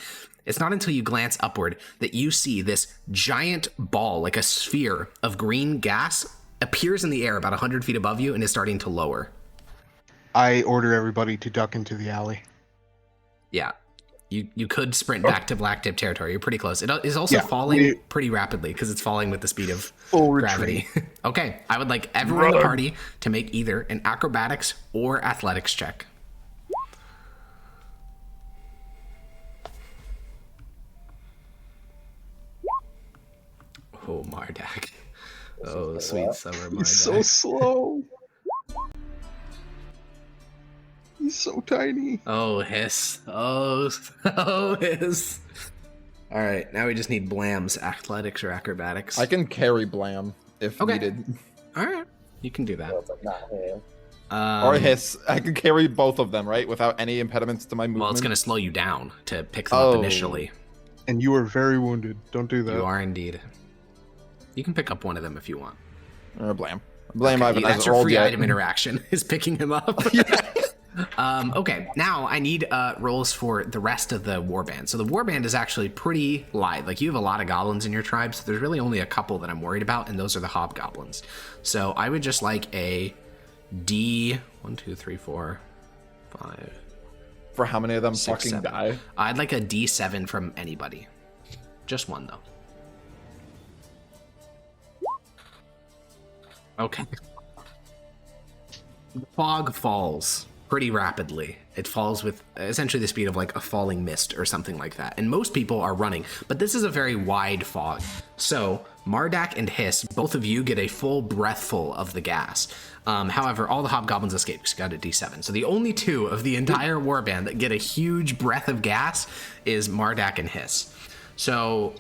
It's not until you glance upward that you see this giant ball, like a sphere of green gas, appears in the air about 100 feet above you and is starting to lower. I order everybody to duck into the alley. Yeah. You could sprint back to Black Tip territory. You're pretty close. It is also falling pretty rapidly because it's falling with the speed of gravity. Okay, I would like everyone in the party to make either an acrobatics or athletics check. Oh, Mardak. Oh, sweet summer Mardak. He's so slow. He's so tiny. Oh, Hiss. Oh, Hiss. All right, now we just need Blam's athletics or acrobatics. I can carry Blam if needed. All right, you can do that. Or Hiss. I can carry both of them, right? Without any impediments to my movement. Well, it's going to slow you down to pick them up initially. And you are very wounded. Don't do that. You are indeed. You can pick up one of them if you want. Or Blam. Blam, Okay, I haven't that's your rolled free yet. item interaction, is picking him up. Okay, now I need rolls for the rest of the warband. So the warband is actually pretty light. Like, you have a lot of goblins in your tribe, so there's really only a couple that I'm worried about, and those are the hobgoblins. So I would just like a D... 1, 2, 3, 4, 5... For how many of them 6, fucking 7. die? I'd like a D7 from anybody. Just one, though. Okay. The fog falls, pretty rapidly. It falls with essentially the speed of like a falling mist or something like that. And most people are running, but this is a very wide fog. So Mardak and Hiss, both of you get a full breathful of the gas. However, all the hobgoblins escape because you got a D7. So the only two of the entire warband that get a huge breath of gas is Mardak and Hiss. So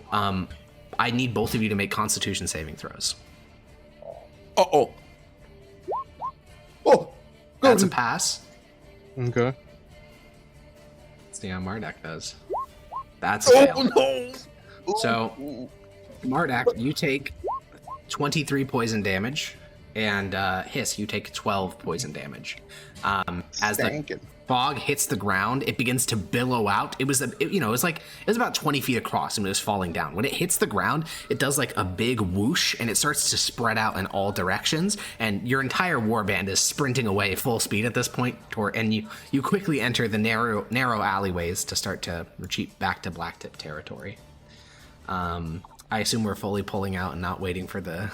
I need both of you to make Constitution saving throws. Oh, That's a pass. Okay. Let's see how Mardak does. That's a fail. no! So, Mardak, you take 23 poison damage, and Hiss, you take 12 poison damage. As the fog hits the ground, it begins to billow out. It was about 20 feet across, and it was falling down. When it hits the ground, it does like a big whoosh, and it starts to spread out in all directions. And your entire warband is sprinting away full speed at this point, and you quickly enter the narrow alleyways to start to retreat back to Blacktip territory. I assume we're fully pulling out and not waiting for the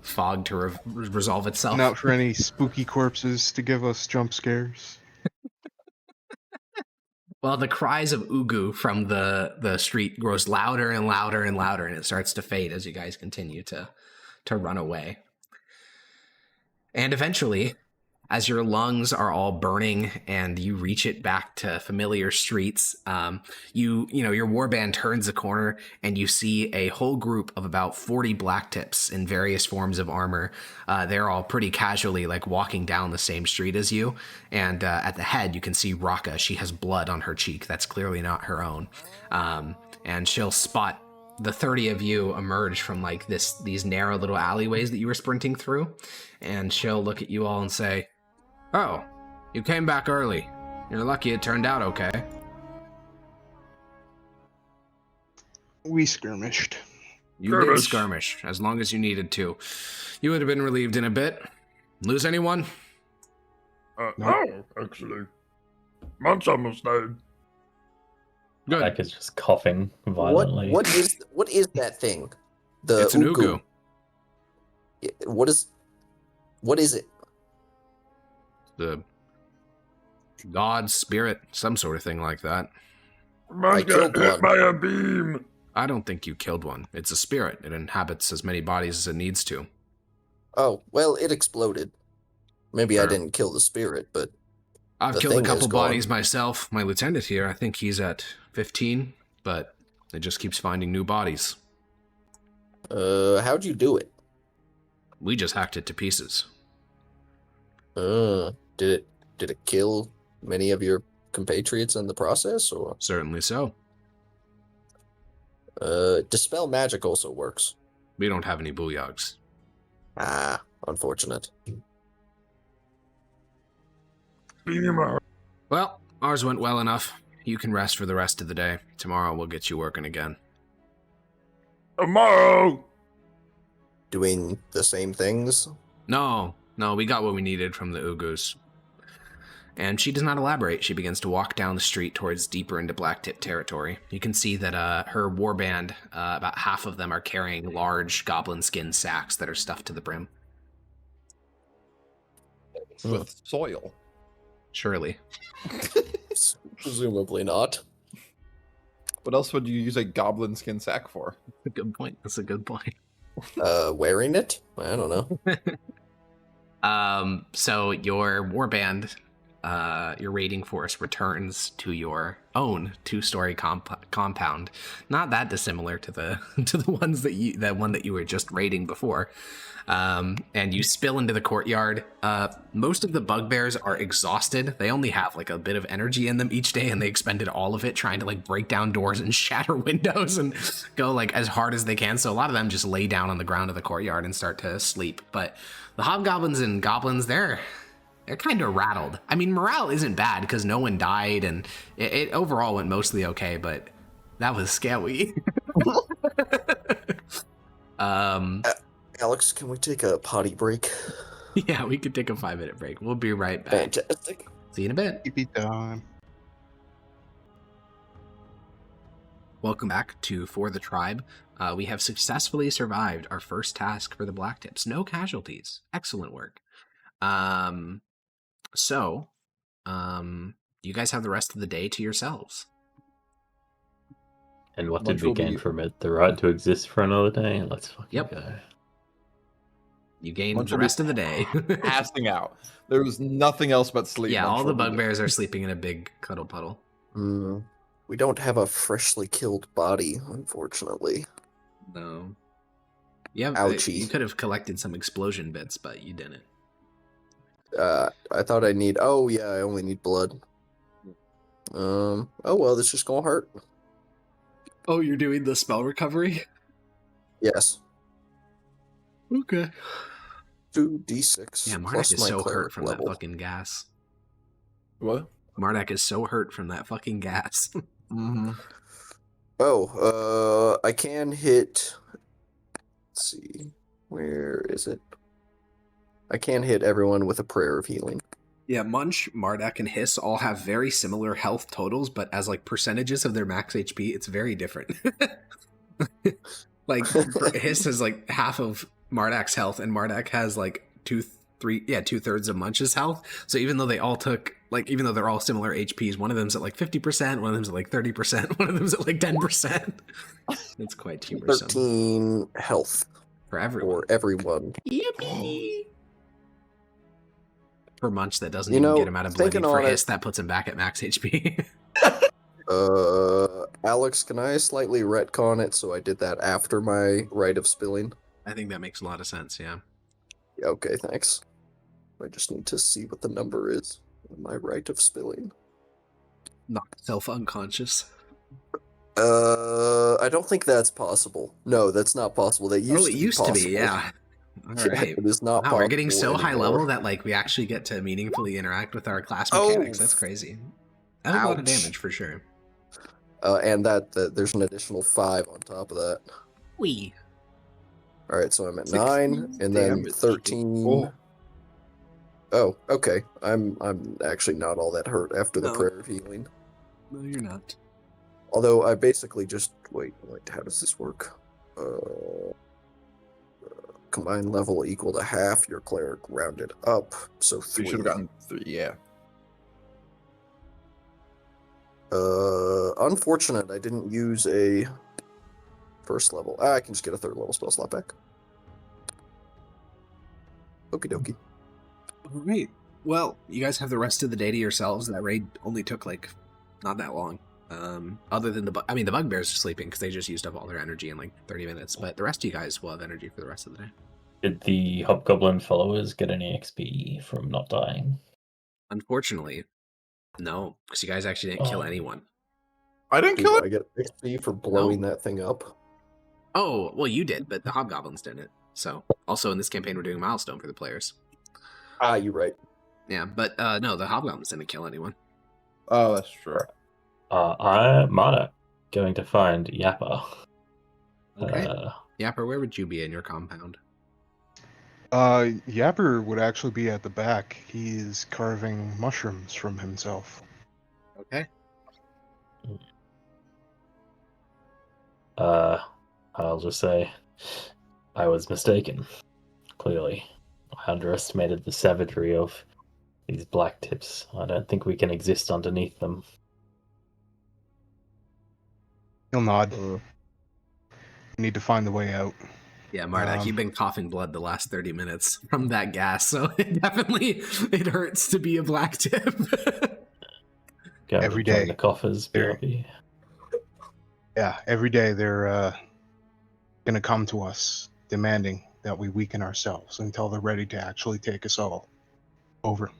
fog to resolve itself. Not for any spooky corpses to give us jump scares. Well, the cries of Ugu from the street grows louder and louder and louder, and it starts to fade as you guys continue to run away. And eventually, as your lungs are all burning and you reach it back to familiar streets, your warband turns a corner and you see a whole group of about 40 blacktips in various forms of armor. They're all pretty casually like walking down the same street as you. And at the head, you can see Raka. She has blood on her cheek. That's clearly not her own. And she'll spot the 30 of you emerge from like these narrow little alleyways that you were sprinting through. And she'll look at you all and say, "Oh, you came back early. You're lucky it turned out okay." We skirmished. You did skirmish, as long as you needed to. You would have been relieved in a bit. Lose anyone? No, actually. Munch almost died. Good. Like it's just coughing violently. What is that thing? It's an Ugu. What is it? The god, spirit, some sort of thing like that. Munch got hit by a beam. I don't think you killed one. It's a spirit. It inhabits as many bodies as it needs to. Oh, well, it exploded. Maybe I Sure. didn't kill the spirit, but I've the killed a thing couple is gone. bodies myself. My lieutenant here, I think he's at 15, but it just keeps finding new bodies. how'd you do it? We just hacked it to pieces. Did it kill many of your compatriots in the process, or? Certainly so. Dispel magic also works. We don't have any booyags. Ah, unfortunate. Beam her. Well, ours went well enough. You can rest for the rest of the day. Tomorrow we'll get you working again. Tomorrow. Doing the same things? No, we got what we needed from the Ugus. And she does not elaborate. She begins to walk down the street towards deeper into Blacktip territory. You can see that her warband, about half of them are carrying large goblin skin sacks that are stuffed to the brim. With soil. Surely. Presumably not. What else would you use a goblin skin sack for? Good point. That's a good point. Wearing it? I don't know. So your warband, your raiding force returns to your own 2-story compound. Not that dissimilar to the ones that one that you were just raiding before. And you spill into the courtyard. Most of the bugbears are exhausted. They only have like a bit of energy in them each day, and they expended all of it trying to like break down doors and shatter windows and go like as hard as they can. So a lot of them just lay down on the ground of the courtyard and start to sleep. But the hobgoblins and goblins, they're kind of rattled. I mean, morale isn't bad because no one died, and it overall went mostly okay, but that was scary. Alex, can we take a potty break? Yeah, we could take a 5-minute break. We'll be right back. Fantastic. See you in a bit. Keep it down. Welcome back to For the Tribe. We have successfully survived our first task for the Blacktips. No casualties. Excellent work. So, you guys have the rest of the day to yourselves. And what Lunch did we will gain be- from it? The right to exist for another day? Let's fucking Yep. go. You gain Lunch the will be rest of the day. Passing out. There was nothing else but sleep. Yeah, Lunch all the will be bugbears are sleeping in a big cuddle puddle. We don't have a freshly killed body, unfortunately. No. Yeah, Ouchie. you could have collected some explosion bits, but you didn't. I thought I need. Oh yeah, I only need blood. Oh well, this is gonna hurt. Oh, you're doing the spell recovery? Yes. Okay. 2d6. Yeah, Marduk plus is my so hurt cleric from level. that fucking gas. What? Marduk is so hurt from that fucking gas. Mm-hmm. Oh, I can hit. Let's see, where is it? I can hit everyone with a prayer of healing. Yeah, Munch, Marduk, and Hiss all have very similar health totals, but as like percentages of their max HP, it's very different. Like Hiss has like half of Marduk's health, and Marduk has like two-thirds of Munch's health. So even though they all took even though they're all similar HPs, one of them's at like 50%, one of them's at like 30%, one of them's at like 10%. It's quite humorous. 13 health For everyone. for everyone. Yippee! For Munch, that doesn't You even know, get him out of Bloody. thinking For on it- Hiss, that puts him back at max HP. Alex, can I slightly retcon it so I did that after my rite of spilling? I think that makes a lot of sense, yeah. Yeah, okay, thanks. I just need to see what the number is on my rite of spilling. Knock self unconscious. I don't think that's possible. No, that's not possible. That used It to be used possible. to be, yeah. All Yeah, right. it is not Wow, possible we're getting so high anymore. level that like we actually get to meaningfully interact with our class Oh. mechanics. That's crazy. That was a lot of Ouch. damage for sure. And that there's an additional 5 on top of that. Wee. All right, so I'm at 16 9, and then damage. 13. Oh, okay. I'm actually not all that hurt after the No. prayer of healing. No, you're not. Although I basically just wait. How does this work? Combined level equal to half. Your cleric rounded up, so You 3. should have gotten 3, yeah. Unfortunate, I didn't use a first level. I can just get a 3rd level spell slot back. Okie dokie. All right. Well, you guys have the rest of the day to yourselves. That raid only took like not that long. Other than the bugbears are sleeping because they just used up all their energy in like 30 minutes. But the rest of you guys will have energy for the rest of the day. Did the Hobgoblin followers get any XP from not dying? Unfortunately, no, because you guys actually didn't kill Oh. anyone. I didn't kill Do I it. get XP for blowing that thing up? Oh, well, you did, but the hobgoblins didn't. So, also in this campaign, we're doing a milestone for the players. Ah, you're right. Yeah, but no, the hobgoblins didn't kill anyone. Oh, that's true. I'm Mana going to find Yappa. Okay. Yapper, where would you be in your compound? Yapper would actually be at the back. He is carving mushrooms from himself. Okay. I'll just say I was mistaken. Clearly, I underestimated the savagery of these black tips. I don't think we can exist underneath them. He'll nod. Uh, We need to find the way out. Yeah, Marduk, you've been coughing blood the last 30 minutes from that gas, so it hurts to be a black tip. Going Every to join day. the coffers, There- BRB. Yeah, every day they're gonna come to us demanding that we weaken ourselves until they're ready to actually take us all over.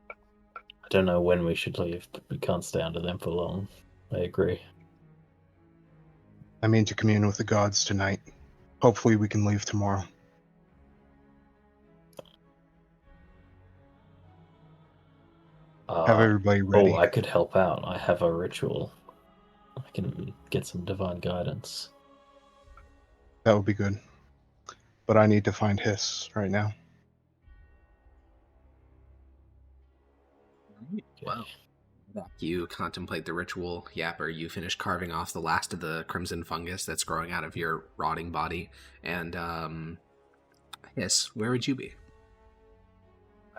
I don't know when we should leave, but we can't stay under them for long. I agree. I mean to commune with the gods tonight. Hopefully we can leave tomorrow. Have everybody ready. Oh, I could help out. I have a ritual. I can get some divine guidance. That would be good. But I need to find Hiss right now. Wow. You contemplate the ritual, Yapper. You finish carving off the last of the crimson fungus that's growing out of your rotting body. And, Hiss, where would you be?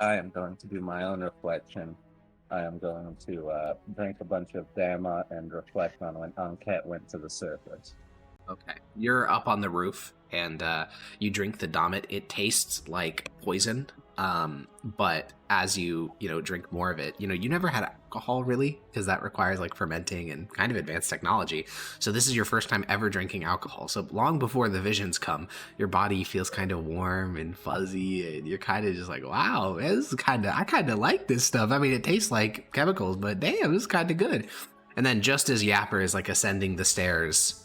I am going to do my own reflection. I am going to drink a bunch of Dharma and reflect on when Anket went to the surface. Okay. You're up on the roof, and you drink the Dammit. It tastes like poison, but as you drink more of it, you never had alcohol, really, because that requires, like, fermenting and kind of advanced technology. So this is your first time ever drinking alcohol. So long before the visions come, your body feels kind of warm and fuzzy, and you're kind of just like, wow, this is I kind of like this stuff. I mean, it tastes like chemicals, but damn, this is kind of good. And then just as Yapper is, like, ascending the stairs,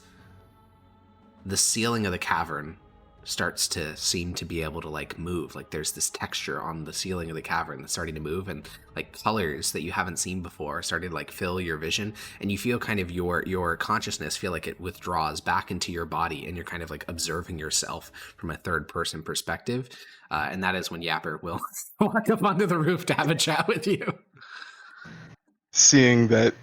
the ceiling of the cavern starts to seem to be able to, like, move. Like, there's this texture on the ceiling of the cavern that's starting to move, and, like, colors that you haven't seen before started to, like, fill your vision, and you feel kind of your consciousness feel like it withdraws back into your body, and you're kind of, like, observing yourself from a third person perspective. And that is when Yapper will walk up onto the roof to have a chat with you. Seeing that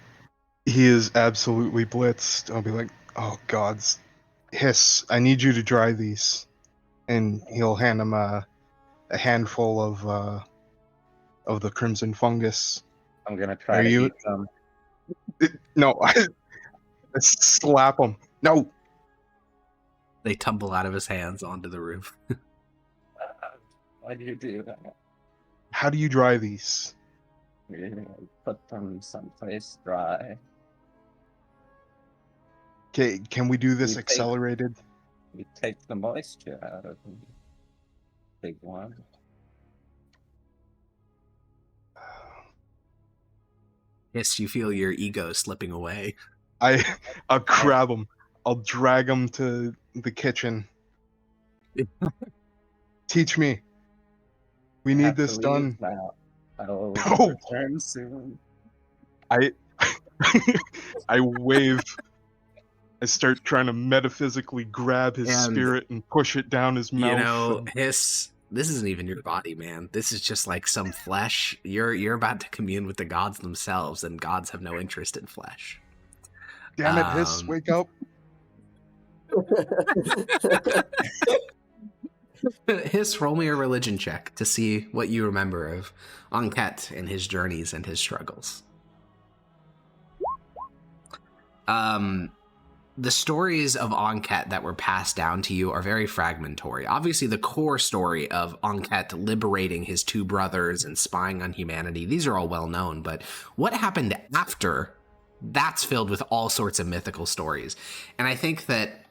he is absolutely blitzed, I'll be like, oh gods, Hiss, I need you to dry these. And he'll hand him a handful of the crimson fungus. I'm gonna try to eat some. No, I slap him. No. They tumble out of his hands onto the roof. Why do you do that? How do you dry these? Put them someplace dry. Okay, can we do this accelerated? We take the moisture out of the big one. Yes, you feel your ego slipping away. I'll grab him. I'll drag him to the kitchen. Teach me. We need this done. I will return soon. I wave. I start trying to metaphysically grab his spirit and push it down his mouth. Hiss, this isn't even your body, man. This is just like some flesh. You're about to commune with the gods themselves, and gods have no interest in flesh. Damn it, Hiss, wake up. Hiss, roll me a religion check to see what you remember of Anket and his journeys and his struggles. The stories of Anket that were passed down to you are very fragmentary. Obviously, the core story of Anket liberating his two brothers and spying on humanity, these are all well known, but what happened after, that's filled with all sorts of mythical stories. And I think that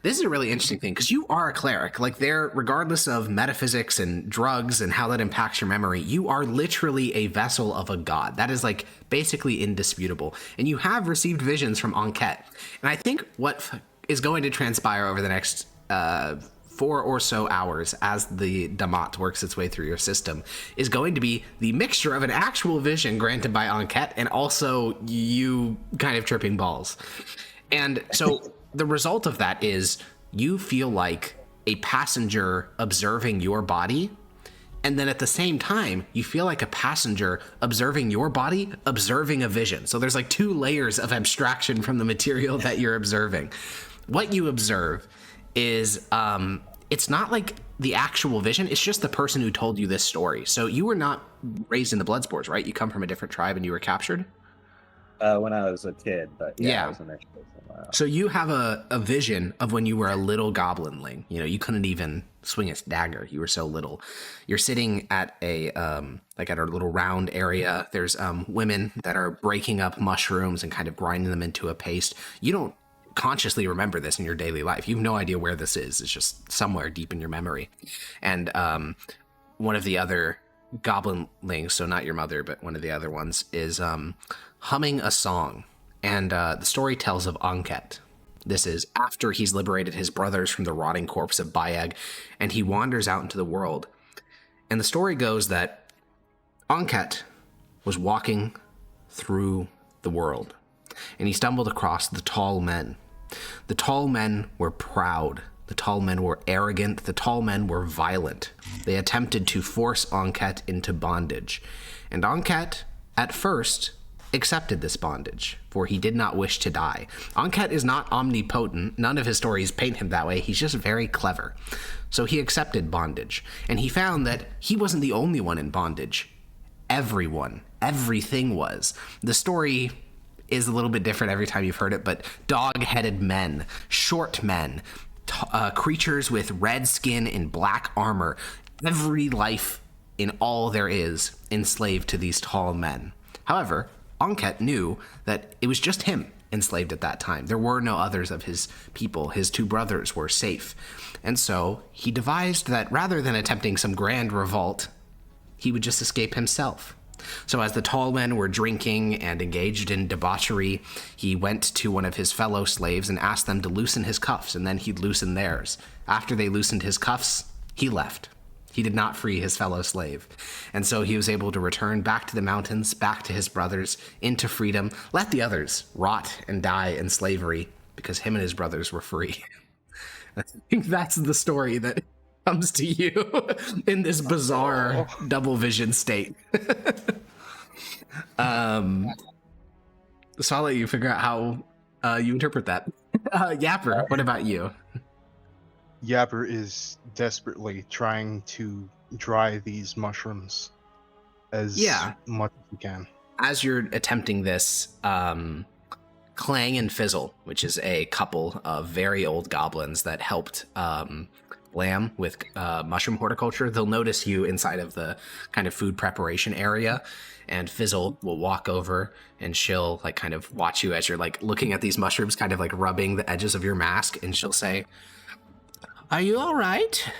this is a really interesting thing, because you are a cleric. Like, regardless of metaphysics and drugs and how that impacts your memory, you are literally a vessel of a god. That is, like, basically indisputable. And you have received visions from Anket. And I think what is going to transpire over the next 4 or so hours as the Dammit works its way through your system is going to be the mixture of an actual vision granted by Anket and also you kind of tripping balls. And so the result of that is you feel like a passenger observing your body, and then at the same time, you feel like a passenger observing your body, observing a vision. So there's like 2 layers of abstraction from the material that you're observing. What you observe is, it's not like the actual vision, it's just the person who told you this story. So you were not raised in the Bloodspores, right? You come from a different tribe and you were captured? When I was a kid, but yeah. I was initially somewhere else. So you have a vision of when you were a little goblinling. You couldn't even swing a dagger. You were so little. You're sitting at a at a little round area. There's women that are breaking up mushrooms and kind of grinding them into a paste. You don't consciously remember this in your daily life. You have no idea where this is. It's just somewhere deep in your memory. And one of the other goblinlings, so not your mother, but one of the other ones, is humming a song. And the story tells of Anket. This is after he's liberated his brothers from the rotting corpse of Bayeg, and he wanders out into the world. And the story goes that Anket was walking through the world, and he stumbled across the tall men. The tall men were proud. The tall men were arrogant. The tall men were violent. They attempted to force Anket into bondage. And Anket, at first, accepted this bondage, for he did not wish to die. Anket is not omnipotent. None of his stories paint him that way. He's just very clever. So he accepted bondage, and he found that he wasn't the only one in bondage. Everyone, everything was. The story is a little bit different every time you've heard it, but dog-headed men, short men, creatures with red skin and black armor, every life in all there is enslaved to these tall men. However, Anket knew that it was just him enslaved at that time. There were no others of his people. His 2 brothers were safe. And so he devised that rather than attempting some grand revolt, he would just escape himself. So as the tall men were drinking and engaged in debauchery, he went to one of his fellow slaves and asked them to loosen his cuffs, and then he'd loosen theirs. After they loosened his cuffs, he left. He did not free his fellow slave. And so he was able to return back to the mountains, back to his brothers, into freedom, let the others rot and die in slavery, because him and his brothers were free. I think that's the story that comes to you in this bizarre double vision state. So I'll let you figure out how you interpret that. Yapper, what about you? Yapper is desperately trying to dry these mushrooms as much as he can. As you're attempting this, Clang and Fizzle, which is a couple of very old goblins that helped Lamb with mushroom horticulture, they'll notice you inside of the kind of food preparation area, and Fizzle will walk over and she'll like kind of watch you as you're like looking at these mushrooms, kind of like rubbing the edges of your mask, and she'll say, "Are you all right?"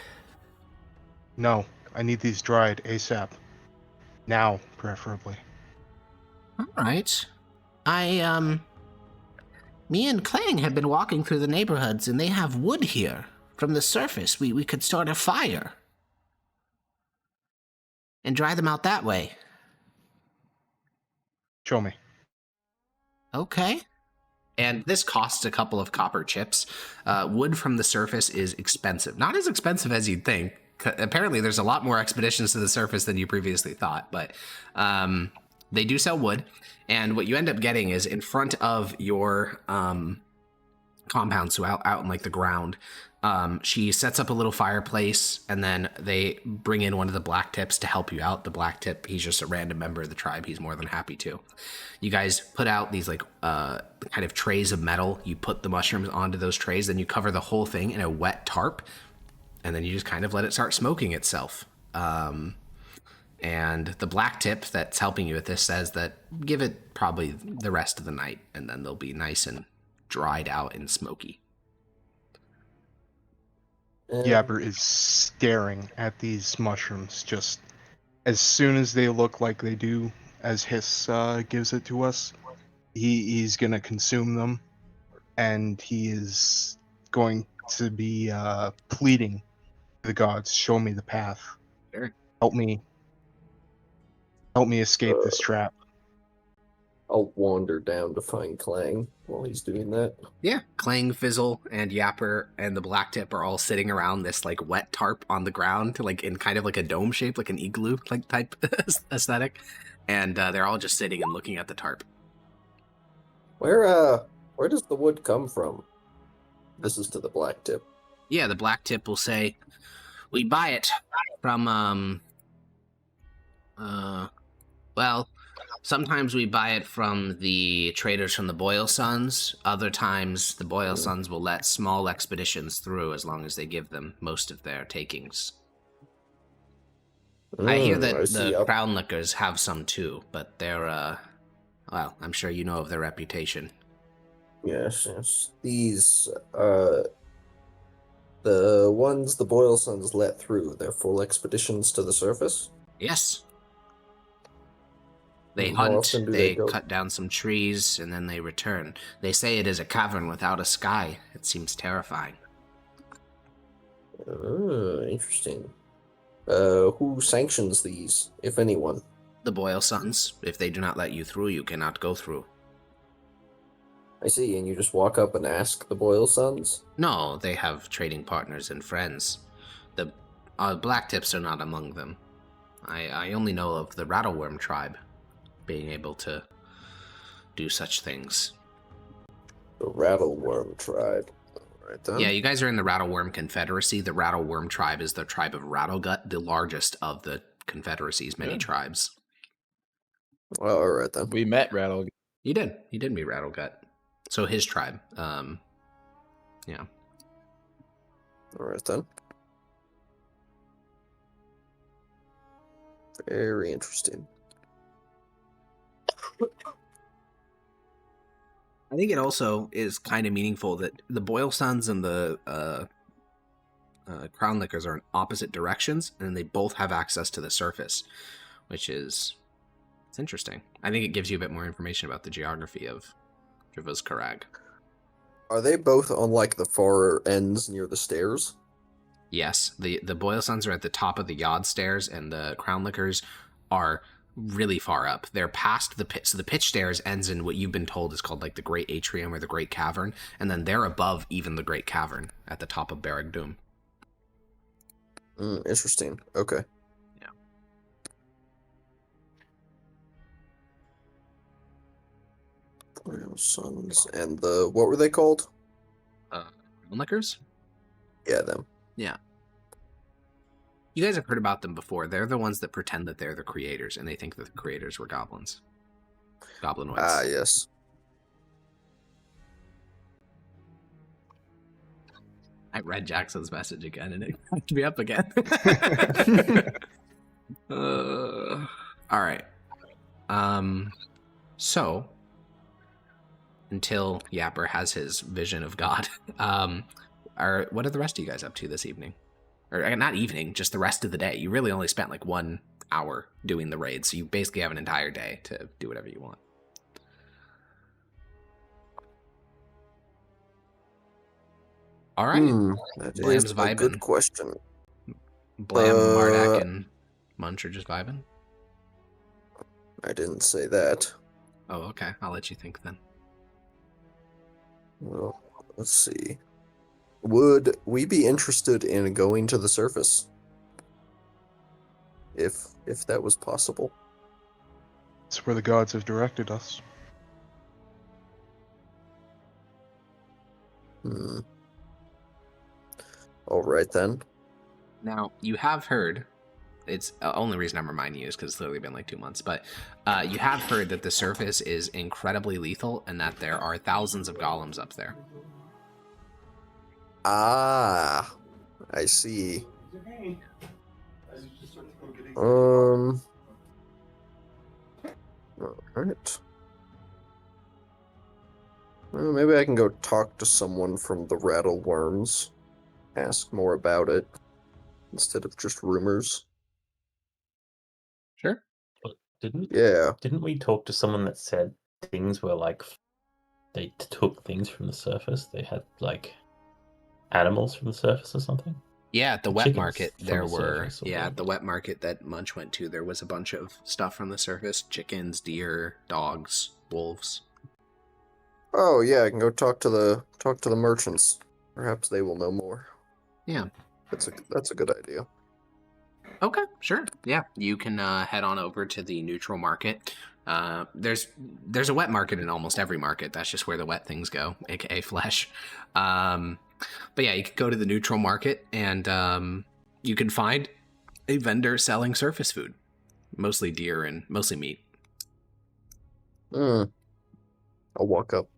No, I need these dried ASAP. Now, preferably. All right. Me and Clang have been walking through the neighborhoods, and they have wood here. From the surface, we could start a fire and dry them out that way. Show me. Okay. And this costs a couple of copper chips. Wood from the surface is expensive. Not as expensive as you'd think. Apparently, there's a lot more expeditions to the surface than you previously thought, but they do sell wood. And what you end up getting is in front of your compound, so out in like the ground, she sets up a little fireplace, and then they bring in one of the black tips to help you out. The black tip, he's just a random member of the tribe. He's more than happy to. You guys put out these like kind of trays of metal. You put the mushrooms onto those trays, then you cover the whole thing in a wet tarp, and then you just kind of let it start smoking itself. And the black tip that's helping you with this says that give it probably the rest of the night, and then they'll be nice and dried out and smoky. Yapper is staring at these mushrooms just as soon as they look like they do, as Hiss gives it to us. He's going to consume them, and he is going to be pleading to the gods, show me the path. Sure. Help me escape this trap. I'll wander down to find Clang while he's doing that. Yeah, Clang, Fizzle, and Yapper and the black tip are all sitting around this like wet tarp on the ground, like in kind of like a dome shape, like an igloo like type aesthetic, and they're all just sitting and looking at the tarp. Where does the wood come from? This is to the black tip. Yeah, the black tip will say, "We buy it from well, sometimes we buy it from the traders from the Boyle Sons. Other times, the Boyle Sons will let small expeditions through as long as they give them most of their takings. I hear that the Crown Lickers have some too, but they're, well, I'm sure you know of their reputation." Yes. These, the ones the Boyle Sons let through, they're full expeditions to the surface? Yes. They hunt, they cut down some trees, and then they return. They say it is a cavern without a sky. It seems terrifying. Interesting. Who sanctions these, if anyone? The Boyle Sons. If they do not let you through, you cannot go through. I see, and you just walk up and ask the Boyle Sons? No, they have trading partners and friends. The Black Tips are not among them. I only know of the Rattleworm tribe being able to do such things. The Rattleworm tribe. Right then. Yeah, you guys are in the Rattleworm Confederacy. The Rattleworm tribe is the tribe of Rattlegut, the largest of the Confederacy's many tribes. Well, all right then. We met Rattle. You did meet Rattlegut. So his tribe. Yeah. All right then. Very interesting. I think it also is kind of meaningful that the Boyle Sons and the Crown Lickers are in opposite directions, and they both have access to the surface, which is it's interesting. I think it gives you a bit more information about the geography of Dravuz Karag. Are they both on like the far ends near the stairs? Yes, the Boyle Sons are at the top of the Yod stairs, and the Crown Lickers are really far up. They're past the pit. So the pitch stairs ends in what you've been told is called like the Great Atrium or the Great Cavern, and then they're above even the Great Cavern at the top of Barrack Doom. Interesting. Okay. Yeah. Boyle Sons and the what were they called? Crown Lickers? Yeah, them. Yeah. You guys have heard about them before. They're the ones that pretend that they're the creators, and they think that the creators were goblins. Goblinoids. Ah, yes. I read Jackson's message again, and it cracked me up again. All right. So, until Yapper has his vision of God, what are the rest of you guys up to this evening? Or not evening, just the rest of the day. You really only spent like 1 hour doing the raid, so you basically have an entire day to do whatever you want. All right. That Blam's is a vibing. good question. Blam, Mardak, and Munch are just vibing? I didn't say that. Oh, okay. I'll let you think then. Well, let's see. Would we be interested in going to the surface? If that was possible. It's where the gods have directed us. All right then. Now, you have heard, it's the only reason I'm reminding you is because it's literally been like 2 months, but you have heard that the surface is incredibly lethal and that there are thousands of golems up there. Ah, I see. All right. Well, maybe I can go talk to someone from the Rattleworms, ask more about it, instead of just rumors. Sure. Didn't we talk to someone that said things were like they took things from the surface? They had like animals from the surface or something? Yeah, at the wet Chickens market from there the were. surface or Yeah, what? at the wet market that Munch went to, there was a bunch of stuff from the surface: chickens, deer, dogs, wolves. Oh yeah, I can go talk to the merchants. Perhaps they will know more. Yeah. That's a good idea. Okay, sure. Yeah, you can head on over to the neutral market. There's a wet market in almost every market. That's just where the wet things go, aka flesh. But yeah, you can go to the neutral market and you can find a vendor selling surface food, mostly deer and mostly meat. I'll walk up.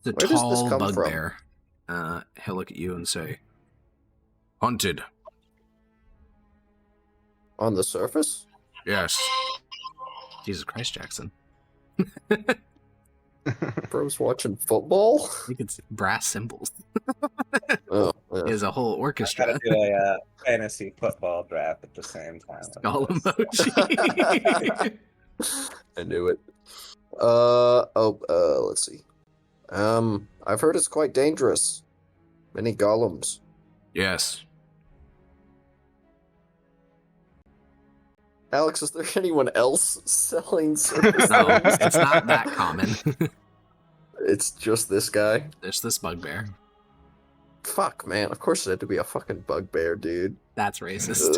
The Where does this tall come from? bugbear. He'll look at you and say, "Hunted." On the surface? Yes. Jesus Christ, Jackson. Bro's watching football? You can see brass cymbals. Oh, yeah. There's a whole I orchestra. gotta do a fantasy football draft at the same time. Skull emoji. I knew it. Let's see. I've heard it's quite dangerous. Many golems. Yes. Alex, is there anyone else selling surface No, items? it's not that common. It's just this guy. There's this bugbear. Fuck, man. Of course it had to be a fucking bugbear, dude. That's racist.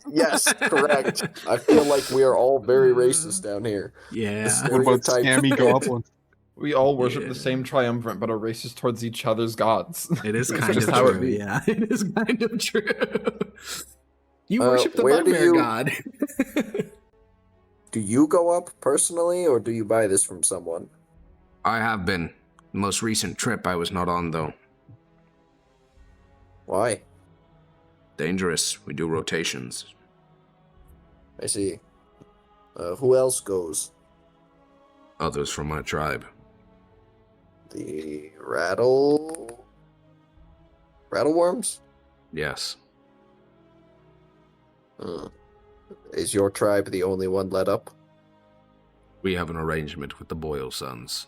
Yes, correct. I feel like we are all very racist down here. Yeah. What about Stereotypes. scammy goblins? We all worship Yeah. the same triumvirate, but are racist towards each other's gods. It is That's kind just of how it true. be. Yeah, it is kind of true. You worship the where do bugbear you- god. Do you go up personally, or do you buy this from someone? I have been. The most recent trip I was not on, though. Why? Dangerous. We do rotations. I see. Who else goes? Others from my tribe. The rattleworms? Yes. Is your tribe the only one let up? We have an arrangement with the Boyle sons.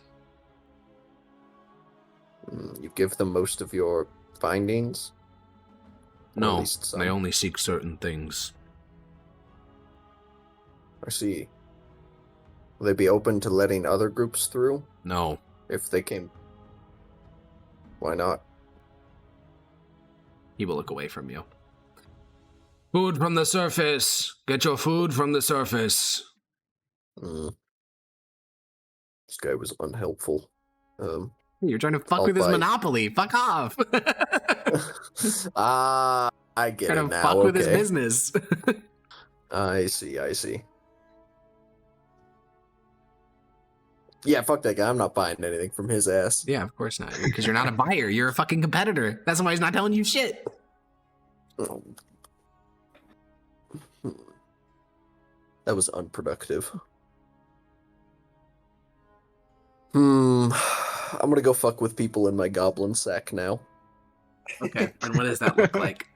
You give them most of your findings? Or at No, least some? they only seek certain things. I see. Will they be open to letting other groups through No. if they came? Why not? He will look away from you. Food from the surface! Get your food from the surface! This guy was unhelpful. You're trying to fuck I'll with his bite. monopoly. Fuck off! I get Trying it to now. fuck with his okay. business. I see. Yeah, fuck that guy. I'm not buying anything from his ass. Yeah, of course not. Because you're not a buyer. You're a fucking competitor. That's why he's not telling you shit. Oh. That was unproductive. I'm gonna go fuck with people in my goblin sack now. Okay, and what does that look like?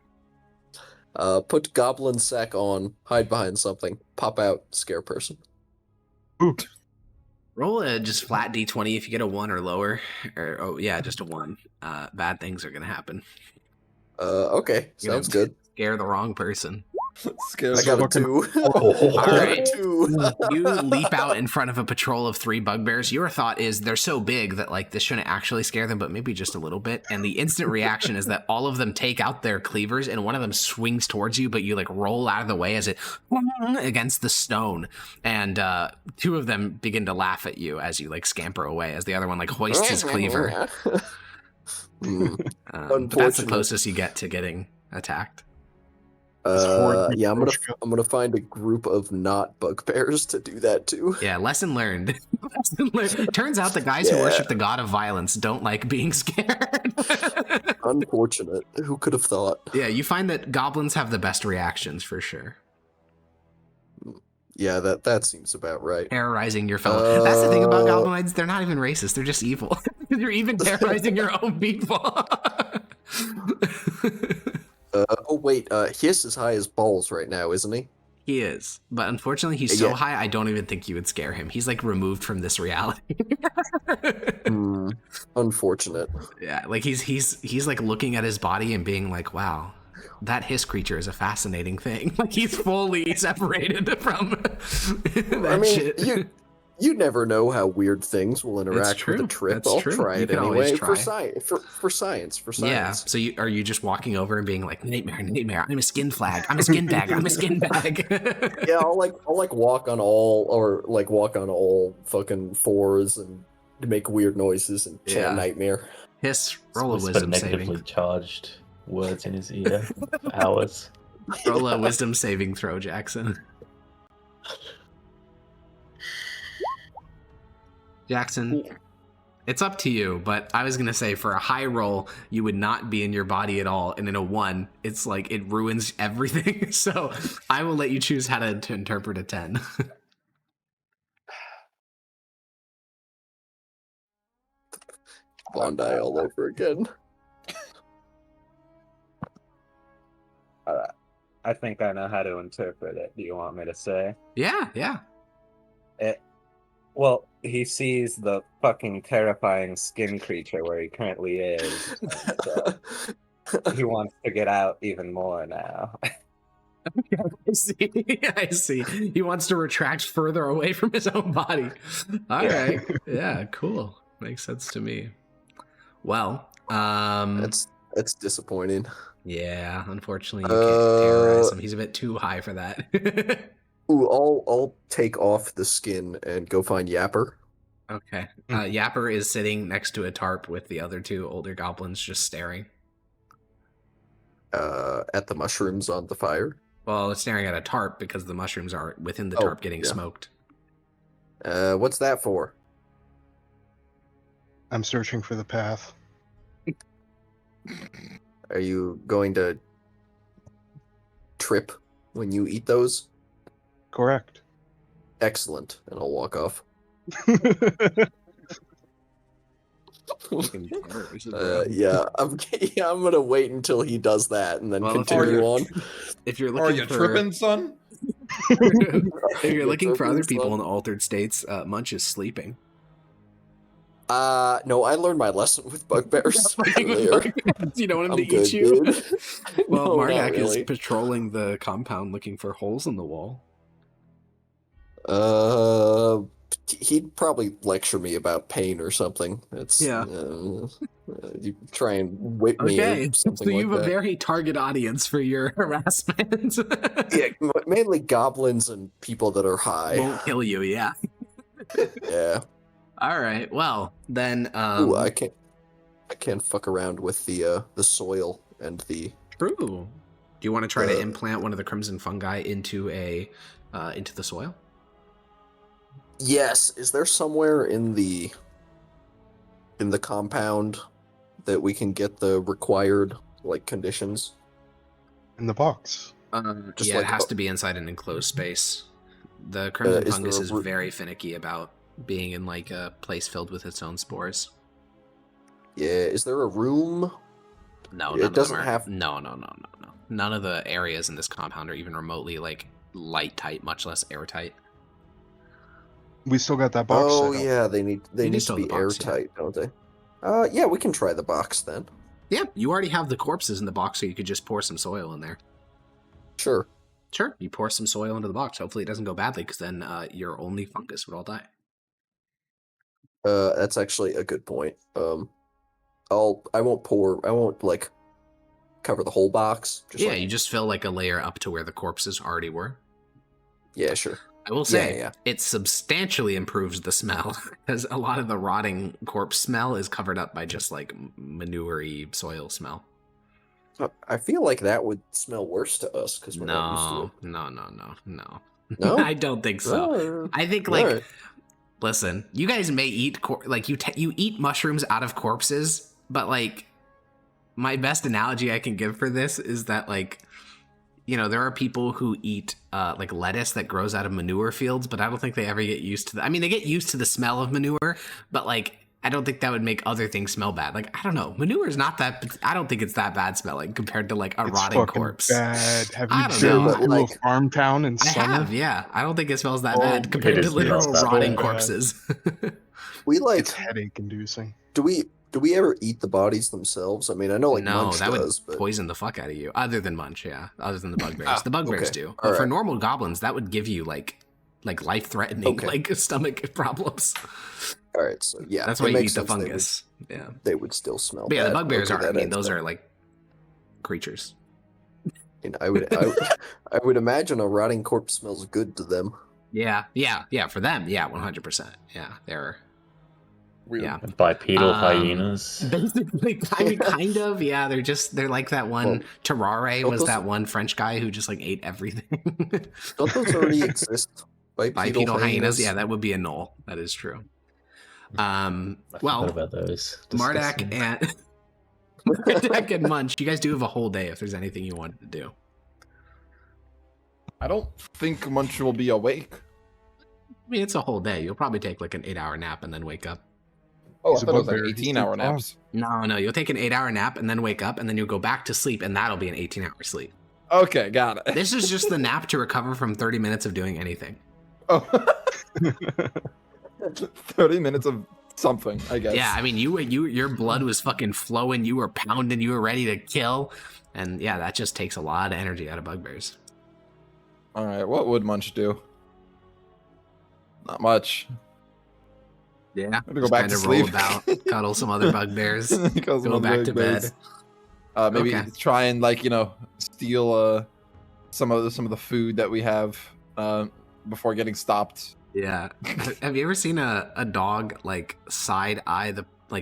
Put goblin sack on, hide behind something, pop out, scare person. Ooh. Roll a just flat d20 if you get a 1 or lower. Just a 1. Bad things are going to happen. Okay, You're gonna sounds good. Scare the wrong person. I got a 2. All right. A 2. You leap out in front of a patrol of 3 bugbears. Your thought is they're so big that like this shouldn't actually scare them, but maybe just a little bit. And the instant reaction is that all of them take out their cleavers and one of them swings towards you, but you like roll out of the way as it against the stone. And 2 of them begin to laugh at you as you like scamper away as the other one like hoists his cleaver. But that's the Unfortunate. closest you get to getting attacked. Yeah, I'm gonna find a group of not bugbears to do that too. Yeah, lesson learned. Lesson learned. Turns out the guys who Yeah. worship the god of violence don't like being scared. Unfortunate. Who could have thought? Yeah, you find that goblins have the best reactions for sure. Yeah, that seems about right. Terrorizing your fellow. That's the thing about goblinoids, they're not even racist, they're just evil. You're even terrorizing your own people. Hiss is high as balls right now, isn't he? He is, but unfortunately he's so Yeah. high I don't even think you would scare him. He's like removed from this reality. Unfortunate. Yeah, like he's like looking at his body and being like, wow, that hiss creature is a fascinating thing. Like he's fully separated from that I mean, shit. you never know how weird things will interact with true. a trip. That's I'll true. try You it can always anyway for try. science. Yeah. So are you just walking over and being like, nightmare? I'm a skin flag. I'm a skin bag. I'm a skin bag. Yeah, I'll walk on all fucking fours and make weird noises and chant Yeah. nightmare. Hiss. Roll a Whisper wisdom negatively saving. charged words in his ear for hours. Roll a wisdom saving throw, Jackson. Jackson, it's up to you, but I was going to say for a high roll, you would not be in your body at all. And in a 1, it's like it ruins everything. So I will let you choose how to interpret a 10. Bondi all over again. I think I know how to interpret it. Do you want me to say? Yeah. Well, he sees the fucking terrifying skin creature where he currently is. And, he wants to get out even more now. I see. He wants to retract further away from his own body. All right. Yeah, cool. Makes sense to me. Well, It's That's disappointing. Yeah, unfortunately, you can't terrorize him. He's a bit too high for that. Ooh, I'll take off the skin and go find Yapper. Okay. Yapper is sitting next to a tarp with the other two older goblins just staring. At the mushrooms on the fire. Well, it's staring at a tarp because the mushrooms are within the tarp getting smoked. What's that for? I'm searching for the path. Are you going to trip when you eat those? Correct. Excellent. And I'll walk off. Yeah, I'm gonna wait until he does that and then continue on. If you're looking Are you tripping, son? If you're looking for other people in altered states, Munch is sleeping. No, I learned my lesson with bugbears earlier. You don't want him I'm to good, eat you? dude. Well, No, not Mardak really. is patrolling the compound looking for holes in the wall. He'd probably lecture me about pain or something. It's Yeah. You try and whip me or something so you like have a that. very target audience for your harassment. Yeah, mainly goblins and people that are high. Won't kill you, yeah. Yeah. All right. Well, then. Ooh, I can't fuck around with the soil and the. True. Do you want to try to implant one of the crimson fungi into the soil? Yes. Is there somewhere in the compound that we can get the required conditions? In the box. Just it has to be inside an enclosed space. The crimson fungus is very finicky about being in a place filled with its own spores. Yeah, is there a room? No, it doesn't have. No. None of the areas in this compound are even remotely light tight, much less airtight. We still got that box. Oh set up. yeah, they need to be airtight, don't they? Yeah, we can try the box then. Yeah, you already have the corpses in the box, so you could just pour some soil in there. Sure. Sure, you pour some soil into the box. Hopefully it doesn't go badly, because then your only fungus would all die. That's actually a good point. I won't cover the whole box. You just fill a layer up to where the corpses already were. Yeah, sure. I will say, it substantially improves the smell, because a lot of the rotting corpse smell is covered up by just manure-y soil smell. I feel like that would smell worse to us because we're not used to it. No. No? I don't think so. I think listen, you guys may eat you eat mushrooms out of corpses, but my best analogy I can give for this is that there are people who eat lettuce that grows out of manure fields, but I don't think they ever get used to they get used to the smell of manure, but I don't think that would make other things smell bad. I don't know. Manure is not that. I don't think it's that bad smelling compared to a it's rotting corpse. Bad. Have you been to a farm town in summer? I have. Yeah, I don't think it smells that bad compared to literal rotting corpses. It's headache inducing. Do we ever eat the bodies themselves? I mean, I know Munch that does, would poison the fuck out of you. Other than Munch, yeah. Other than the bugbears, the bugbears do. But for normal goblins, that would give you life-threatening stomach problems. All right, so yeah, that's why you eat the fungus. They would still smell. But yeah, bad. the bugbears are. I mean, those bad. are creatures. I would imagine a rotting corpse smells good to them. Yeah. For them, 100%. Yeah, they're. Weird. Yeah, bipedal hyenas. Basically, kind of. Yeah, they're like that one. Terrare was that one French guy who just ate everything. Don't those already exist? Bipedal hyenas. Yeah, that would be a null. That is true. I forgot about those. Mardak and Munch, you guys do have a whole day if there's anything you wanted to do. I don't think Munch will be awake. I mean, it's a whole day. You'll probably take an 8-hour nap and then wake up. Oh, I thought it was 18-hour naps. No, you'll take an 8-hour nap and then wake up, and then you'll go back to sleep, and that'll be an 18-hour sleep. Okay, got it. This is just the nap to recover from 30 minutes of doing anything. Oh. 30 minutes of something, I guess. Yeah, I mean, your blood was fucking flowing, you were pounding, you were ready to kill, and yeah, that just takes a lot of energy out of bugbears. All right, what would Munch do? Not much. Yeah, I'm gonna go back to sleep. Roll about, cuddle some other bugbears, go back to bed. Maybe Okay. try and like steal some of the food that we have before getting stopped. Yeah. Have you ever seen a dog like side eye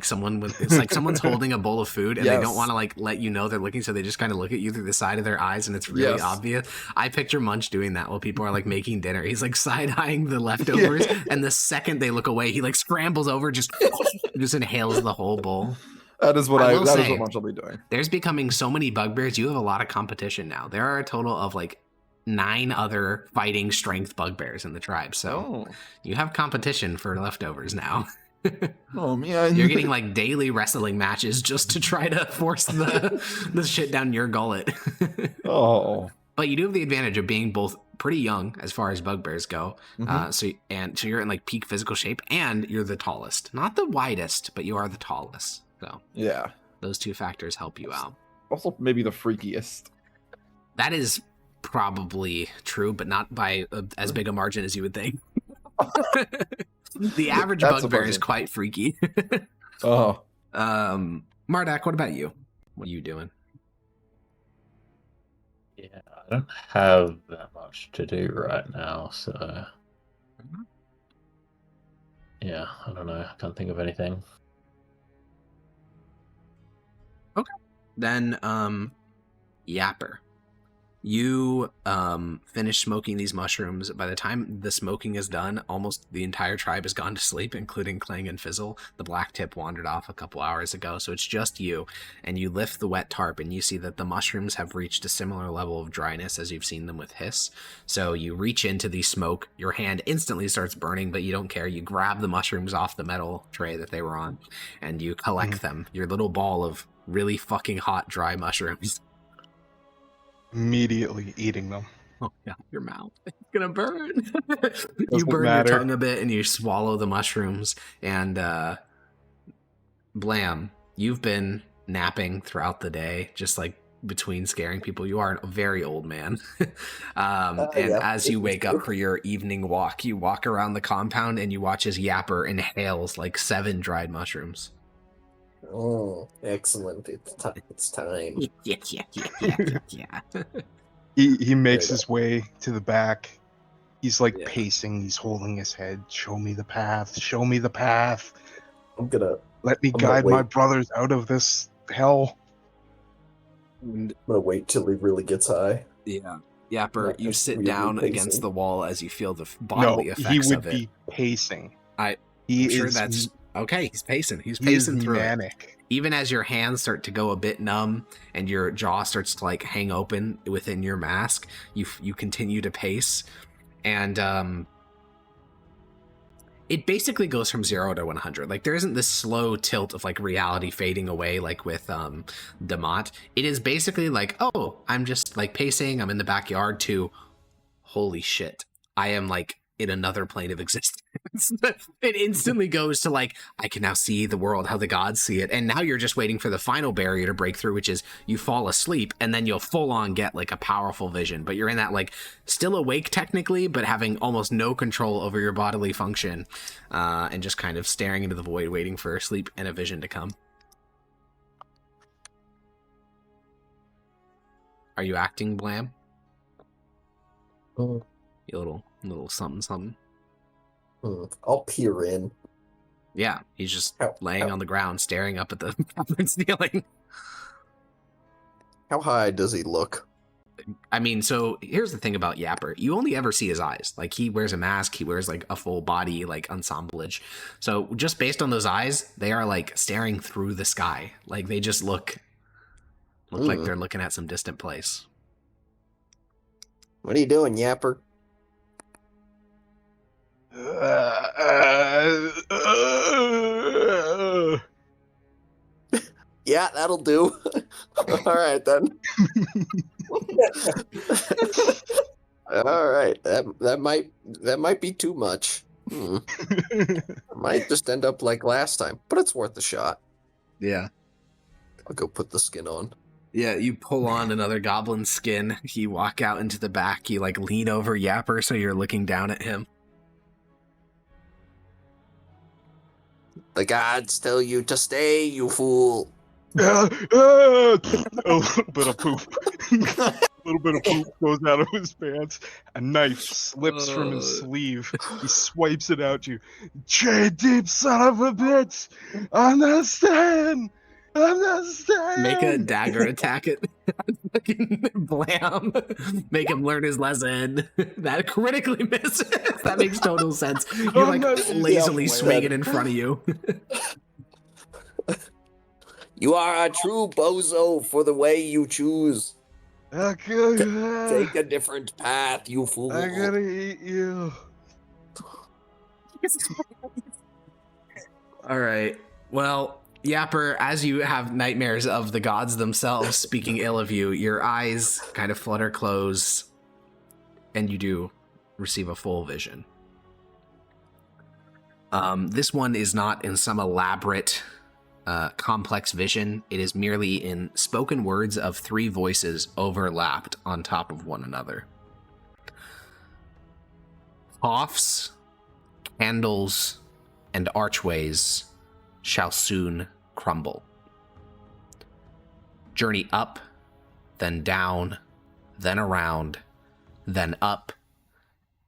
someone with it's like someone's holding a bowl of food and they don't Yes. want to like let you know they're looking, so they just kind of look at you through the side of their eyes and it's really Yes. obvious. I picture Munch doing that while people are like making dinner. He's like side eyeing the leftovers and the second they look away, he like scrambles over, just inhales the whole bowl. That is what I will that is say, what Munch will be doing. There's becoming so many bugbears. You have a lot of competition now. There are a total of like 9 other fighting strength bugbears in the tribe. So you have competition for leftovers now. Oh man. You're getting like daily wrestling matches just to try to force the shit down your gullet. Oh. But you do have the advantage of being both pretty young as far as bugbears go. Mhm. So you're in like peak physical shape and you're the tallest. Not the widest, but you are the tallest. So Yeah. those 2 factors help you out. Also maybe the freakiest. That is probably true, but not by as big a margin as you would think. The average That's bugbear is surprising. quite freaky. Oh. Mardak, what about you? What are you doing? Yeah, I don't have that much to do right now, so yeah, I don't know. I can't think of anything. Then, Yapper. You finish smoking these mushrooms. By the time the smoking is done, almost the entire tribe has gone to sleep, including Clang and Fizzle. The black tip wandered off a couple hours ago, so it's just you. And you lift the wet tarp, and you see that the mushrooms have reached a similar level of dryness as you've seen them with Hiss. So you reach into the smoke. Your hand instantly starts burning, but you don't care. You grab the mushrooms off the metal tray that they were on, and you collect them. Your little ball of really fucking hot, dry mushrooms. Immediately eating them. Oh yeah, your mouth. It's gonna burn. You Doesn't burn matter. your tongue a bit and you swallow the mushrooms. And Blam, you've been napping throughout the day, just like between scaring people. You are a very old man. And Yeah, as you this is wake true. up for your evening walk, you walk around the compound and you watch as Yapper inhales like 7 dried mushrooms. Oh, excellent. It's time. Yeah. He makes Right. his way to the back. He's like Yeah. pacing. He's holding his head. Show me the path. Show me the path. I'm gonna Let me I'm gonna guide my wait. brothers out of this hell. wait till he really gets high. Yeah. Yapper, Not you just sit weirdly down against pacing. the wall as you feel the No, bodily he effects would of it. be pacing. I'm He sure is. that's okay. He's pacing. He's He is pacing through it. manic. Even as your hands start to go a bit numb and your jaw starts to like hang open within your mask, you continue to pace, and it basically goes from 0 to 100. Like there isn't this slow tilt of like reality fading away like with Damat. It is basically like, oh, I'm just like pacing. I'm in the backyard to, holy shit, I am like in another plane of existence. It instantly goes to like, I can now see the world how the gods see it. And now you're just waiting for the final barrier to break through, which is you fall asleep and then you'll full on get like a powerful vision. But you're in that like still awake technically, but having almost no control over your bodily function, and just kind of staring into the void, waiting for sleep and a vision to come. Are you acting, Blam? Mm, You little something something. I'll peer in. Yeah, he's just How- laying how- on the ground, staring up at the ceiling. How high does he look? I mean, so here's the thing about Yapper. You only ever see his eyes. Like, he wears a mask, he wears, like, a full body, like, ensemblage. So, just based on those eyes, they are, like, staring through the sky. Like, they just look like they're looking at some distant place. What are you doing, Yapper? Yeah, that'll do. All right then. All right, that might be too much. Might just end up like last time, but it's worth a shot. Yeah. I'll go put the skin on. Yeah, you pull on another goblin skin. You walk out into the back. You, like, lean over Yapper so you're looking down at him. The gods tell you to stay, you fool. A little bit of poop. A little bit of poop goes out of his pants. A knife slips from his sleeve. He swipes it out you. Trade deep, son of a bitch! Understand! Understand! Make a dagger attack it. Fucking blam. Make him learn his lesson. That critically misses. That makes total sense. You're like lazily swinging in front of you. You are a true bozo for the way you choose. Take a different path, you fool. I gotta eat you. All right. Well, Yapper, as you have nightmares of the gods themselves speaking ill of you, your eyes kind of flutter close, and you do receive a full vision. This one is not in some elaborate, complex vision. It is merely in spoken words of 3 voices overlapped on top of one another. Coughs, candles, and archways shall soon crumble. Journey up, then down, then around, then up,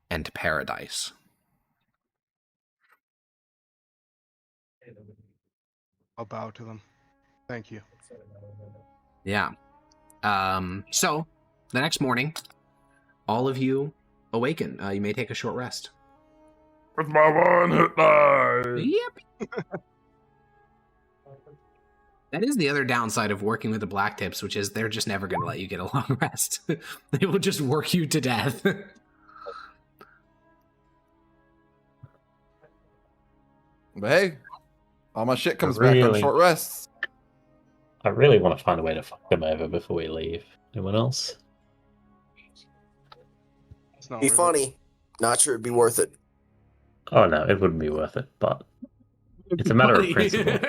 and paradise. I'll bow to them. Thank you. Yeah. So, the next morning, all of you awaken. You may take a short rest. With my one hit die. Yep. That is the other downside of working with the Black Tips, which is they're just never going to let you get a long rest. They will just work you to death. But hey, all my shit comes back on short rests. I really want to find a way to fuck them over before we leave. Anyone else? It's not Be worth it. funny. Not sure it'd be worth it. Oh no, it wouldn't be worth it, but it's a matter of principle.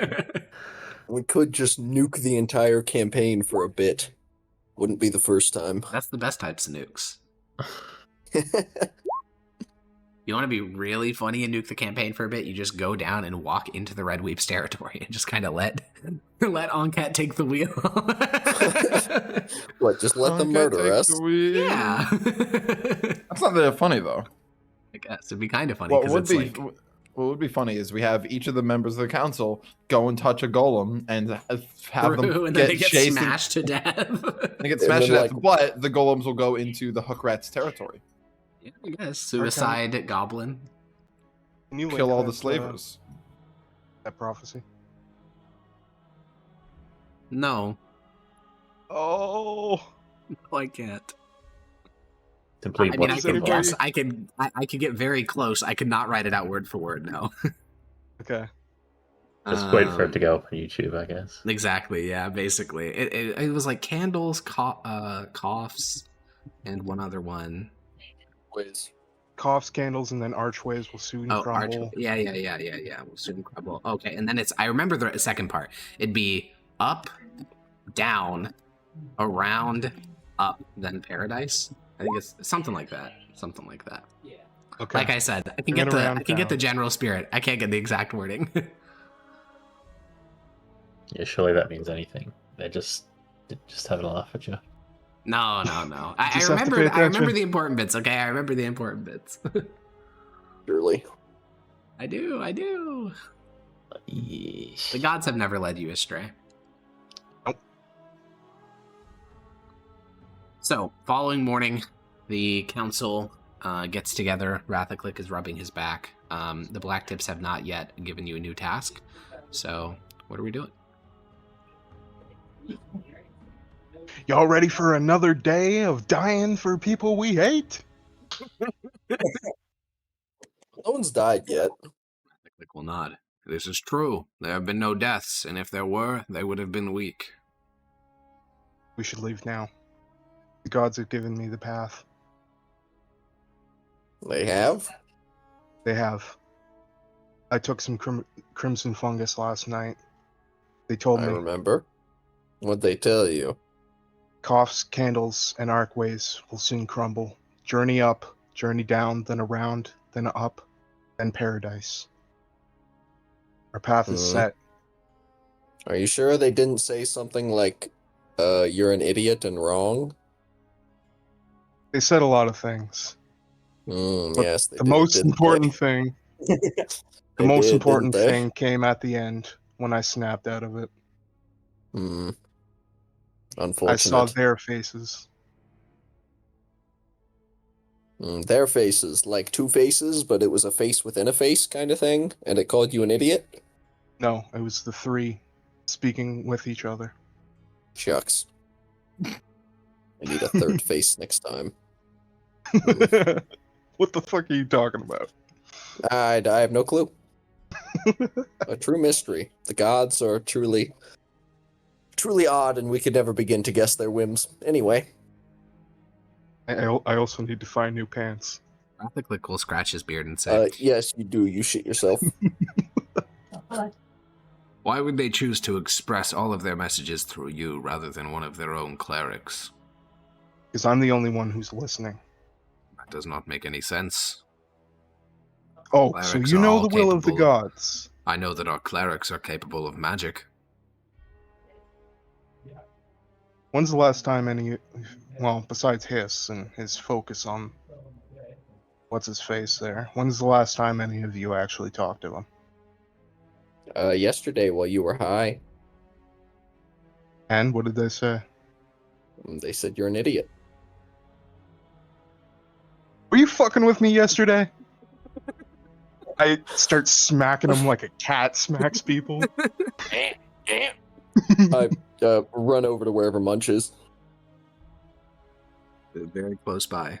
We could just nuke the entire campaign for a bit. Wouldn't be the first time. That's the best types of nukes. You want to be really funny and nuke the campaign for a bit? You just go down and walk into the Red Weeps territory and just kind of let Oncat take the wheel. What, just let them murder us? Yeah. That's not that funny though. I guess it'd be kind of funny What because would it's be like... what would be funny is we have each of the members of the council go and touch a golem and have them and then get they get chased smashed to death. They get smashed to death, but the golems will go into the hook rat's territory. Yeah, I guess. Suicide goblin. Can you Kill link all the that, slavers. that prophecy? No. Oh. No, I can't. Complete I mean, I Does can anybody- guess. I could get very close. I could not write it out word for word, no. Okay. Just wait for it to go up on YouTube, I guess. Exactly, yeah, basically. It was like candles, coughs, and one other one. Ways. Coughs, candles, and then archways will soon crumble. Yeah. We'll soon crumble. Okay, and then I remember the second part. It'd be up, down, around, up, then paradise. I think it's something like that. Something like that. Okay. Like I said, I can And get around the town. general spirit. I can't get the exact wording. Yeah, surely that means anything. They're just having a laugh at you. No. I Just have to remember. pay I remember attention. the important bits. Okay, I remember the important bits. Surely. I do. Yeesh. The gods have never led you astray. Nope. So, following morning, the council gets together. Rathaclick is rubbing his back. The Black Tips have not yet given you a new task. So, what are we doing? Y'all ready for another day of dying for people we hate? No one's died yet. Rathaclick will nod. This is true. There have been no deaths, and if there were, they would have been weak. We should leave now. The gods have given me the path. They have? They have. I took some crimson fungus last night. They told I me remember. What'd they tell you? coughs, candles, and archways will soon crumble. Journey up, journey down, then around, then up, then paradise. Our path is Mhm. set. Are you sure they didn't say something like, you're an idiot and wrong? They said a lot of things. But Yes, they the did, most important thing. The most important thing came at the end when I snapped out of it. Unfortunate. I saw their faces. Their faces, like two faces, but it was a face within a face kind of thing, and it called you an idiot? No, it was the three speaking with each other. Shucks. I need a third face next time. What the fuck are you talking about? I have no clue. A true mystery. The gods are truly odd, and we could never begin to guess their whims. Anyway. I also need to find new pants. Rathaclick will scratch his beard and say, yes, you do. You shit yourself. why would they choose to express all of their messages through you rather than one of their own clerics? Because I'm the only one who's listening. That does not make any sense. Oh, Clerics so you are know all the will of the capable of- gods. I know that our clerics are capable of magic. When's the last time any, well, besides Hiss and his focus on what's his face there, when's the last time any of you actually talked to him? Yesterday while you were high. And what did they say? They said you're an idiot. Were you fucking with me yesterday? I start smacking him like a cat smacks people. I run over to wherever Munch is. They're very close by.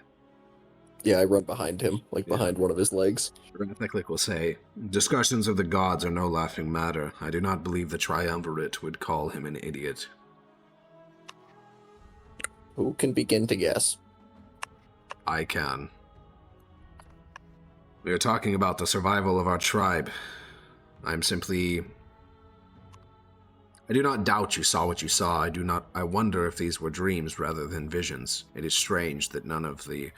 Yeah, I run behind him, behind one of his legs. Rathaclick will say, discussions of the gods are no laughing matter. I do not believe the Triumvirate would call him an idiot. Who can begin to guess? I can. We are talking about the survival of our tribe. I do not doubt you saw what you saw. I wonder if these were dreams rather than visions. It is strange that none of the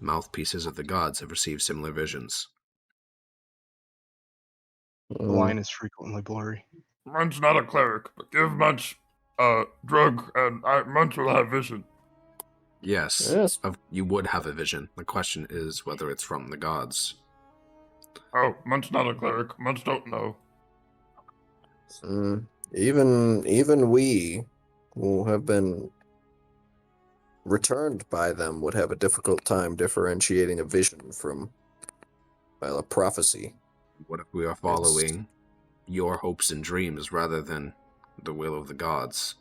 mouthpieces of the gods have received similar visions. The line is frequently blurry. Munch's not a cleric, but give Munch a drug and Munch will have vision. Yes, you would have a vision. The question is whether it's from the gods. Oh, Munch's not a cleric. Munch don't know. Even we, who have been returned by them, would have a difficult time differentiating a vision from, well, a prophecy. What if we are following your hopes and dreams rather than the will of the gods?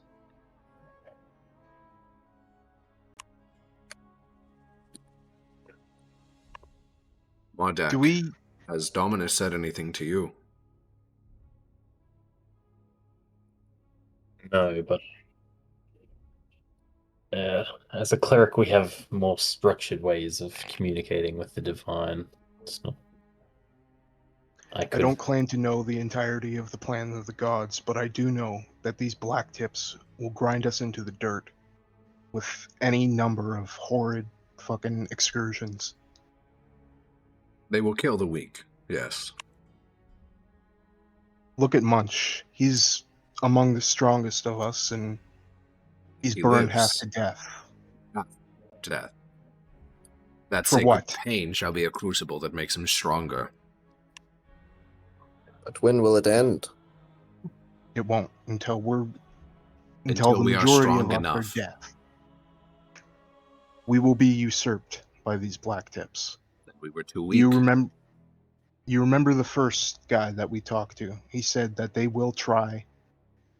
Mardek, has Dominus said anything to you? No, but as a cleric, we have more structured ways of communicating with the divine. So I don't claim to know the entirety of the plans of the gods, but I do know that these black tips will grind us into the dirt with any number of horrid fucking excursions. They will kill the weak, yes. Look at Munch. He's among the strongest of us, and he's burned half to death. Half to death. That For sacred what? pain shall be a crucible that makes him stronger. But when will it end? It won't until the we are majority strong of us enough. are death. We will be usurped by these black tips. We were too weak. You remember the first guy that we talked to? He said that they will try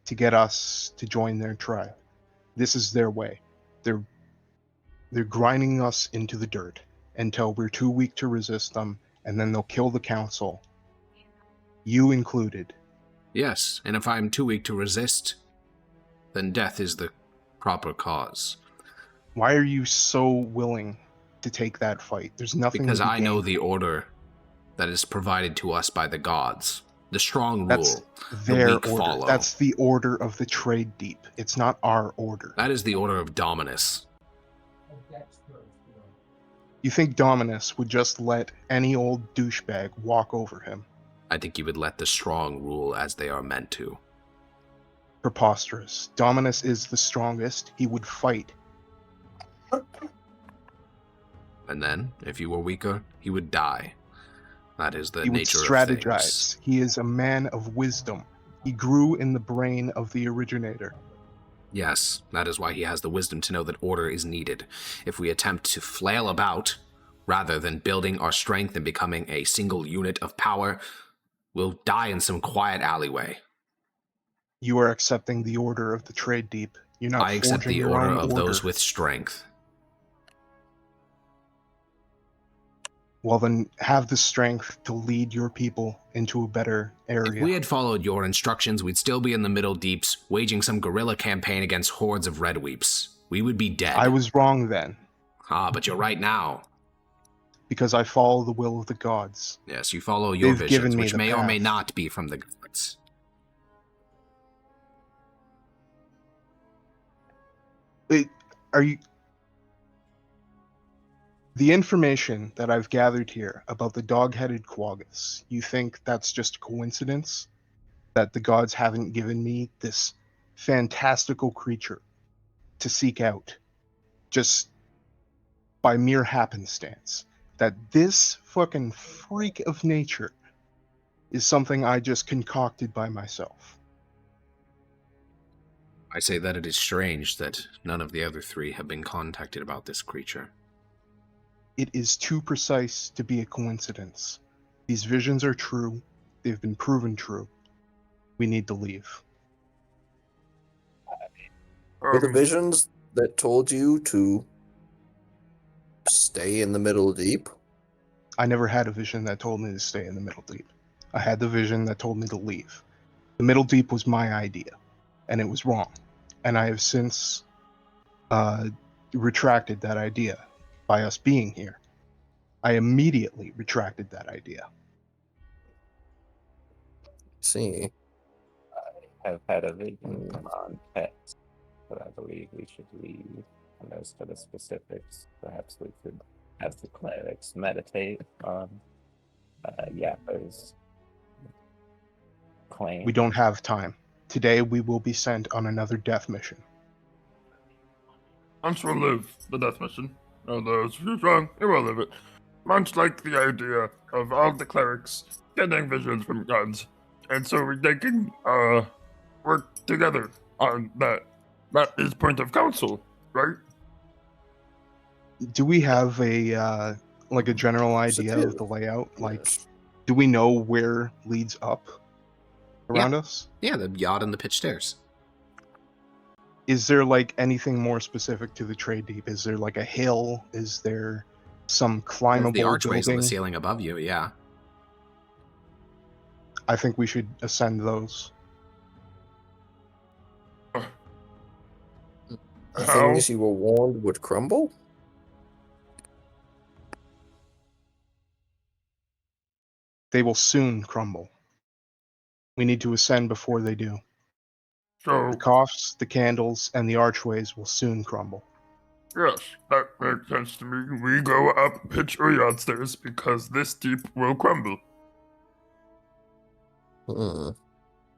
to get us to join their tribe. This is their way. They're grinding us into the dirt until we're too weak to resist them, and then they'll kill the council. You included. Yes, and if I'm too weak to resist, then death is the proper cause. Why are you so willing to take that fight? There's nothing. Because I know the order that is provided to us by the gods. The strong rule. That's the their weak order. follow. That's the order of the trade deep. It's not our order. That is the order of Dominus. You think Dominus would just let any old douchebag walk over him? I think he would let the strong rule as they are meant to. Preposterous. Dominus is the strongest. He would fight. And then, if you were weaker, he would die. That is the He would nature of strategize. things. He is a man of wisdom. He grew in the brain of the originator. Yes, that is why he has the wisdom to know that order is needed. If we attempt to flail about, rather than building our strength and becoming a single unit of power, we'll die in some quiet alleyway. You are accepting the order of the trade deep. You're not I accept forging the your order own of order. those with strength. Well, then have the strength to lead your people into a better area. If we had followed your instructions, we'd still be in the Middle Deeps, waging some guerrilla campaign against hordes of red weeps. We would be dead. I was wrong then, But you're right now. because I follow the will of the gods. Yes, you follow your They've given visions, me which the may or may path. not be from the gods. Wait, are you... The information that I've gathered here about the dog-headed quaggas, you think that's just a coincidence? That the gods haven't given me this fantastical creature to seek out just by mere happenstance? That this fucking freak of nature is something I just concocted by myself? I say that it is strange that none of the other three have been contacted about this creature. It is too precise to be a coincidence. These visions are true. They've been proven true. We need to leave. Were the visions that told you to stay in the Middle Deep? I never had a vision that told me to stay in the Middle Deep. I had the vision that told me to leave. The Middle Deep was my idea, and it was wrong. And I have since retracted that idea by us being here. I immediately retracted that idea. See. I have had a vision from on pets, but I believe we should leave. And as for the specifics, perhaps we could have the clerics meditate on Yapper's claim. We don't have time. Today we will be sent on another death mission. Munch will live the death mission. Although if you're wrong, he will live it. Munch liked the idea of all the clerics getting visions from gods. And so they can work together on that. That is point of council, right? Do we have a like a general idea of the layout? Like, do we know where leads up around us? Yeah, the yacht and the pitch stairs. Is there like anything more specific to the trade deep? Is there like a hill? Is there some climbable The archways building? on the ceiling above you, yeah. I think we should ascend those. The How? things you were warned would crumble? They will soon crumble. We need to ascend before they do. So, The coughs, the candles, and the archways will soon crumble. yes, that makes sense to me. We go up pitch or yacht stairs because this deep will crumble. Hmm.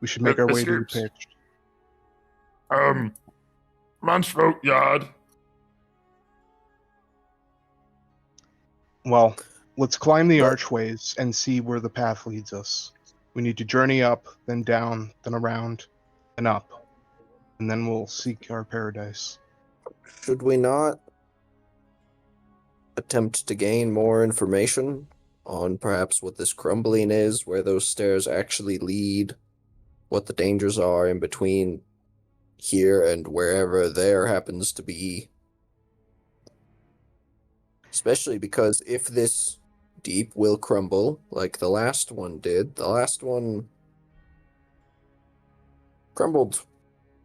We should make our way to the Escapes. pitch. Munch vote yard. Well, let's climb the But- archways and see where the path leads us. We need to journey up, then down, then around, and up. And then we'll seek our paradise. Should we not attempt to gain more information on perhaps what this crumbling is, where those stairs actually lead, what the dangers are in between here and wherever there happens to be? Especially because if this deep will crumble like the last one did, the last one crumbled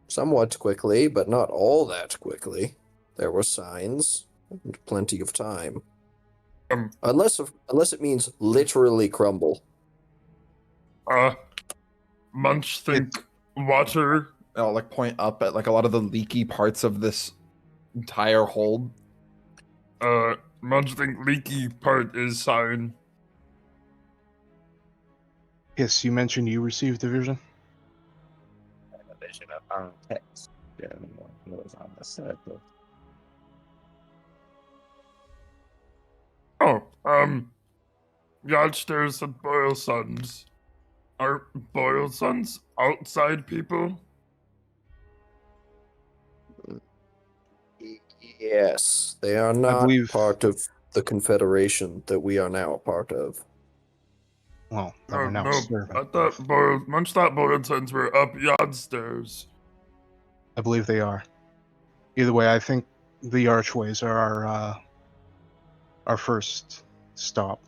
somewhat quickly, but not all that quickly. There were signs and plenty of time. Unless it means literally crumble. Munch think water. I'll like point up at like a lot of the leaky parts of this entire hold. Munch think leaky part is sign. Hiss, you mentioned you received a vision? vision of our text. Yeah, was on the circle. Oh, Yardstairs and Boyle Sons. Are Boyle Sons outside people? Yes, they are not believe- part of the Confederation that we are now a part of. Well, that we're now No, serving. I thought Munch thought Boyle Sons were up Yardstairs. I believe they are. Either way, I think the archways are our first stop,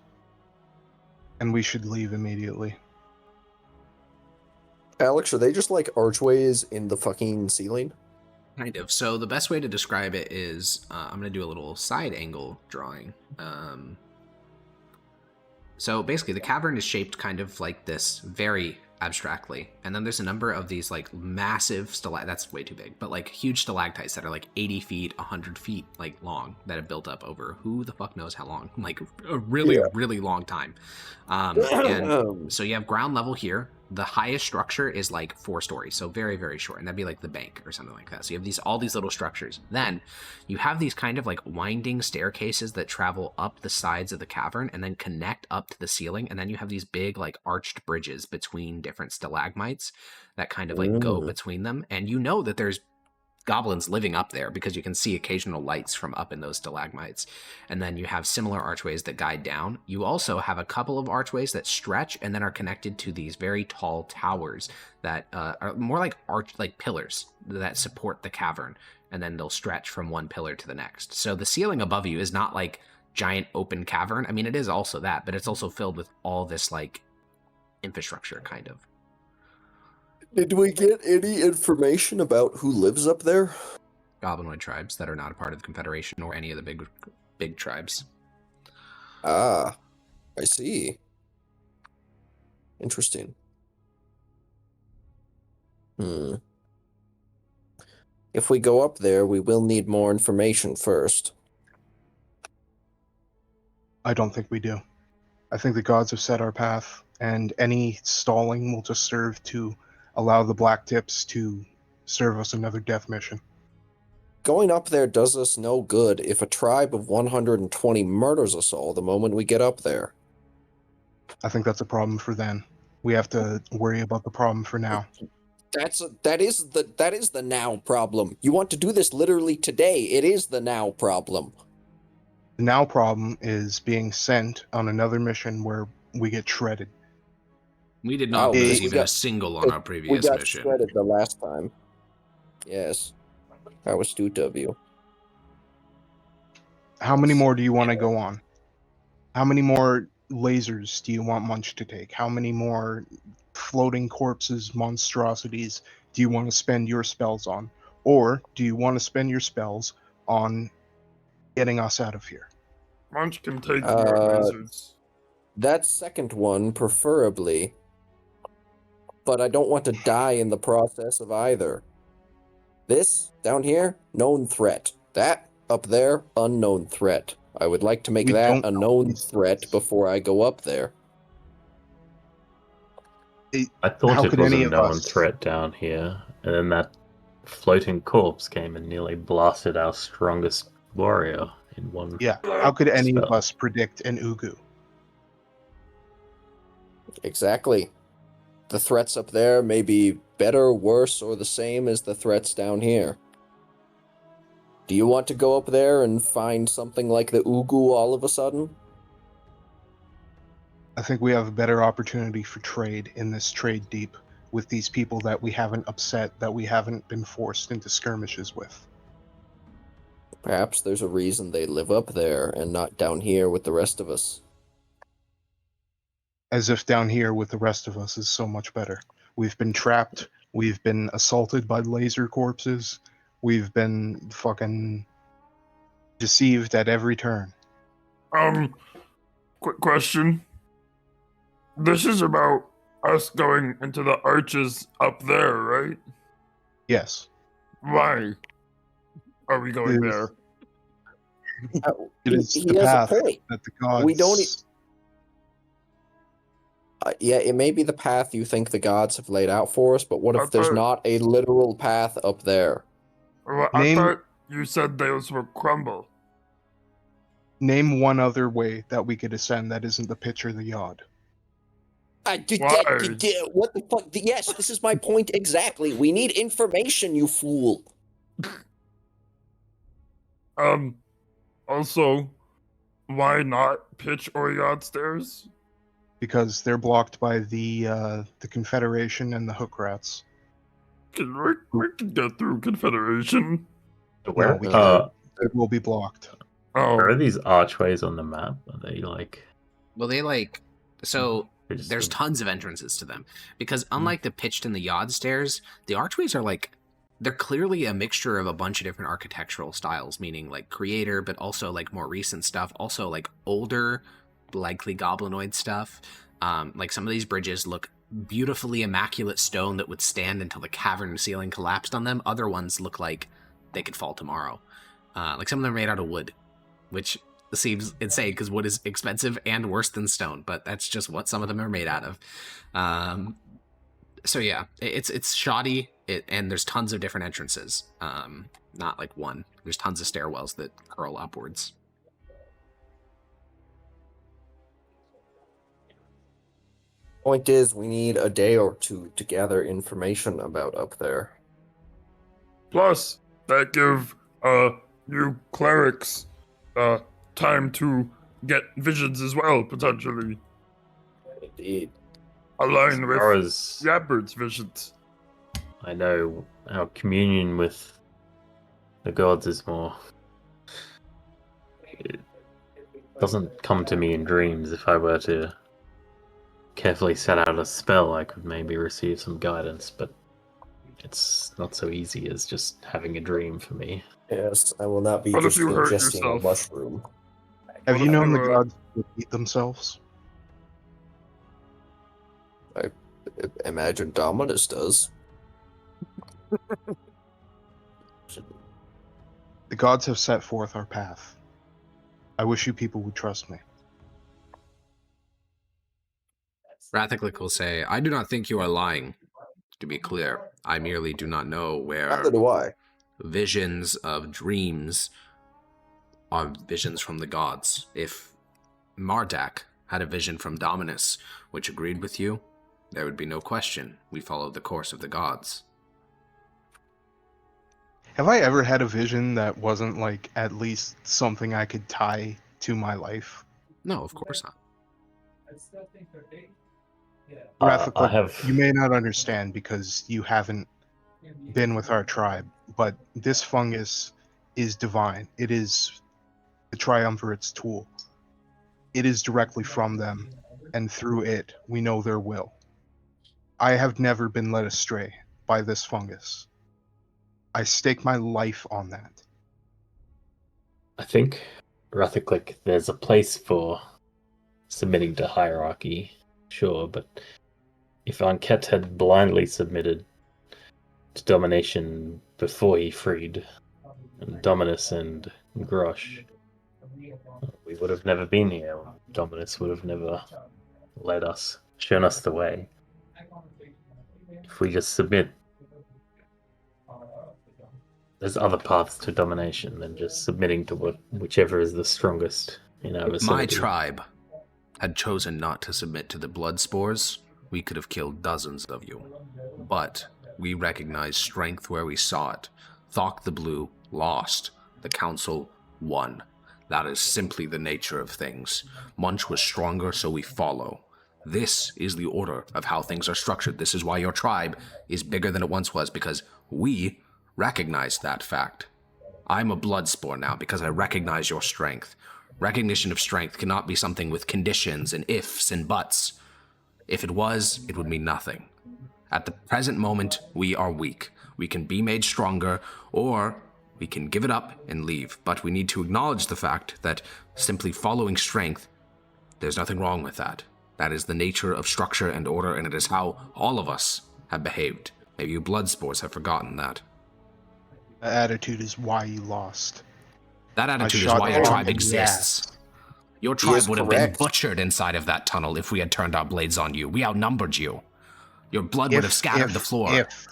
and we should leave immediately. Alex, are they just like archways in the fucking ceiling? Kind of. So the best way to describe it is, I'm going to do a little side angle drawing. So basically, the cavern is shaped kind of like this, very abstractly. And then there's a number of these like massive that's way too big, but like huge stalactites that are like 80 feet, 100 feet like long that have built up over who the fuck knows how long, like a really, really long time. And so you have ground level here. The highest structure is like 4 stories, so very, very short, and that'd be like the bank or something like that. So you have all these little structures. Then you have these kind of like winding staircases that travel up the sides of the cavern and then connect up to the ceiling, and then you have these big like arched bridges between different stalagmites that kind of like go between them, and you know that there's goblins living up there because you can see occasional lights from up in those stalagmites. And then you have similar archways that guide down. You also have a couple of archways that stretch and then are connected to these very tall towers that are more like pillars that support the cavern, and then they'll stretch from one pillar to the next. So the ceiling above you is not like giant open cavern. I mean, it is also that, but it's also filled with all this like infrastructure kind of. Did we get any information about who lives up there? Goblinoid tribes that are not a part of the Confederation or any of the big tribes. Ah, I see. Interesting. If we go up there, we will need more information first. I don't think we do. I think the gods have set our path, and any stalling will just serve to allow the Black Tips to serve us another death mission. Going up there does us no good if a tribe of 120 murders us all the moment we get up there. I think that's a problem for then. We have to worry about the problem for now. That is the now problem. You want to do this literally today. It is the now problem. The now problem is being sent on another mission where we get shredded. We did not we lose even got- a single on our We previous got mission. shredded the last time. Yes. How astute of you. How many more do you want to go on? How many more lasers do you want Munch to take? How many more floating corpses, monstrosities do you want to spend your spells on? Or do you want to spend your spells on getting us out of here? Munch can take more lizards. That second one, preferably. But I don't want to die in the process of either. This, down here, known threat. That, up there, unknown threat. I would like to make We that don't a know known these threat things. before I go up there. I thought How it could was any a of known us- threat down here, and then that floating corpse came and nearly blasted our strongest warrior in one. Yeah, how could any of spell. us predict an Ugu? Exactly. The threats up there may be better, worse, or the same as the threats down here. Do you want to go up there and find something like the Ugu all of a sudden? I think we have a better opportunity for trade in this trade deep with these people that we haven't upset, that we haven't been forced into skirmishes with. Perhaps there's a reason they live up there and not down here with the rest of us. As if down here with the rest of us is so much better. We've been trapped, we've been assaulted by laser corpses, we've been fucking deceived at every turn. Quick question. This is about us going into the arches up there, right? Yes. Why are we going Is- there? It is He the has a path point. that the gods... We don't Yeah, it may be the path you think the gods have laid out for us, but what I if there's thought- not a literal path up there? Well, I Name- thought you said those would crumble. Name one other way that we could ascend that isn't the pitch or the yod. Why? What the fuck? Yes, this is my point exactly. We need information, you fool. Also, why not pitch or yard stairs? Because they're blocked by the Confederation and the Hook Rats. We can get through Confederation. Where, we uh, It will be blocked. Oh, where are these archways on the map? Are they like... Well, they like so. they're just There's a- tons of entrances to them because unlike the pitched and the yod stairs, the archways are like they're clearly a mixture of a bunch of different architectural styles, meaning like creator, but also like more recent stuff, also like older, likely goblinoid stuff. Like some of these bridges look beautifully immaculate stone that would stand until the cavern ceiling collapsed on them. Other ones look like they could fall tomorrow. Like some of them are made out of wood, which seems insane because wood is expensive and worse than stone, but that's just what some of them are made out of. So yeah, it's shoddy, and there's tons of different entrances. Not like one. There's tons of stairwells that curl upwards. Point is, we need a day or two to gather information about up there. plus that give new clerics time to get visions as well, potentially. Indeed. Align As far with as Yappert's visions. I know, our communion with the gods is more... It doesn't come to me in dreams. If I were to carefully set out a spell, I could maybe receive some guidance, but it's not so easy as just having a dream for me. Yes, I will not be What if just you hurt ingesting a yourself? mushroom. Have What you if known you, the gods repeat themselves? Imagine Dominus does. The gods have set forth our path. I wish you people would trust me. Rathaclick will say, I do not think you are lying. To be clear, I merely do not know where Neither do I. visions of dreams are visions from the gods. If Mardak had a vision from Dominus which agreed with you, there would be no question we followed the course of the gods. Have I ever had a vision that wasn't like at least something I could tie to my life? No, of course not. I Rathaclick, have... you may not understand because you haven't been with our tribe, but this fungus is divine. It is the Triumvirate's tool. It is directly from them, and through it, we know their will. I have never been led astray by this fungus. I stake my life on that. I think, Rathaclick, there's a place for submitting to hierarchy, sure, but if Anket had blindly submitted to domination before he freed Dominus and Grosh, we would have never been here. Dominus would have never led us, shown us the way. If we just submit, there's other paths to domination than just submitting to whichever is the strongest in our If my vicinity. tribe had chosen not to submit to the blood spores, we could have killed dozens of you. But we recognized strength where we saw it. Thok the Blue lost. The Council won. That is simply the nature of things. Munch was stronger, so we follow. This is the order of how things are structured. This is why your tribe is bigger than it once was, because we recognize that fact. I'm a blood spore now because I recognize your strength. Recognition of strength cannot be something with conditions and ifs and buts. If it was, it would mean nothing. At the present moment, we are weak. We can be made stronger, or we can give it up and leave. But we need to acknowledge the fact that simply following strength, there's nothing wrong with that. That is the nature of structure and order, and it is how all of us have behaved. Maybe you blood spores have forgotten that. That attitude is why you lost. That I attitude is shot why your Tom tribe in the exists. ass. Your He tribe is would have been correct. butchered inside of that tunnel if we had turned our blades on you. We outnumbered you. Your blood would have scattered the floor. If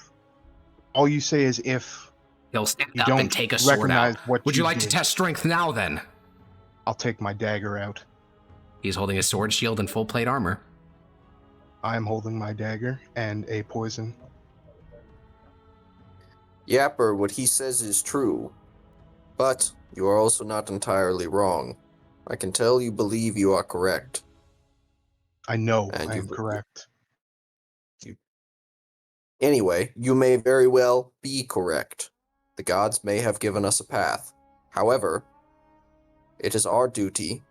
all you say is if He'll stand you up don't and take a sword recognize out. what Would you like to did, test strength now, then? I'll take my dagger out. He's holding his sword, shield, and full plate armor. I am holding my dagger and a poison. Yapper, what he says is true. But you are also not entirely wrong. I can tell you believe you are correct. I know And I you am believe- correct. Anyway, you may very well be correct. The gods may have given us a path. However, it is our duty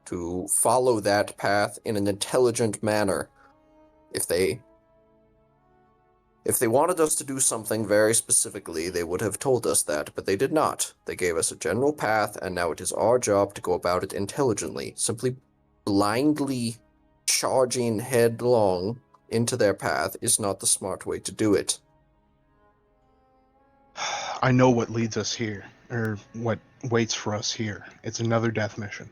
to follow that path in an intelligent manner. If they wanted us to do something very specifically, they would have told us that, but they did not. They gave us a general path, and now it is our job to go about it intelligently. Simply blindly charging headlong into their path is not the smart way to do it. I know what leads us here, or what waits for us here. It's another death mission.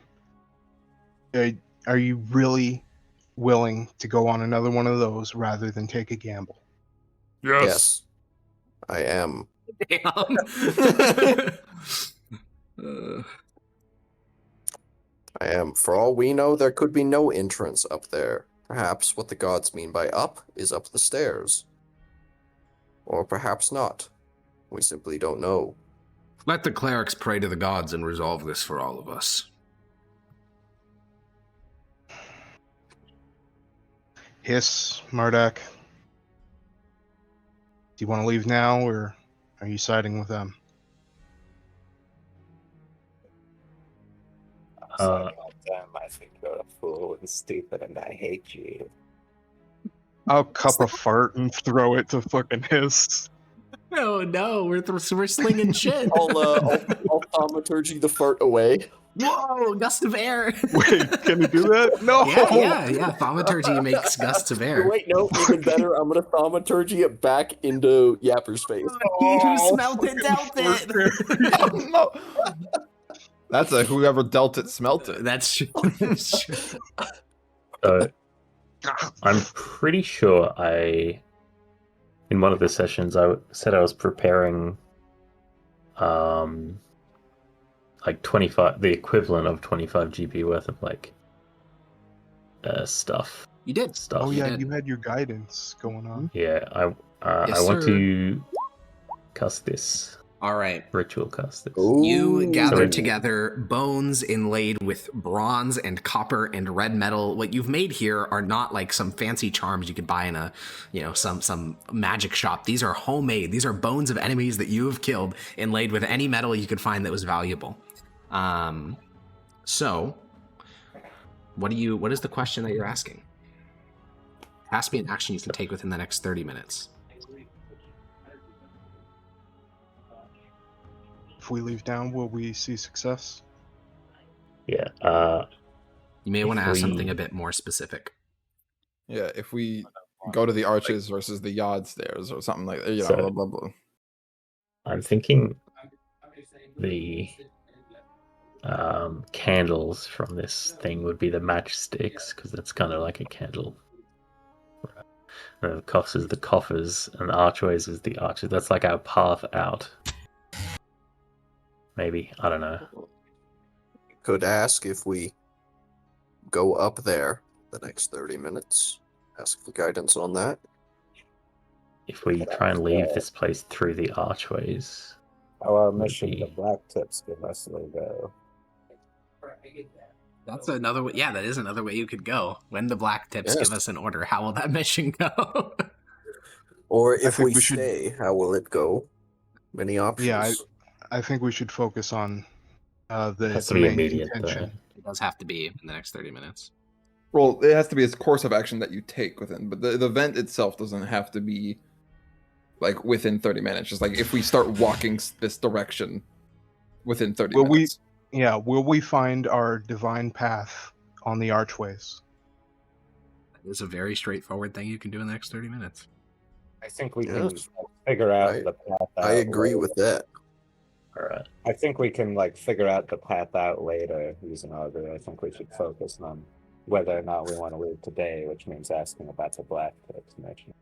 Are you really willing to go on another one of those rather than take a gamble? Yes. I am. Damn. I am. For all we know, there could be no entrance up there. Perhaps what the gods mean by up is up the stairs. Or perhaps not. We simply don't know. Let the clerics pray to the gods and resolve this for all of us. Hiss, Murdoch. Do you want to leave now, or are you siding with them? Damn, I think you're a fool and stupid, and I hate you. I'll cup a fart and throw it to fucking Hiss. Oh no, we're slinging shit. I'll thaumaturgy the fart away. Whoa, gust of air. Wait, can you do that? No! Yeah. Thaumaturgy makes gusts of air. Wait, no, even better. I'm gonna thaumaturgy it back into Yapper's face. He who smelt it dealt it. Oh, no. That's a whoever dealt it smelt it. That's true. I'm pretty sure in one of the sessions, I said I was preparing, like 25, the equivalent of 25 GP worth of stuff. You did. Stuff. Oh yeah, did. you had your guidance going on. Yeah, I Yes, want sir. to cast this. All right. Ritual cast this. You Ooh. gather So- together bones inlaid with bronze and copper and red metal. What you've made here are not like some fancy charms you could buy in a, some magic shop. These are homemade. These are bones of enemies that you have killed, inlaid with any metal you could find that was valuable. So, what is the question that you're asking? Ask me an action you can take within the next 30 minutes. If we leave now, will we see success? Yeah. You may want to If ask we- something a bit more specific. Yeah, if we go to the arches versus the yard stairs or something like that, So- blah, blah, blah. I'm thinking the candles from this thing would be the matchsticks, because that's kind of like a candle. And the coffers is the coffers, and the archways is the arches. That's like our path out. Maybe. I don't know. Could ask if we go up there the next 30 minutes. Ask for guidance on that. If we try and leave this place through the archways. Our mission, Maybe. the black tips give us a go. That's another way. Yeah, that is another way you could go. When the black tips Yes. give us an order, how will that mission go? Or if think we we should- stay, how will it go? Many options. Yeah, I think we should focus on the Has to be main immediate. intention. It does have to be in the next 30 minutes. Well, it has to be a course of action that you take within, but the event itself doesn't have to be like within 30 minutes. Just like if we start walking this direction within 30 Will we- minutes. Yeah, will we find our divine path on the archways? It's a very straightforward thing you can do in the next 30 minutes. I think we Yes. can figure out I- the path out. I agree with that. Alright. I think we can like figure out the path out later using augury. I think we should focus on whether or not we want to leave today, which means asking about the black tips mission.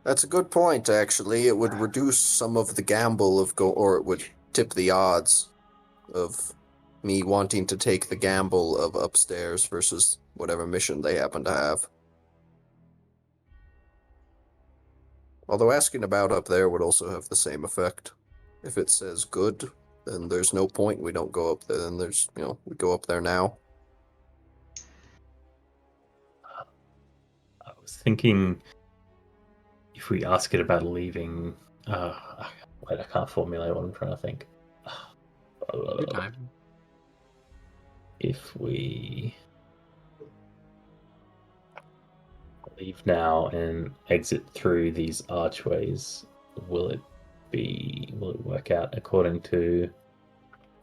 That's a good point, actually. It would reduce some of the gamble of or it would tip the odds of me wanting to take the gamble of upstairs versus whatever mission they happen to have. Although asking about up there would also have the same effect. If it says good, then there's no point. We don't go up there. Then there's, we go up there now. I was thinking if we ask it about leaving. Wait, I can't formulate what I'm trying to think. Good time. If we leave now and exit through these archways, will it work out according to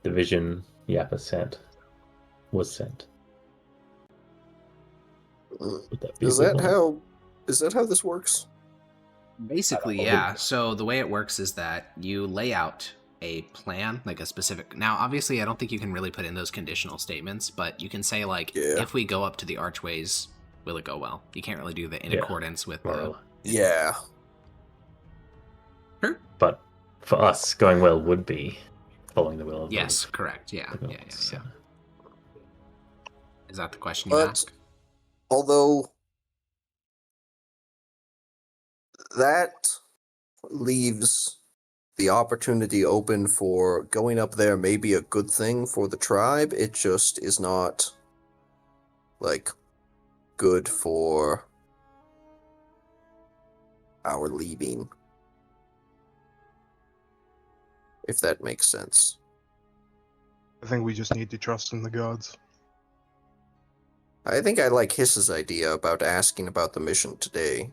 the vision Yappa was sent? Would that be Is that how this works? Basically, yeah. So the way it works is that you lay out a plan, like a specific. Now, obviously, I don't think you can really put in those conditional statements, but you can say like, if we go up to the archways, will it go well? You can't really do the in accordance with the. Yeah. Sure. But for us, going well would be following the will of Yes, correct. Yeah. So. Is that the question you asked? Although that leaves the opportunity open for going up there may be a good thing for the tribe. It just is not, like, good for our leaving. If that makes sense. I think we just need to trust in the gods. I think I like Hiss's idea about asking about the mission today.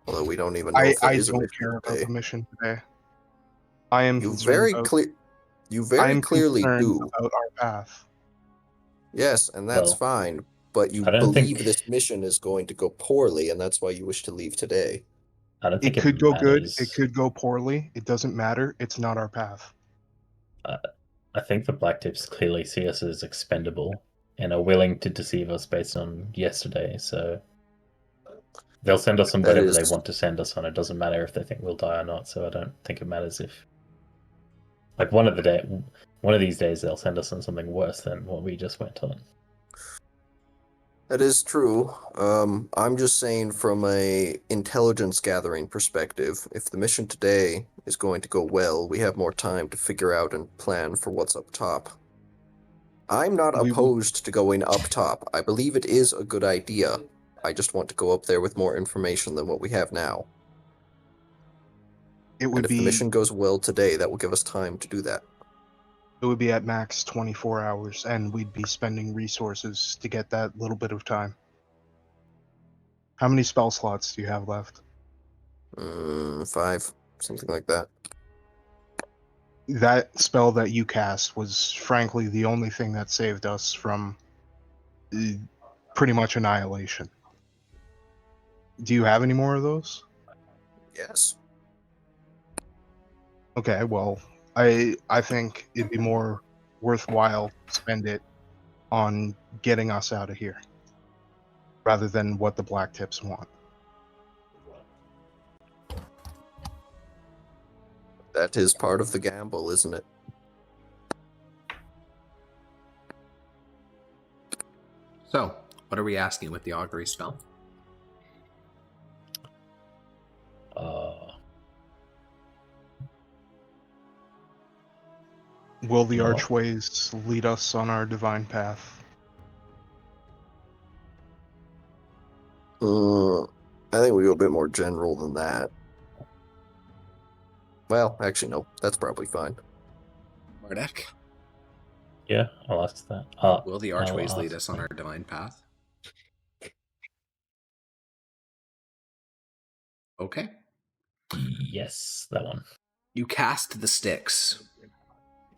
Although we don't even know if there is a mission care today. about the mission today. I am You concerned very about, clearly do. about our path. Yes, and that's fine. But you believe this mission is going to go poorly, and that's why you wish to leave today. I don't think it could go good. matters. It could go poorly. It doesn't matter. It's not our path. I think the Black Tips clearly see us as expendable and are willing to deceive us based on yesterday. So they'll send us on whatever they want to send us on. It doesn't matter if they think we'll die or not. So I don't think it matters if, like, one of these days they'll send us on something worse than what we just went on. That is true. I'm just saying from a intelligence gathering perspective, if the mission today is going to go well, we have more time to figure out and plan for what's up top. I'm not opposed to going up top. I believe it is a good idea. I just want to go up there with more information than what we have now. If the mission goes well today, that will give us time to do that. It would be at max 24 hours, and we'd be spending resources to get that little bit of time. How many spell slots do you have left? 5, something like that. That spell that you cast was, frankly, the only thing that saved us from pretty much annihilation. Do you have any more of those? Yes. Okay, well, I think it'd be more worthwhile to spend it on getting us out of here, rather than what the Black Tips want. That is part of the gamble, isn't it? So, what are we asking with the augury spell? Will the archways lead us on our divine path? I think we go a bit more general than that. Well, actually, no. That's probably fine. Mardek? Yeah, I'll ask that. Will the archways lead us on our divine path? Okay. Yes, that one. You cast the sticks,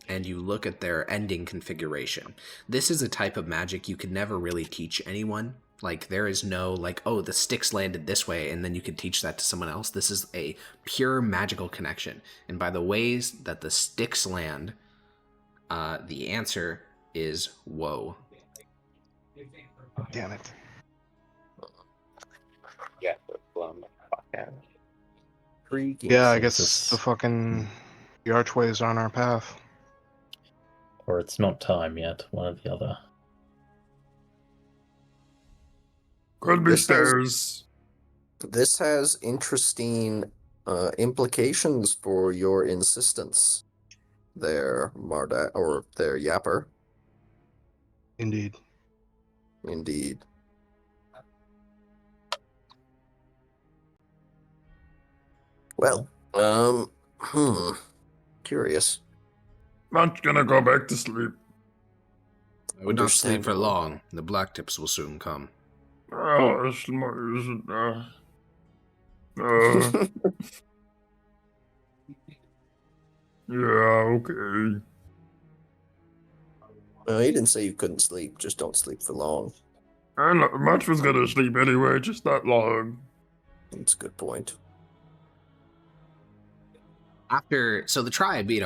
and you look at their ending configuration. This is a type of magic you could never really teach anyone. Like, there is no, like, oh, the sticks landed this way, and then you can teach that to someone else. This is a pure magical connection. And by the ways that the sticks land, the answer is woe. Damn it. Yeah, we're blown the fuck out. Yeah, I guess Consensus. the archways are on our path. Or it's not time yet, one or the other. Could be This has- stairs. This has interesting implications for your insistence there, Marda, or there, Yapper. Indeed. Indeed. Well, curious. Not gonna go back to sleep. I would not sleep for Understandable. long. The black tips will soon come. Oh, it's isn't yeah, okay. He didn't say you couldn't sleep, just don't sleep for long. And Much was gonna sleep anyway, just not long. That's a good point. So the tribe, they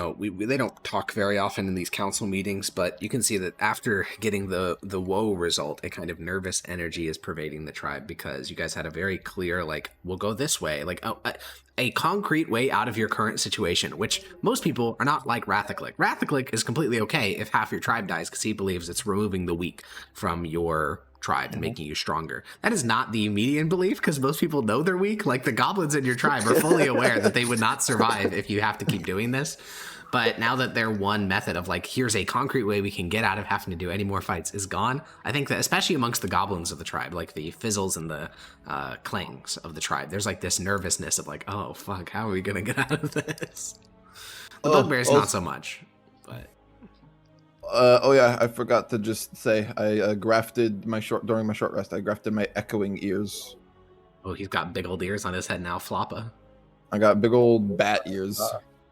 don't talk very often in these council meetings, but you can see that after getting the woe result, a kind of nervous energy is pervading the tribe, because you guys had a very clear, like, we'll go this way, like a concrete way out of your current situation, which most people are not like Rathaclick. Rathaclick is completely okay if half your tribe dies, because he believes it's removing the weak from your tribe and making you stronger. That is not the median belief, because most people know they're weak. Like, the goblins in your tribe are fully aware that they would not survive if you have to keep doing this. But now that their one method of, like, here's a concrete way we can get out of having to do any more fights is gone, I think that especially amongst the goblins of the tribe, like the fizzles and the clangs of the tribe, there's like this nervousness of like, oh fuck, how are we gonna get out of this? The bugbears not so much, but Oh yeah, I forgot to just say I grafted during my short rest. I grafted my echoing ears. oh, he's got big old ears on his head now, Floppa. I got big old bat ears.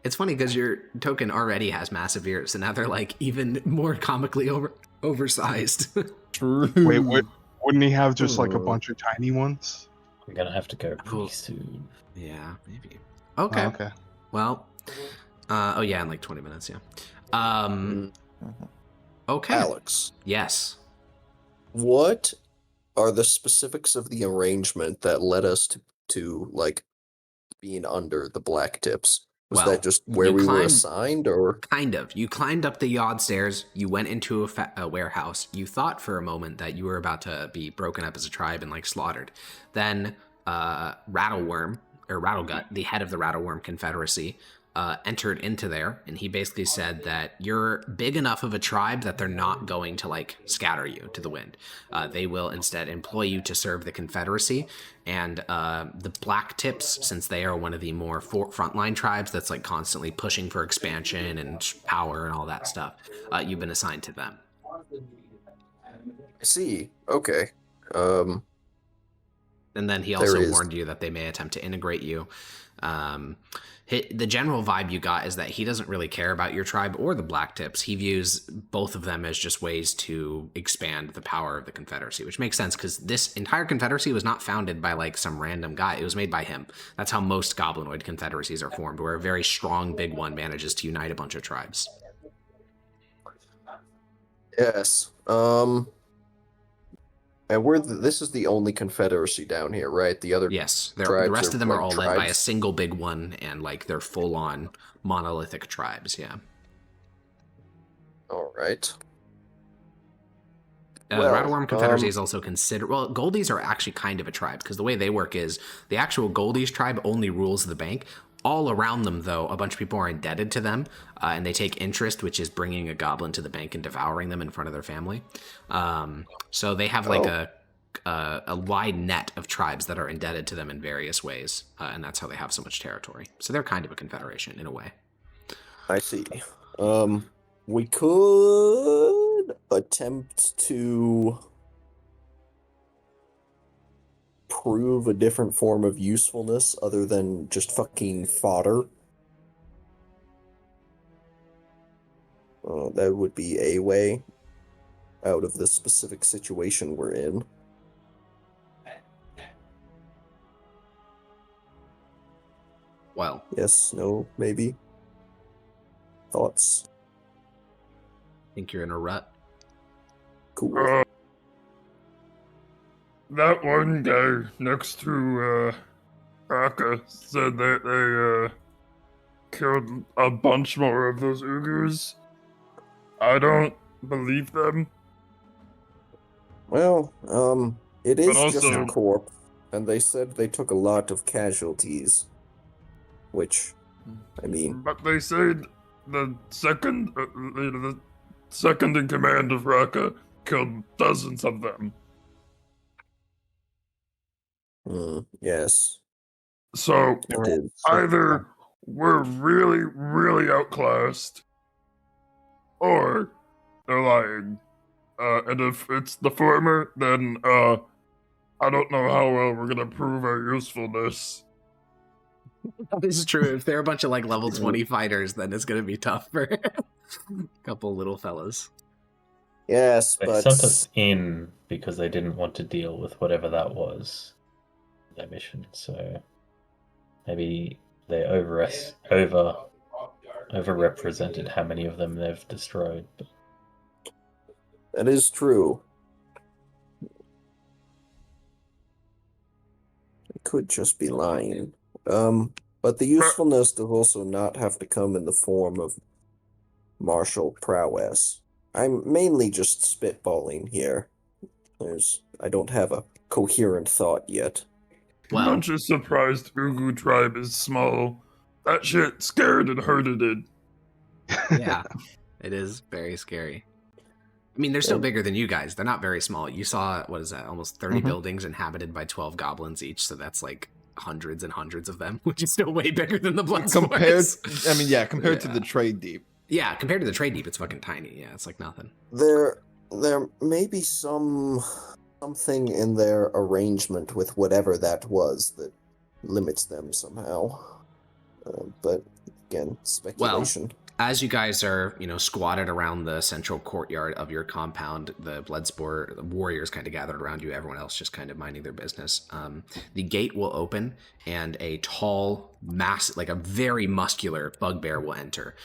It's funny because your token already has massive ears, and now they're like even more comically oversized. True. Wait, wouldn't he have just like a bunch of tiny ones? I'm gonna have to go Oh. pretty soon. Yeah, maybe. Okay. Oh, okay. Well, oh yeah, in like 20 minutes, yeah. Okay. Alex, Yes. what are the specifics of the arrangement that led us to like being under the black tips? Was Well, that just where you we were climbed- assigned, or Kind of. You climbed up the yard stairs, you went into a warehouse, you thought for a moment that you were about to be broken up as a tribe and like slaughtered. Then Rattleworm, or Rattlegut, the head of the Rattleworm Confederacy, entered into there, and he basically said that you're big enough of a tribe that they're not going to like scatter you to the wind. They will instead employ you to serve the Confederacy, and the Black Tips, since they are one of the more frontline tribes that's like constantly pushing for expansion and power and all that stuff, you've been assigned to them. I see. Okay. And then he There also is- warned you that they may attempt to integrate you. The general vibe you got is that he doesn't really care about your tribe or the Black Tips. He views both of them as just ways to expand the power of the Confederacy, which makes sense because this entire Confederacy was not founded by like some random guy. It was made by him. That's how most goblinoid confederacies are formed, where a very strong big one manages to unite a bunch of tribes. Yes. And this is the only confederacy down here, right? The other Yes, the tribes rest are of them are like all led by a tribes? single big one, and like they're full-on monolithic tribes. Yeah. All right. The Well, Rattleworm Confederacy is also considered... Well, Goldies are actually kind of a tribe, because the way they work is the actual Goldies tribe only rules the bank. All around them, though, a bunch of people are indebted to them, and they take interest, which is bringing a goblin to the bank and devouring them in front of their family. So they have like a wide net of tribes that are indebted to them in various ways, and that's how they have so much territory. So they're kind of a confederation, in a way. I see. We could attempt to prove a different form of usefulness other than just fucking fodder. That would be a way out of the specific situation we're in. Well, Yes, no, maybe. Thoughts? I think you're in a rut. Cool. That one guy next to Raka said that they killed a bunch more of those Uyghurs. I don't believe them. Well, it is But just a also- corpse, and they said they took a lot of casualties. Which, I mean, But they said the second in command of Raka killed dozens of them. yes, So it is. either we're really, really outclassed, or they're lying. And if it's the former, then I don't know how well we're gonna prove our usefulness. This is true. If they're a bunch of like level 20 fighters, then it's gonna be tough for a couple little fellas. Yes, They but sent us in because they didn't want to deal with whatever that was, their mission. So maybe they overrepresented how many of them they've destroyed. But that is true. It could just be lying. But the usefulness does also not have to come in the form of martial prowess. I'm mainly just spitballing here. I don't have a coherent thought yet. Well, I'm just surprised Ugu tribe is small. That shit scared and hurted it. yeah, it is very scary. I mean, they're still bigger than you guys. They're not very small. You saw, what is that, almost 30 buildings inhabited by 12 goblins each, so that's like hundreds and hundreds of them, which is still way bigger than the Blood Compared, Spores. I mean, yeah, compared to Yeah. the trade deep. Yeah, compared to the trade deep, it's fucking tiny. Yeah, it's like nothing. There may be something in their arrangement with whatever that was that limits them somehow. But again, speculation. As you guys are, squatted around the central courtyard of your compound, the Bloodspore warriors kind of gathered around you, everyone else just kind of minding their business. The gate will open, and a tall, like a very muscular bugbear will enter.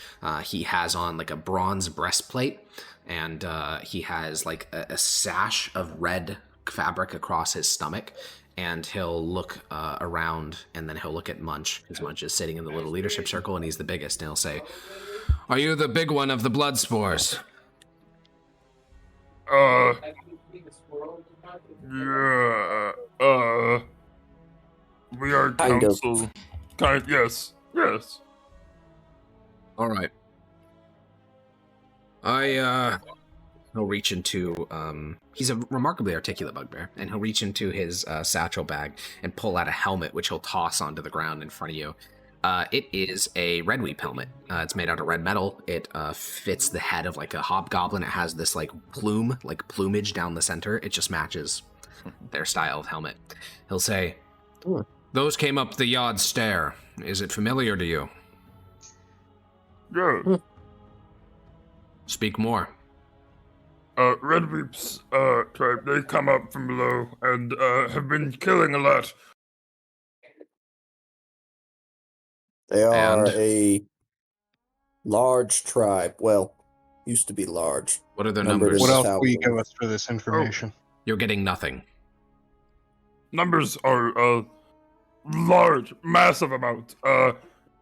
He has on like a bronze breastplate, and he has like a sash of red fabric across his stomach. And he'll look around, and then he'll look at Munch, because Munch is sitting in the little leadership circle, and he's the biggest, and he'll say, "Are you the big one of the blood spores?" Yeah, we are Kind of. council. Yes. All right. He'll reach into, he's a remarkably articulate bugbear, and he'll reach into his satchel bag and pull out a helmet, which he'll toss onto the ground in front of you. It is a red weep helmet. It's made out of red metal. It fits the head of like a hobgoblin. It has this like plumage down the center. It just matches their style of helmet. He'll say, "Those came up the yard stair. Is it familiar to you? Yeah. Speak more." Red Weep's tribe, they come up from below and have been killing a lot. They are And? a large tribe. Well, used to be large. What are their Numbered numbers? What in else will you thousands. give us for this information? You're getting nothing. Numbers are large, massive amount.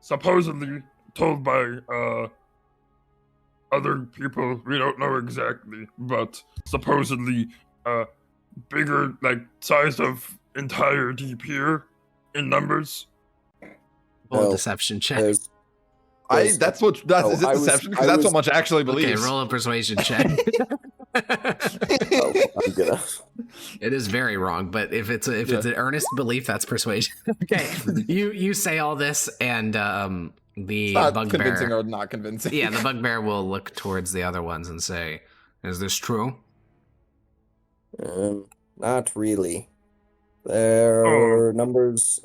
Supposedly told by other people, we don't know exactly, but supposedly bigger, like size of entire deep here in numbers. Roll a Well, deception check. There's Is it deception? Because that's what Munch actually Okay, believes. roll a persuasion check. I'm gonna. It is very wrong, but if it's an earnest belief, that's persuasion. Okay, you say all this, and the It's not convincing bugbear. or not convincing. Yeah, the bugbear will look towards the other ones and say, "Is this true?" Not really. Their numbers,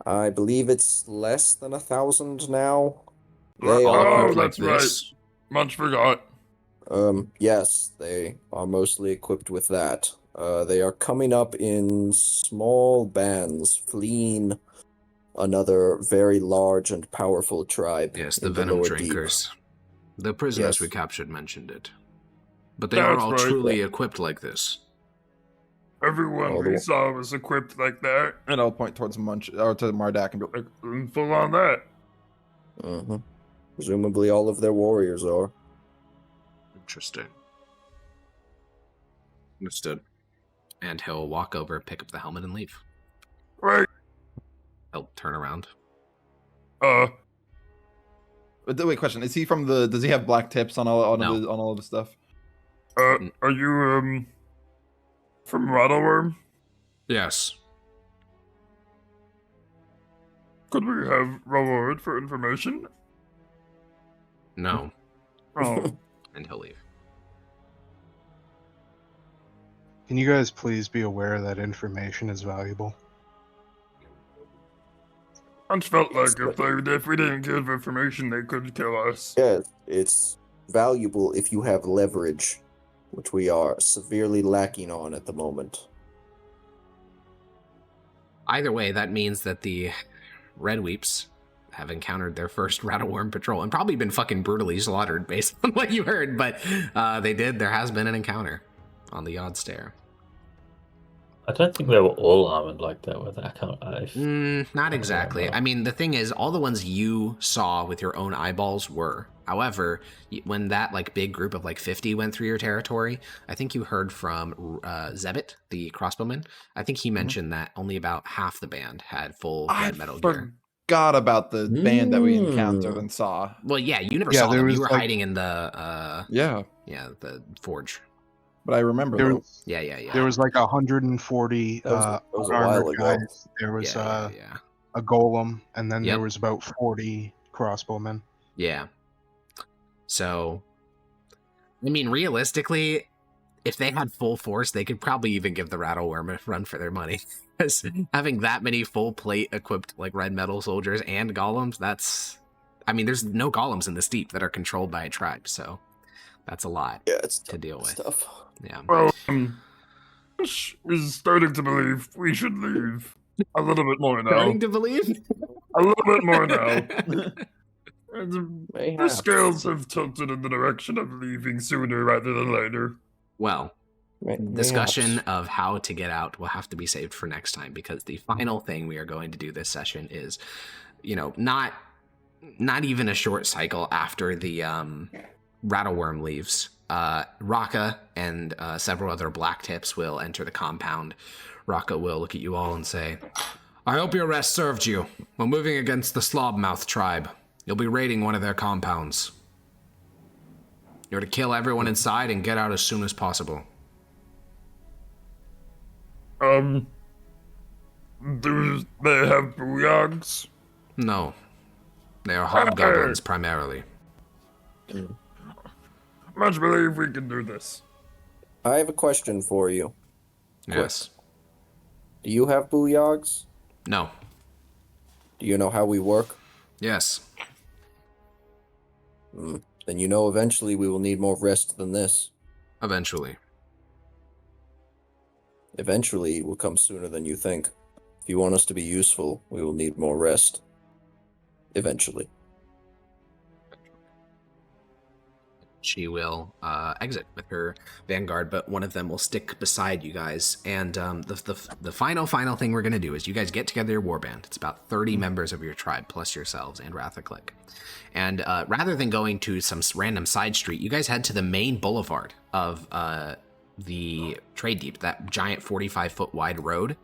I believe it's less than 1,000 now. They All are, equipped like that's right. this. Munch forgot. yes, they are mostly equipped with that. They are coming up in small bands, fleeing another very large and powerful tribe. Yes, the in venom lower deep. drinkers. The prisoners Yes. we captured mentioned it. But they aren't That's all right. truly equipped like this. Everyone Oh, we the- saw was equipped like that. And I'll point towards Munch or to Mardak and be like, Like, full on that. Mhm. Presumably all of their warriors are. Interesting. Understood. And he'll walk over, pick up the helmet, and leave. Right. He'll turn around. But wait, question: is he from the? Does he have black tips on all No. of all of the stuff? Are you, from Rattleworm? Yes. Could we have reward for information? No. Oh, And he'll leave. Can you guys please be aware that information is valuable? I just felt Yes, like if we didn't give information, they could kill us. Yeah, it's valuable if you have leverage, which we are severely lacking on at the moment. Either way, that means that the Red Weeps have encountered their first Rattleworm patrol and probably been fucking brutally slaughtered based on what you heard, but they did. There has been an encounter on the Odd Stair. I don't think they were all armored like that. With that, Not exactly. know. I mean, the thing is, all the ones you saw with your own eyeballs were. However, when that like big group of like 50 went through your territory, I think you heard from Zebit, the crossbowman. I think he mentioned that only about half the band had full red metal gear. Forgot about the band that we encountered and saw. Well, yeah, you never Yeah, saw there them. was, You were like- hiding in the Yeah, the forge. but I remember There, though. Yeah. there was like 140 That was a while armored ago. guys. There was yeah. a golem, and then Yep. there was about 40 crossbowmen. Yeah. So, I mean, realistically, if they had full force, they could probably even give the Rattleworm a run for their money. Because having that many full plate equipped like red metal soldiers and golems, that's... I mean, there's no golems in the steep that are controlled by a tribe, so that's a lot Yeah, it's to deal with. stuff. Yeah. Well, is starting to believe we should leave a little bit more now. Starting to believe? A little bit more now. And the Mayhaps. scales have tilted in the direction of leaving sooner rather than later. Well, Mayhaps. discussion of how to get out will have to be saved for next time, because the final thing we are going to do this session is, not even a short cycle after the Rattleworm leaves. Raka and several other black tips will enter the compound. Raka will look at you all and say, "I hope your rest served you. We're moving against the Slobmouth tribe. You'll be raiding one of their compounds. You're to kill everyone inside and get out as soon as possible." Do they have booyags? No. They are hobgoblins primarily. Much believe we can do this. I have a question for you. Yes. Do you have booyags? No. Do you know how we work? Yes. Then you know eventually we will need more rest than this. Eventually. Eventually it will come sooner than you think. If you want us to be useful, we will need more rest. Eventually. She will exit with her vanguard, but one of them will stick beside you guys. And the final thing we're going to do is you guys get together your warband. It's about 30 members of your tribe, plus yourselves and Rathaclick. And rather than going to some random side street, you guys head to the main boulevard of the Trade Deep, that giant 45-foot wide road.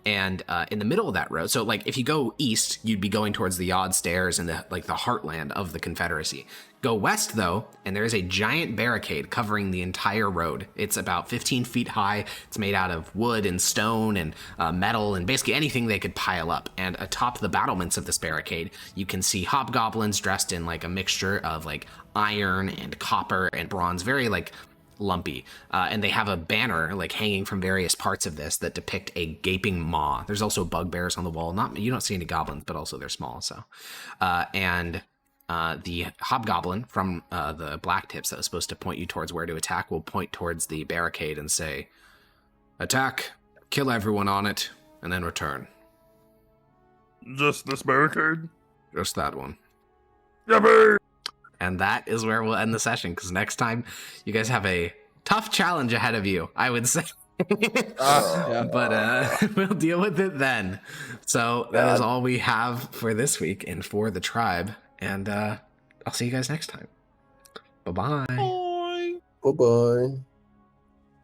And in the middle of that road, so like if you go east, you'd be going towards the Odd Stairs and the heartland of the Confederacy. Go west though, and there is a giant barricade covering the entire road. It's about 15 feet high. It's made out of wood and stone and metal and basically anything they could pile up. And atop the battlements of this barricade, you can see hobgoblins dressed in like a mixture of like iron and copper and bronze, very like lumpy, and they have a banner like hanging from various parts of this that depict a gaping maw. There's also bugbears on the wall. You don't see any goblins, but also they're small. So, and the hobgoblin from the black tips that was supposed to point you towards where to attack will point towards the barricade and say, "Attack, kill everyone on it, and then return." Just this barricade? Just that one. Yippee! And that is where we'll end the session, because next time you guys have a tough challenge ahead of you, I would say. Yeah. But we'll deal with it then. So that is all we have for this week and for the tribe. And I'll see you guys next time. Bye-bye. Bye-bye.